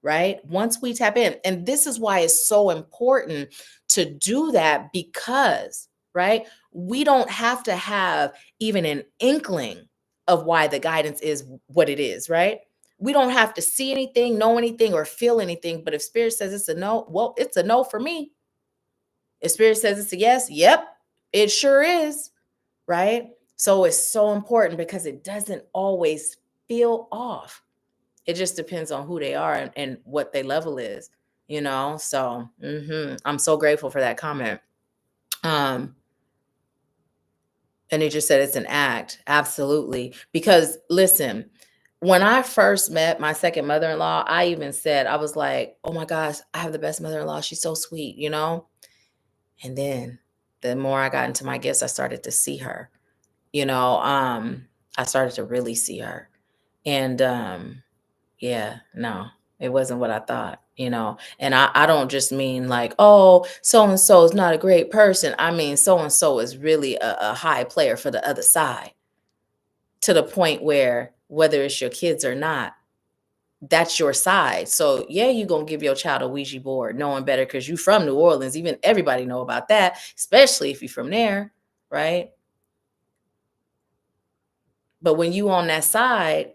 right? Once we tap in, and this is why it's so important to do that, because, right? We don't have to have even an inkling of why the guidance is what it is, right? We don't have to see anything, know anything, or feel anything. But if spirit says it's a no, well, it's a no for me. If spirit says it's a yes, yep, it sure is, right? So it's so important because it doesn't always feel off. It just depends on who they are and what their level is, you know? So I'm so grateful for that comment. And it just said it's an act. Absolutely. Because listen, when I first met my second mother-in-law, I even said, I was like, oh my gosh, I have the best mother-in-law. She's so sweet, you know? And then the more I got into my gifts, I started to see her, you know, I started to really see her. And yeah, no, it wasn't what I thought, you know. And I don't just mean like, oh, so and so is not a great person. I mean, so and so is really a high player for the other side, to the point where whether it's your kids or not, that's your side. So yeah, you're gonna give your child a Ouija board, knowing better because you from New Orleans. Even everybody know about that, especially if you're from there, right? But when you on that side,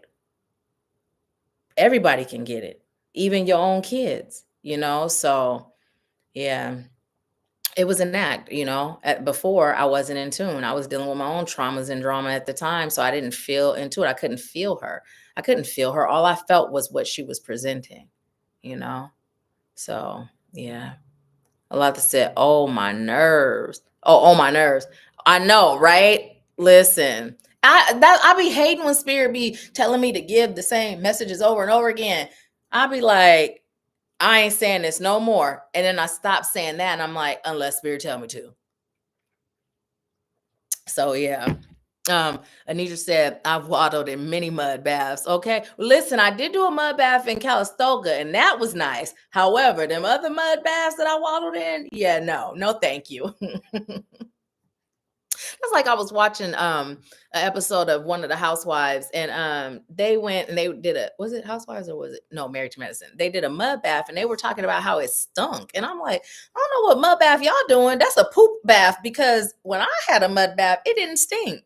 everybody can get it, even your own kids, you know? So yeah, it was an act, you know. Before I wasn't in tune. I was dealing with my own traumas and drama at the time. So I didn't feel into it. I couldn't feel her. I couldn't feel her. All I felt was what she was presenting, you know? So yeah. A lot to say, oh my nerves. Oh my nerves. I know, right? Listen, I be hating when spirit be telling me to give the same messages over and over again. I be like, I ain't saying this no more. And then I stop saying that and I'm like, unless spirit tell me to. So yeah. Anitra said, I've waddled in many mud baths. Okay. Listen, I did do a mud bath in Calistoga and that was nice. However, them other mud baths that I waddled in, yeah, no, thank you. It's like I was watching an episode of one of the housewives, and they went and they did a, was it Housewives or was it no, Married to Medicine? They did a mud bath and they were talking about how it stunk. And I'm like, I don't know what mud bath y'all doing. That's a poop bath, because when I had a mud bath, it didn't stink.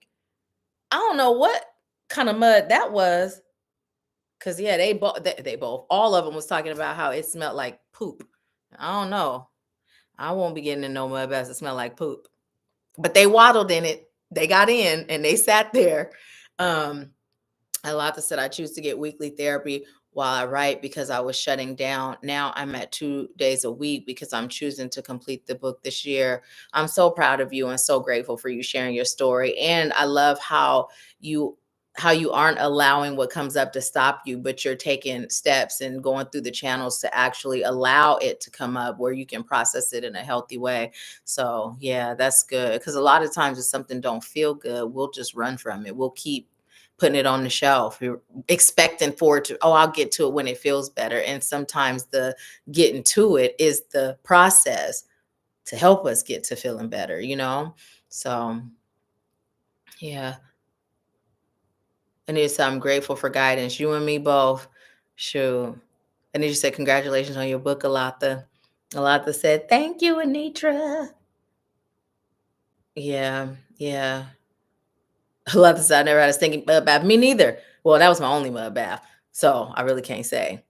I don't know what kind of mud that was. Cause yeah, they both, all of them was talking about how it smelled like poop. I don't know. I won't be getting in no mud baths that smell like poop. But they waddled in it. They got in and they sat there. Um, Alata said, I choose to get weekly therapy while I write because I was shutting down. Now I'm at 2 days a week because I'm choosing to complete the book this year. I'm so proud of you and so grateful for you sharing your story. And I love you how you aren't allowing what comes up to stop you, but you're taking steps and going through the channels to actually allow it to come up where you can process it in a healthy way. So yeah, that's good. Because a lot of times if something don't feel good, we'll just run from it. We'll keep putting it on the shelf. You're expecting for it to, oh, I'll get to it when it feels better. And sometimes the getting to it is the process to help us get to feeling better, you know? So yeah. And it's I'm grateful for guidance. You and me both. Shoot. And then you said, congratulations on your book, Alata. Alata said, thank you, Anitra. Yeah, yeah. Alata said, I never had a stinking mud bath. Me neither. Well, that was my only mud bath. So I really can't say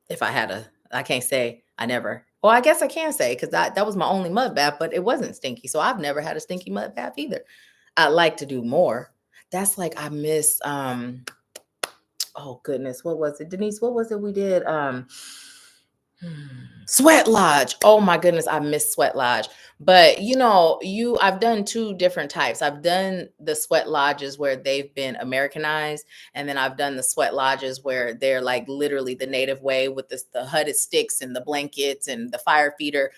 if I can't say I never. Well, I guess I can say because that was my only mud bath, but it wasn't stinky. So I've never had a stinky mud bath either. I'd like to do more. That's like I miss oh goodness, what was it? Denise, what was it we did? Sweat Lodge. Oh my goodness, I miss Sweat Lodge. But I've done two different types. I've done the Sweat Lodges where they've been Americanized, and then I've done the Sweat Lodges where they're like literally the native way with the hooded sticks and the blankets and the fire feeder.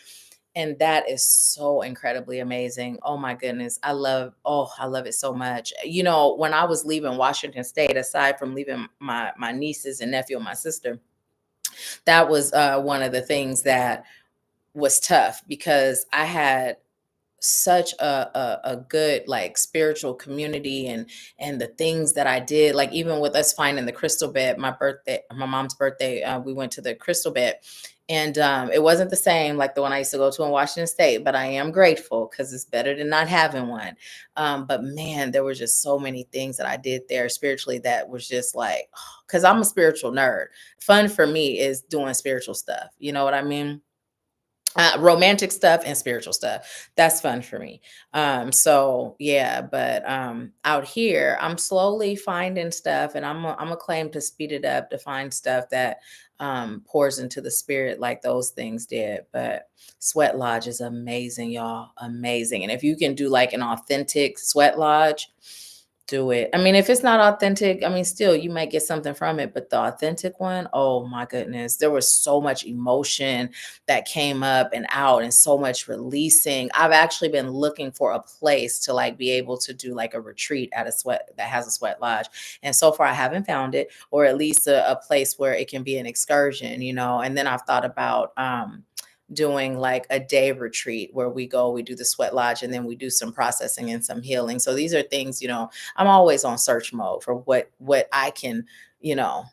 And that is so incredibly amazing. Oh my goodness. I love it so much. When I was leaving Washington State, aside from leaving my nieces and nephew and my sister, that was one of the things that was tough because I had such a good like spiritual community, and the things that I did, like even with us finding the crystal bed, my mom's birthday, we went to the crystal bed, and it wasn't the same like the one I used to go to in Washington State, but I am grateful because it's better than not having one. But man, there were just so many things that I did there spiritually that was just like, because I'm a spiritual nerd. Fun for me is doing spiritual stuff, you know what I mean? Romantic stuff and spiritual stuff. That's fun for me. So yeah, but out here, I'm slowly finding stuff, and I'm a claim to speed it up to find stuff that pours into the spirit like those things did. But Sweat Lodge is amazing, y'all. Amazing. And if you can do like an authentic Sweat Lodge, do it. I mean, if it's not authentic, I mean, still you might get something from it, but the authentic one, oh my goodness, there was so much emotion that came up and out, and so much releasing. I've actually been looking for a place to like be able to do like a retreat at a sweat that has a Sweat Lodge. And so far I haven't found it, or at least a place where it can be an excursion, and then I've thought about doing like a day retreat where we do the Sweat Lodge, and then we do some processing and some healing. So these are things, I'm always on search mode for what I can, you know,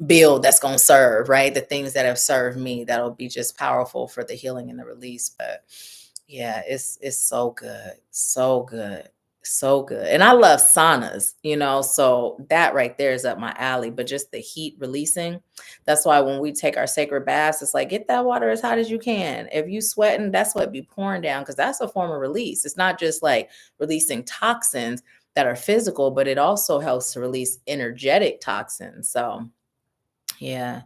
build that's going to serve, right? The things that have served me that'll be just powerful for the healing and the release. But yeah, it's so good. So good. So good. And I love saunas, so that right there is up my alley. But just the heat releasing, that's why when we take our sacred baths, it's like get that water as hot as you can. If you sweating, that's what be pouring down, because that's a form of release. It's not just like releasing toxins that are physical, but it also helps to release energetic toxins. So yeah.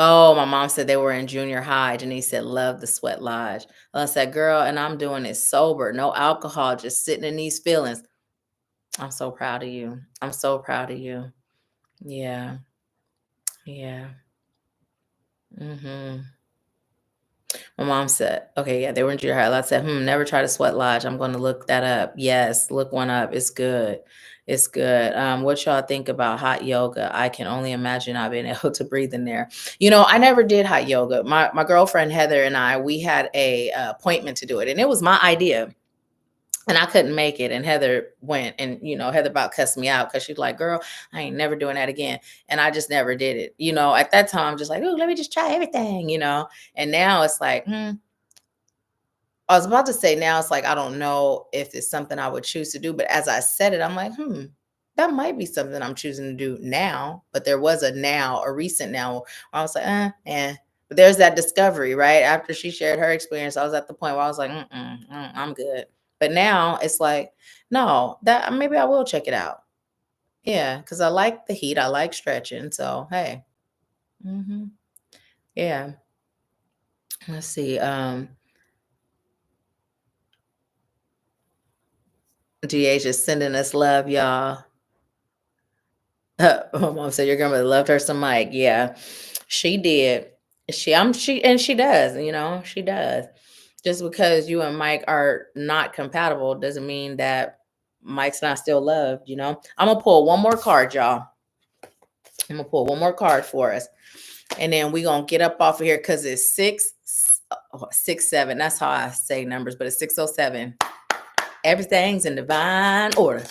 Oh, my mom said they were in junior high. Denise said, love the Sweat Lodge. I said, girl, and I'm doing it sober, no alcohol, just sitting in these feelings. I'm so proud of you. I'm so proud of you. Yeah. Yeah. Hmm. My mom said, okay, yeah, they were in junior high. I said, never tried a Sweat Lodge. I'm going to look that up. Yes, look one up. It's good. It's good. What y'all think about hot yoga? I can only imagine not being able to breathe in there. I never did hot yoga. My girlfriend Heather and I, we had a appointment to do it, and it was my idea. And I couldn't make it. And Heather went, and Heather about cussed me out because she's like, girl, I ain't never doing that again. And I just never did it. At that time, I'm just like, oh, let me just try everything. And now it's like, I was about to say now it's like, I don't know if it's something I would choose to do. But as I said it, I'm like, that might be something I'm choosing to do now. But there was a recent now where I was like, eh. But there's that discovery, right? After she shared her experience, I was at the point where I was like, I'm good. But now it's like, no, that maybe I will check it out. Yeah, because I like the heat. I like stretching. So hey. Yeah. Let's see. DH is sending us love, y'all. My mom said your grandmother loved her some Mike. Yeah, she did. She does. She does. Just because you and Mike are not compatible doesn't mean that Mike's not still loved. I'm gonna pull one more card, y'all. I'm gonna pull one more card for us, and then we gonna get up off of here because it's 6:07. That's how I say numbers, but it's 6:07. Everything's in divine order.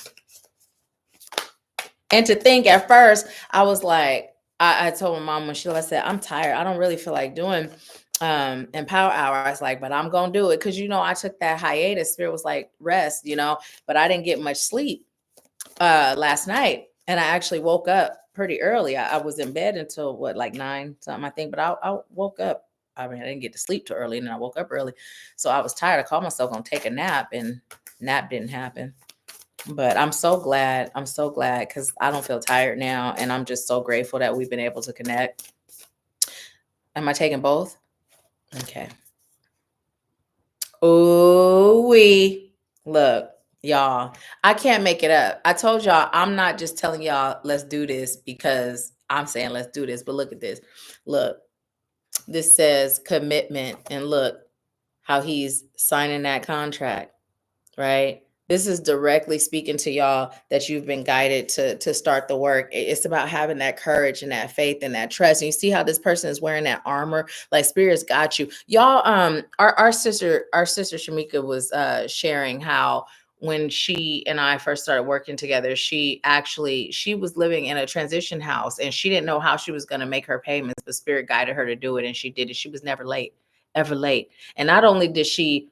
And to think at first, I was like, I told my mom when I said, I'm tired. I don't really feel like doing Empower Hour. I was like, but I'm going to do it. Because, I took that hiatus. Spirit was like, rest, but I didn't get much sleep last night. And I actually woke up pretty early. I was in bed until like 9 something, I think. But I woke up. I mean, I didn't get to sleep too early, and then I woke up early. So I was tired. I called myself going to take a nap, and nap didn't happen. But I'm so glad. I'm so glad because I don't feel tired now. And I'm just so grateful that we've been able to connect. Am I taking both? Okay. Ooh wee. Look, y'all, I can't make it up. I told y'all I'm not just telling y'all let's do this because I'm saying let's do this, but look at this. Look, this says commitment, and look how he's signing that contract, right? This is directly speaking to y'all that you've been guided to start the work. It's about having that courage and that faith and that trust. And you see how this person is wearing that armor, like spirit's got you. Y'all, our sister Shamika was sharing how when she and I first started working together, she was living in a transition house and she didn't know how she was going to make her payments, but spirit guided her to do it and she did it. She was never late, ever late. And not only did she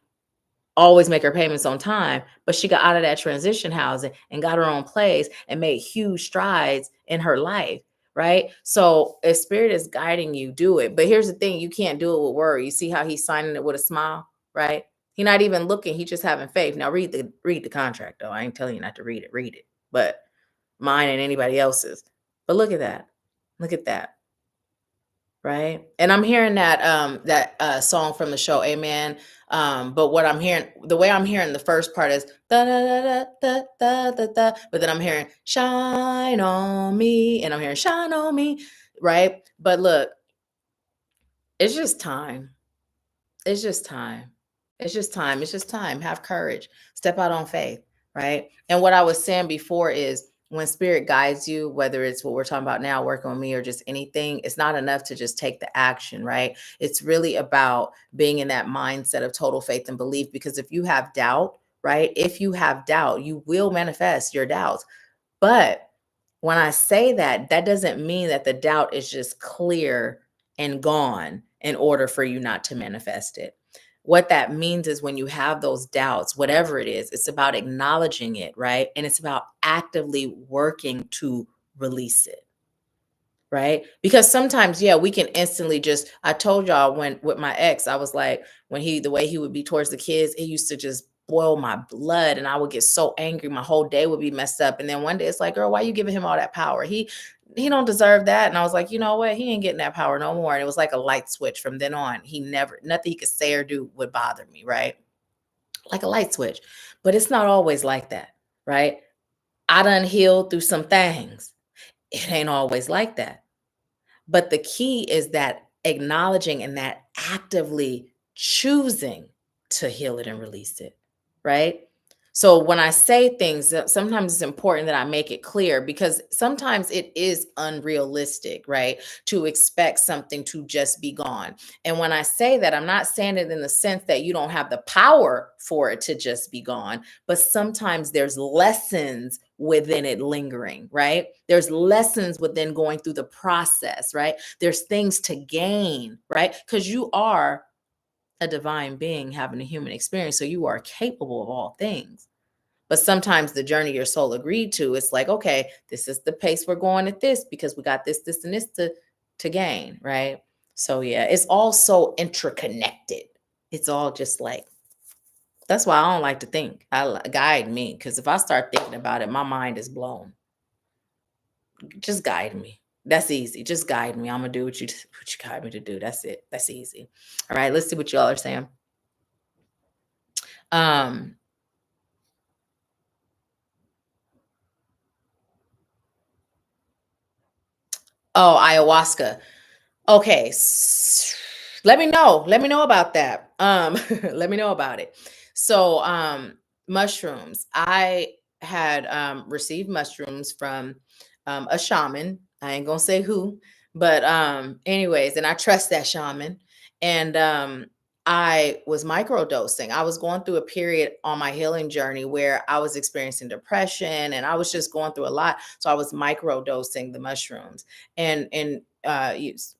always make her payments on time, but she got out of that transition housing and got her own place and made huge strides in her life. Right. So if spirit is guiding you, do it. But here's the thing, you can't do it with worry. You see how he's signing it with a smile, right? He's not even looking, he's just having faith. Now read the contract though. I ain't telling you not to read it, read it. But mine and anybody else's. But look at that. Look at that. Right. And I'm hearing that song from the show, Amen. But what I'm hearing, the way I'm hearing the first part is da da da da da da da, but then I'm hearing shine on me, and I'm hearing shine on me, right? But look, it's just time. It's just time. It's just time. It's just time. Have courage. Step out on faith, right? And what I was saying before is when spirit guides you, whether it's what we're talking about now, working with me, or just anything, it's not enough to just take the action, right? It's really about being in that mindset of total faith and belief. Because if you have doubt, right? If you have doubt, you will manifest your doubts. But when I say that, that doesn't mean that the doubt is just clear and gone in order for you not to manifest it. What that means is when you have those doubts, whatever it is, it's about acknowledging it, right? And it's about actively working to release it. Right? Because sometimes, yeah, we can instantly just, I told y'all when with my ex, I was like, when the way he would be towards the kids, it used to just boil my blood and I would get so angry. My whole day would be messed up. And then one day it's like, girl, why you giving him all that power? He don't deserve that. And I was like, you know what? He ain't getting that power no more. And it was like a light switch from then on. Nothing he could say or do would bother me, right? Like a light switch. But it's not always like that, right? I done healed through some things. It ain't always like that. But the key is that acknowledging and that actively choosing to heal it and release it, right? So when I say things, sometimes it's important that I make it clear because sometimes it is unrealistic, right? To expect something to just be gone. And when I say that, I'm not saying it in the sense that you don't have the power for it to just be gone, but sometimes there's lessons within it lingering, right? There's lessons within going through the process, right? There's things to gain, right? Because you are a divine being having a human experience. So you are capable of all things. But sometimes the journey your soul agreed to, it's like, okay, this is the pace we're going at this because we got this, and this to gain, right? So yeah, it's all so interconnected. It's all just like, that's why I don't like to think. Guide me, because if I start thinking about it, my mind is blown. Just guide me. That's easy. Just guide me. I'm gonna do what you guide me to do. That's it. That's easy. All right, let's see what y'all are saying. Um, oh, ayahuasca. Okay. Let me know. Let me know about that. Let me know about it. So, mushrooms. I had received mushrooms from a shaman. I ain't gonna say who, but anyways, and I trust that shaman. And I was microdosing. I was going through a period on my healing journey where I was experiencing depression and I was just going through a lot. So I was microdosing the mushrooms. And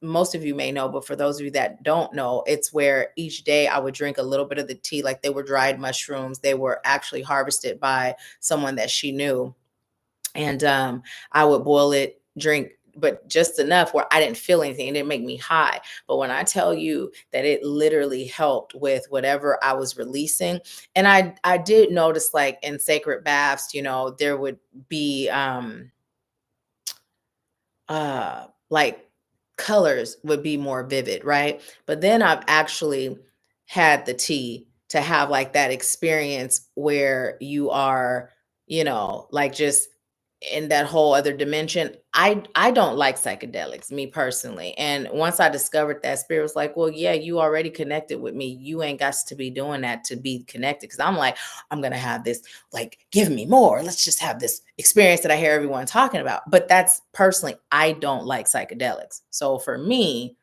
most of you may know, but for those of you that don't know, it's where each day I would drink a little bit of the tea, like they were dried mushrooms. They were actually harvested by someone that she knew. And I would boil it, drink, but just enough where I didn't feel anything. It didn't make me high. But when I tell you that it literally helped with whatever I was releasing, and I did notice, like in sacred baths, there would be like colors would be more vivid, right? But then I've actually had the tea to have like that experience where you are, like just in that whole other dimension. I don't like psychedelics, me personally. And once I discovered that, spirit was like, well, yeah, you already connected with me. You ain't got to be doing that to be connected. Cause I'm like, I'm gonna have this, like, give me more. Let's just have this experience that I hear everyone talking about. But that's personally, I don't like psychedelics. So for me,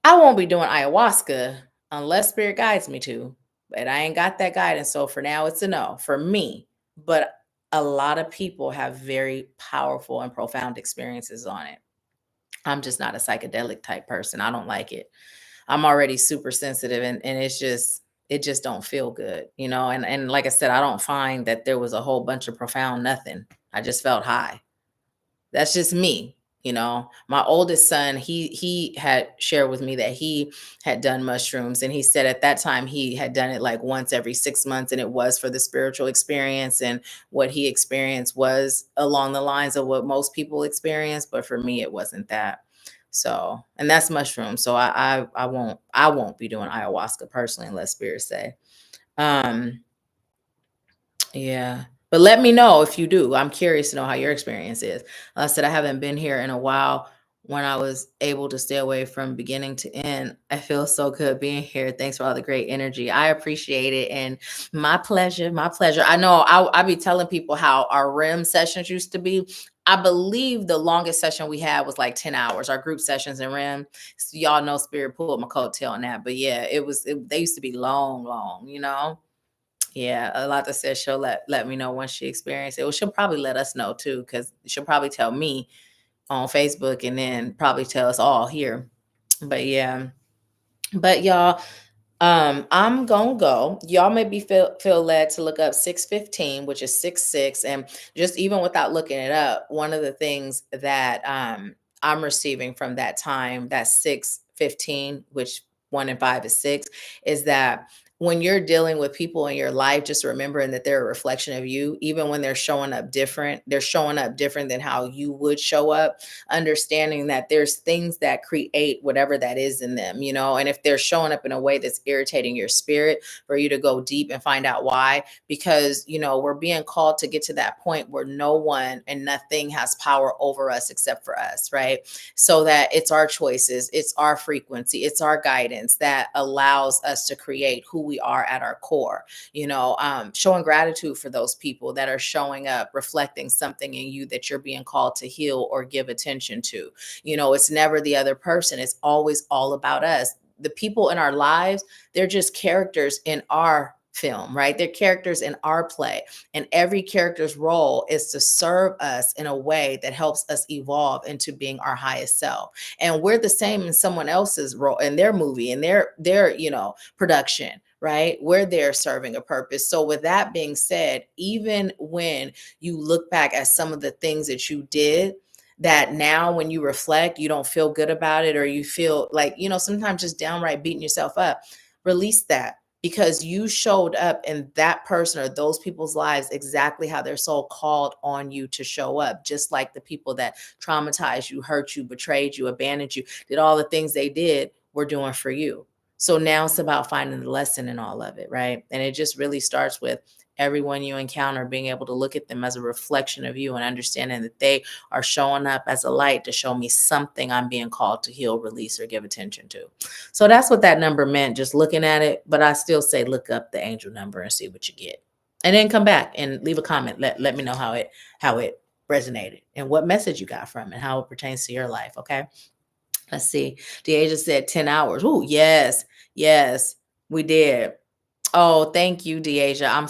I won't be doing ayahuasca unless spirit guides me to, but I ain't got that guidance. So for now, it's a no for me. But a lot of people have very powerful and profound experiences on it. I'm just not a psychedelic type person. I don't like it. I'm already super sensitive, and it just don't feel good, and like I said, I don't find that there was a whole bunch of profound nothing. I just felt high. That's just me. My oldest son, he had shared with me that he had done mushrooms, and he said at that time he had done it like once every 6 months, and it was for the spiritual experience, and what he experienced was along the lines of what most people experience, but for me it wasn't that. So, and that's mushrooms. So I won't be doing ayahuasca personally unless spirits say. um yeah. But let me know if you do. I'm curious to know how your experience is. Like I said, I haven't been here in a while. When I was able to stay away from beginning to end, I feel so good being here. Thanks for all the great energy. I appreciate it. And my pleasure. My pleasure. I know I be telling people how our REM sessions used to be. I believe the longest session we had was like 10 hours, our group sessions in REM. So y'all know Spirit pulled my coattail on that. But yeah, they used to be long, long. Yeah, Alata says she'll let me know once she experienced it. Well, she'll probably let us know too, because she'll probably tell me on Facebook and then probably tell us all here. But yeah, but y'all, I'm gonna go. Y'all maybe feel led to look up 615, which is 6 6. And just even without looking it up, one of the things that I'm receiving from that time, that 615, which 1 and 5 is 6, is that when you're dealing with people in your life, just remembering that they're a reflection of you, even when they're showing up different than how you would show up, understanding that there's things that create whatever that is in them, and if they're showing up in a way that's irritating your spirit, for you to go deep and find out why, because, we're being called to get to that point where no one and nothing has power over us except for us, right? So that it's our choices, it's our frequency, it's our guidance that allows us to create who we are at our core. Showing gratitude for those people that are showing up, reflecting something in you that you're being called to heal or give attention to. It's never the other person, it's always all about us. The people in our lives, they're just characters in our film, right? They're characters in our play. And every character's role is to serve us in a way that helps us evolve into being our highest self. And we're the same in someone else's role, in their movie, in their production, right? We're there serving a purpose. So with that being said, even when you look back at some of the things that you did, that now when you reflect, you don't feel good about it, or you feel like, sometimes just downright beating yourself up, release that, because you showed up in that person or those people's lives exactly how their soul called on you to show up, just like the people that traumatized you, hurt you, betrayed you, abandoned you, did all the things they did, were doing for you. So now it's about finding the lesson in all of it, right? And it just really starts with everyone you encounter being able to look at them as a reflection of you, and understanding that they are showing up as a light to show me something I'm being called to heal, release, or give attention to. So that's what that number meant, just looking at it. But I still say look up the angel number and see what you get. And then come back and leave a comment. Let me know how it resonated and what message you got from it, how it pertains to your life. Okay. Let's see. Deasia said 10 hours. Oh, yes. Yes, we did. Oh, thank you, Deasia. I'm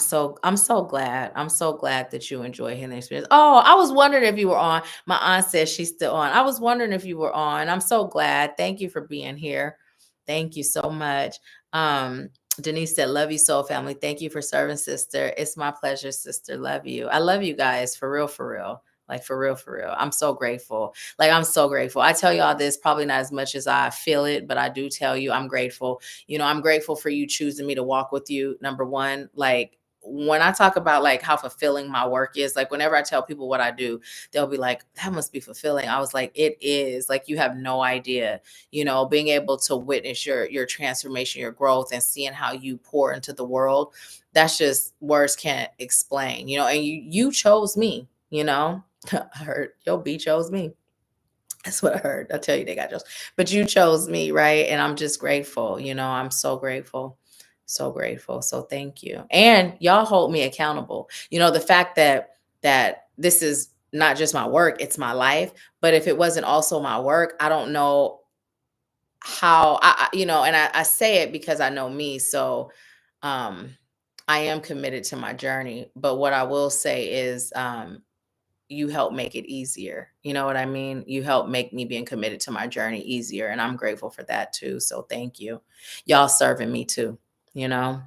so glad. I'm so glad that you enjoy healing experience. Oh, I was wondering if you were on. My aunt says she's still on. I was wondering if you were on. I'm so glad. Thank you for being here. Thank you so much. Denise said, love you, soul family. Thank you for serving, sister. It's my pleasure, sister. Love you. I love you guys for real, for real. Like for real, for real. I'm so grateful. Like I'm so grateful. I tell y'all this probably not as much as I feel it, but I do tell you I'm grateful. I'm grateful for you choosing me to walk with you. Number one, like when I talk about like how fulfilling my work is, like whenever I tell people what I do, they'll be like, that must be fulfilling. I was like, it is. Like you have no idea, being able to witness your transformation, your growth, and seeing how you pour into the world. That's just words can't explain, and you chose me, I heard your B chose me. That's what I heard. I'll tell you they got yours. But you chose me, right? And I'm just grateful. I'm so grateful. So grateful. So thank you. And y'all hold me accountable. The fact that this is not just my work, it's my life. But if it wasn't also my work, I don't know how and I say it because I know me. So I am committed to my journey. But what I will say is you help make it easier. You know what I mean? You help make me being committed to my journey easier. And I'm grateful for that too. So thank you. Y'all serving me too, you know?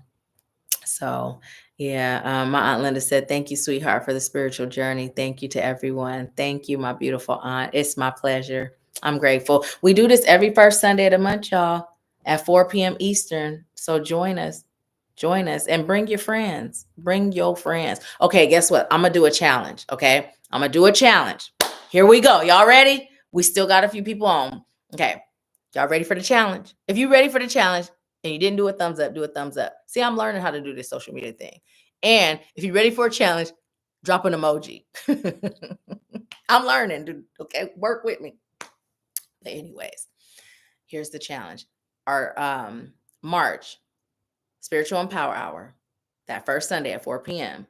So yeah, my Aunt Linda said, thank you, sweetheart, for the spiritual journey. Thank you to everyone. Thank you, my beautiful aunt. It's my pleasure. I'm grateful. We do this every first Sunday of the month, y'all, at 4 p.m. Eastern. So join us. Join us and bring your friends. Bring your friends. Okay, guess what? I'm going to do a challenge. Okay. I'm going to do a challenge. Here we go. Y'all ready? We still got a few people on. Okay. Y'all ready for the challenge? If you're ready for the challenge and you didn't do a thumbs up, do a thumbs up. See, I'm learning how to do this social media thing. And if you're ready for a challenge, drop an emoji. I'm learning, dude. Okay. Work with me. But anyways, here's the challenge. Our March Spiritual and Power Hour, that first Sunday at 4 p.m.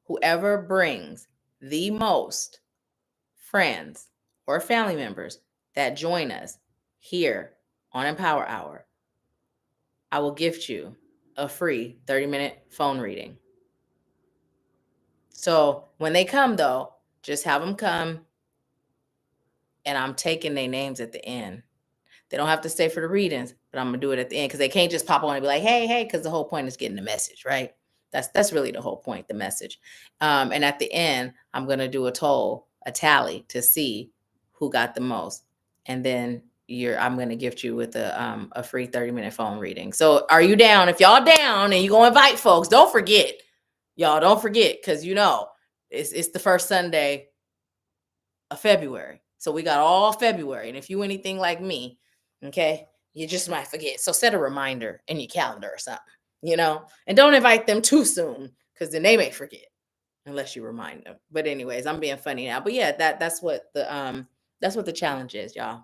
Whoever brings the most friends or family members that join us here on Empower Hour, I will gift you a free 30-minute phone reading. So when they come, though, just have them come, and I'm taking their names at the end. They don't have to stay for the readings, but I'm gonna do it at the end because they can't just pop on and be like, "Hey, hey," because the whole point is getting the message, right? That's really the whole point, the message. And at the end, I'm gonna do a tally to see who got the most, and then I'm gonna gift you with a free 30-minute phone reading. So, are you down? If y'all down and you gonna invite folks, don't forget, y'all. Don't forget because it's the first Sunday of February. So we got all February. And if you anything like me, okay, you just might forget. So set a reminder in your calendar or something, and don't invite them too soon because then they may forget unless you remind them. But anyways, I'm being funny now. But yeah, that's what the challenge is, y'all.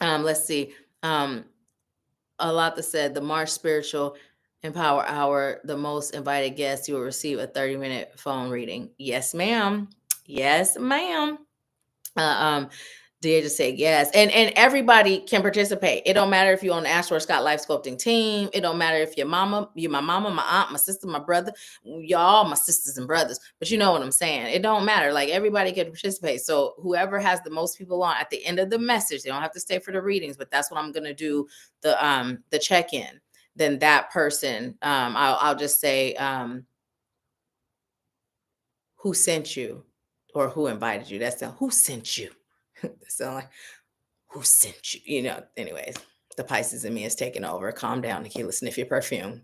Let's see. Alata said the March Spiritual Empower Hour, the most invited guests, you will receive a 30-minute phone reading. Yes, ma'am. Yes, ma'am. Um, Dear just said yes. And everybody can participate. It don't matter if you're on the Astro Scott Life Sculpting team. It don't matter if you're my mama, my aunt, my sister, my brother, y'all my sisters and brothers. But you know what I'm saying? It don't matter. Like everybody can participate. So whoever has the most people on at the end of the message, they don't have to stay for the readings, but that's what I'm gonna do the check-in. Then that person, I'll just say who sent you or who invited you. That's the who sent you. So like, who sent you? Anyways, the Pisces in me is taking over. Calm down, Nahkila. Sniff your perfume.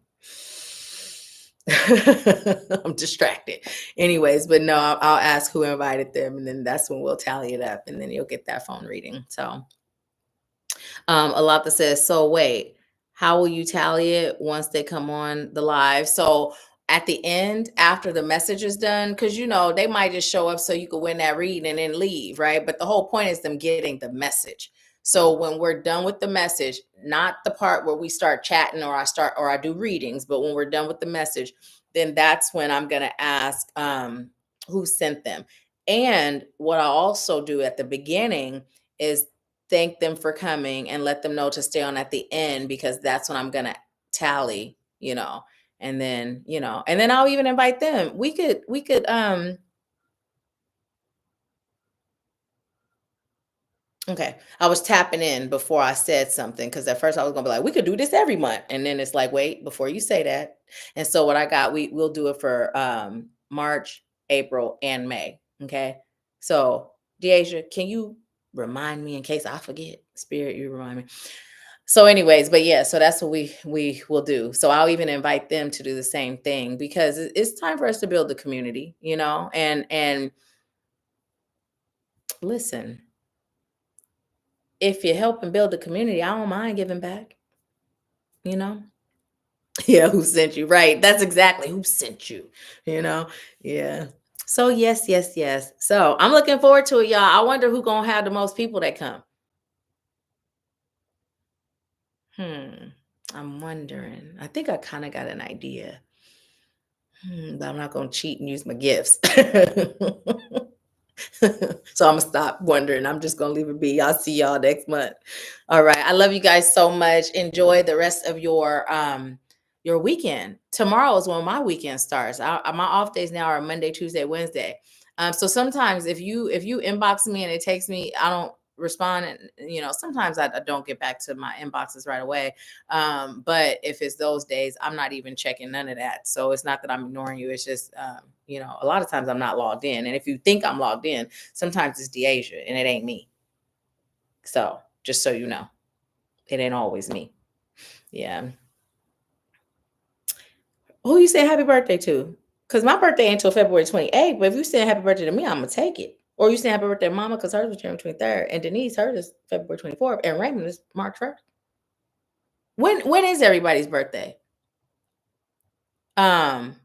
I'm distracted. Anyways, but no, I'll ask who invited them, and then that's when we'll tally it up, and then you'll get that phone reading. So, Alata says, so wait, how will you tally it once they come on the live? So at the end, after the message is done, because they might just show up so you could win that reading and then leave, right? But the whole point is them getting the message. So when we're done with the message, not the part where we start chatting or I do readings, but when we're done with the message, then that's when I'm gonna ask who sent them. And what I also do at the beginning is thank them for coming and let them know to stay on at the end because that's when I'm gonna tally, and then, and then I'll even invite them. We could okay. I was tapping in before I said something because at first I was gonna be like, we could do this every month. And then it's like, wait, before you say that. And so what I got, we'll do it for March, April, and May. Okay. So Deasia, can you remind me in case I forget? Spirit, you remind me. So anyways, but yeah, so that's what we will do. So I'll even invite them to do the same thing because it's time for us to build the community, and listen, if you help and build the community, I don't mind giving back, you know? Yeah, who sent you? Right. That's exactly who sent you, you know? Yeah. So yes, yes, yes. So I'm looking forward to it, y'all. I wonder who gonna have the most people that come. Hmm. I'm wondering. I think I kind of got an idea. But I'm not gonna cheat and use my gifts. So I'm gonna stop wondering. I'm just gonna leave it be. I'll see y'all next month. All right. I love you guys so much. Enjoy the rest of your weekend. Tomorrow is when my weekend starts. My off days now are Monday, Tuesday, Wednesday. So sometimes if you inbox me and it takes me, I don't respond, and sometimes I don't get back to my inboxes right away. But if it's those days, I'm not even checking none of that. So it's not that I'm ignoring you. It's just a lot of times I'm not logged in. And if you think I'm logged in, sometimes it's Deasia and it ain't me. So just so you know, it ain't always me. Yeah. Who you saying happy birthday to? Because my birthday ain't until February 28th. But if you saying happy birthday to me, I'm gonna take it. Or you saying happy birthday to Mama because hers was January 23rd, and Denise hers is February 24th, and Raymond is March 1st. When is everybody's birthday? Um,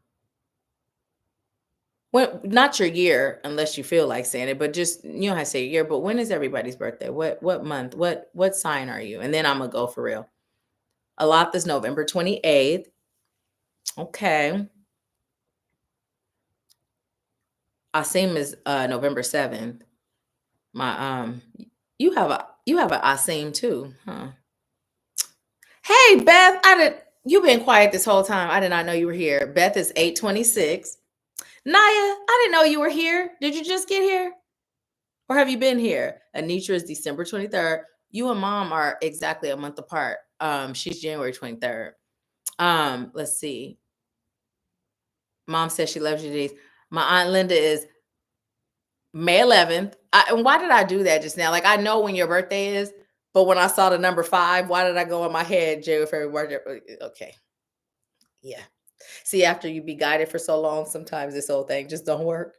when not your year, unless you feel like saying it, but just you don't have to say year. But when is everybody's birthday? What month? What sign are you? And then I'm gonna go for real. Alatha's November 28th. Okay. Asim is November 7th. My you have a Asim too, huh? Hey Beth, you've been quiet this whole time. I did not know you were here. Beth is 826. Naya, I didn't know you were here. Did you just get here? Or have you been here? Anitra is December 23rd. You and mom are exactly a month apart. She's January 23rd. Let's see. Mom says she loves you, Denise. My aunt Linda is May 11th. And why did I do that just now? Like I know when your birthday is, but when I saw the number 5, why did I go in my head January, February, March? Okay. Yeah. See, after you be guided for so long, sometimes this whole thing just don't work.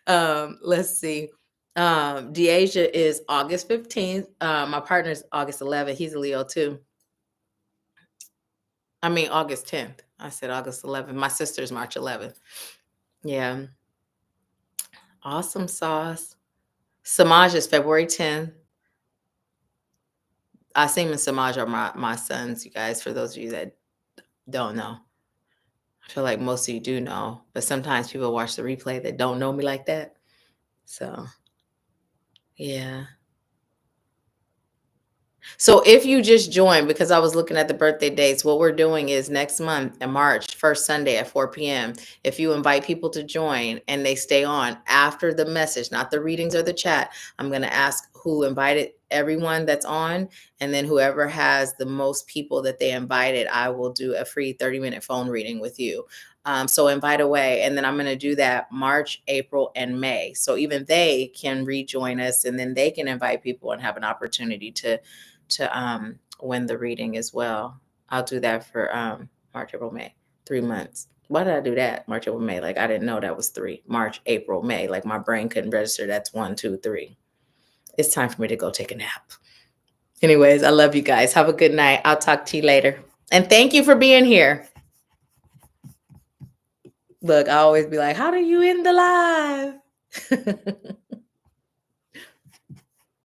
Let's see. Deasia is August 15th. My partner's August 11th. He's a Leo too. I mean August 10th. I said August 11th. My sister's March 11th. Yeah. Awesome sauce. Samaj is February 10th. Asim and Samaj are my sons, you guys, for those of you that don't know. I feel like most of you do know, but sometimes people watch the replay that don't know me like that. So, yeah. So if you just joined, because I was looking at the birthday dates, what we're doing is next month in March, first Sunday at 4 p.m. If you invite people to join and they stay on after the message, not the readings or the chat, I'm going to ask who invited everyone that's on. And then whoever has the most people that they invited, I will do a free 30-minute phone reading with you. So invite away. And then I'm going to do that March, April, and May. So even they can rejoin us and then they can invite people and have an opportunity to win the reading as well. I'll do that for March, April, May, 3 months. Why did I do that? March, April, May. Like I didn't know that was 3. March, April, May. Like my brain couldn't register. That's 1, 2, 3. It's time for me to go take a nap. Anyways, I love you guys. Have a good night. I'll talk to you later. And thank you for being here. Look, I always be like, how do you end the live?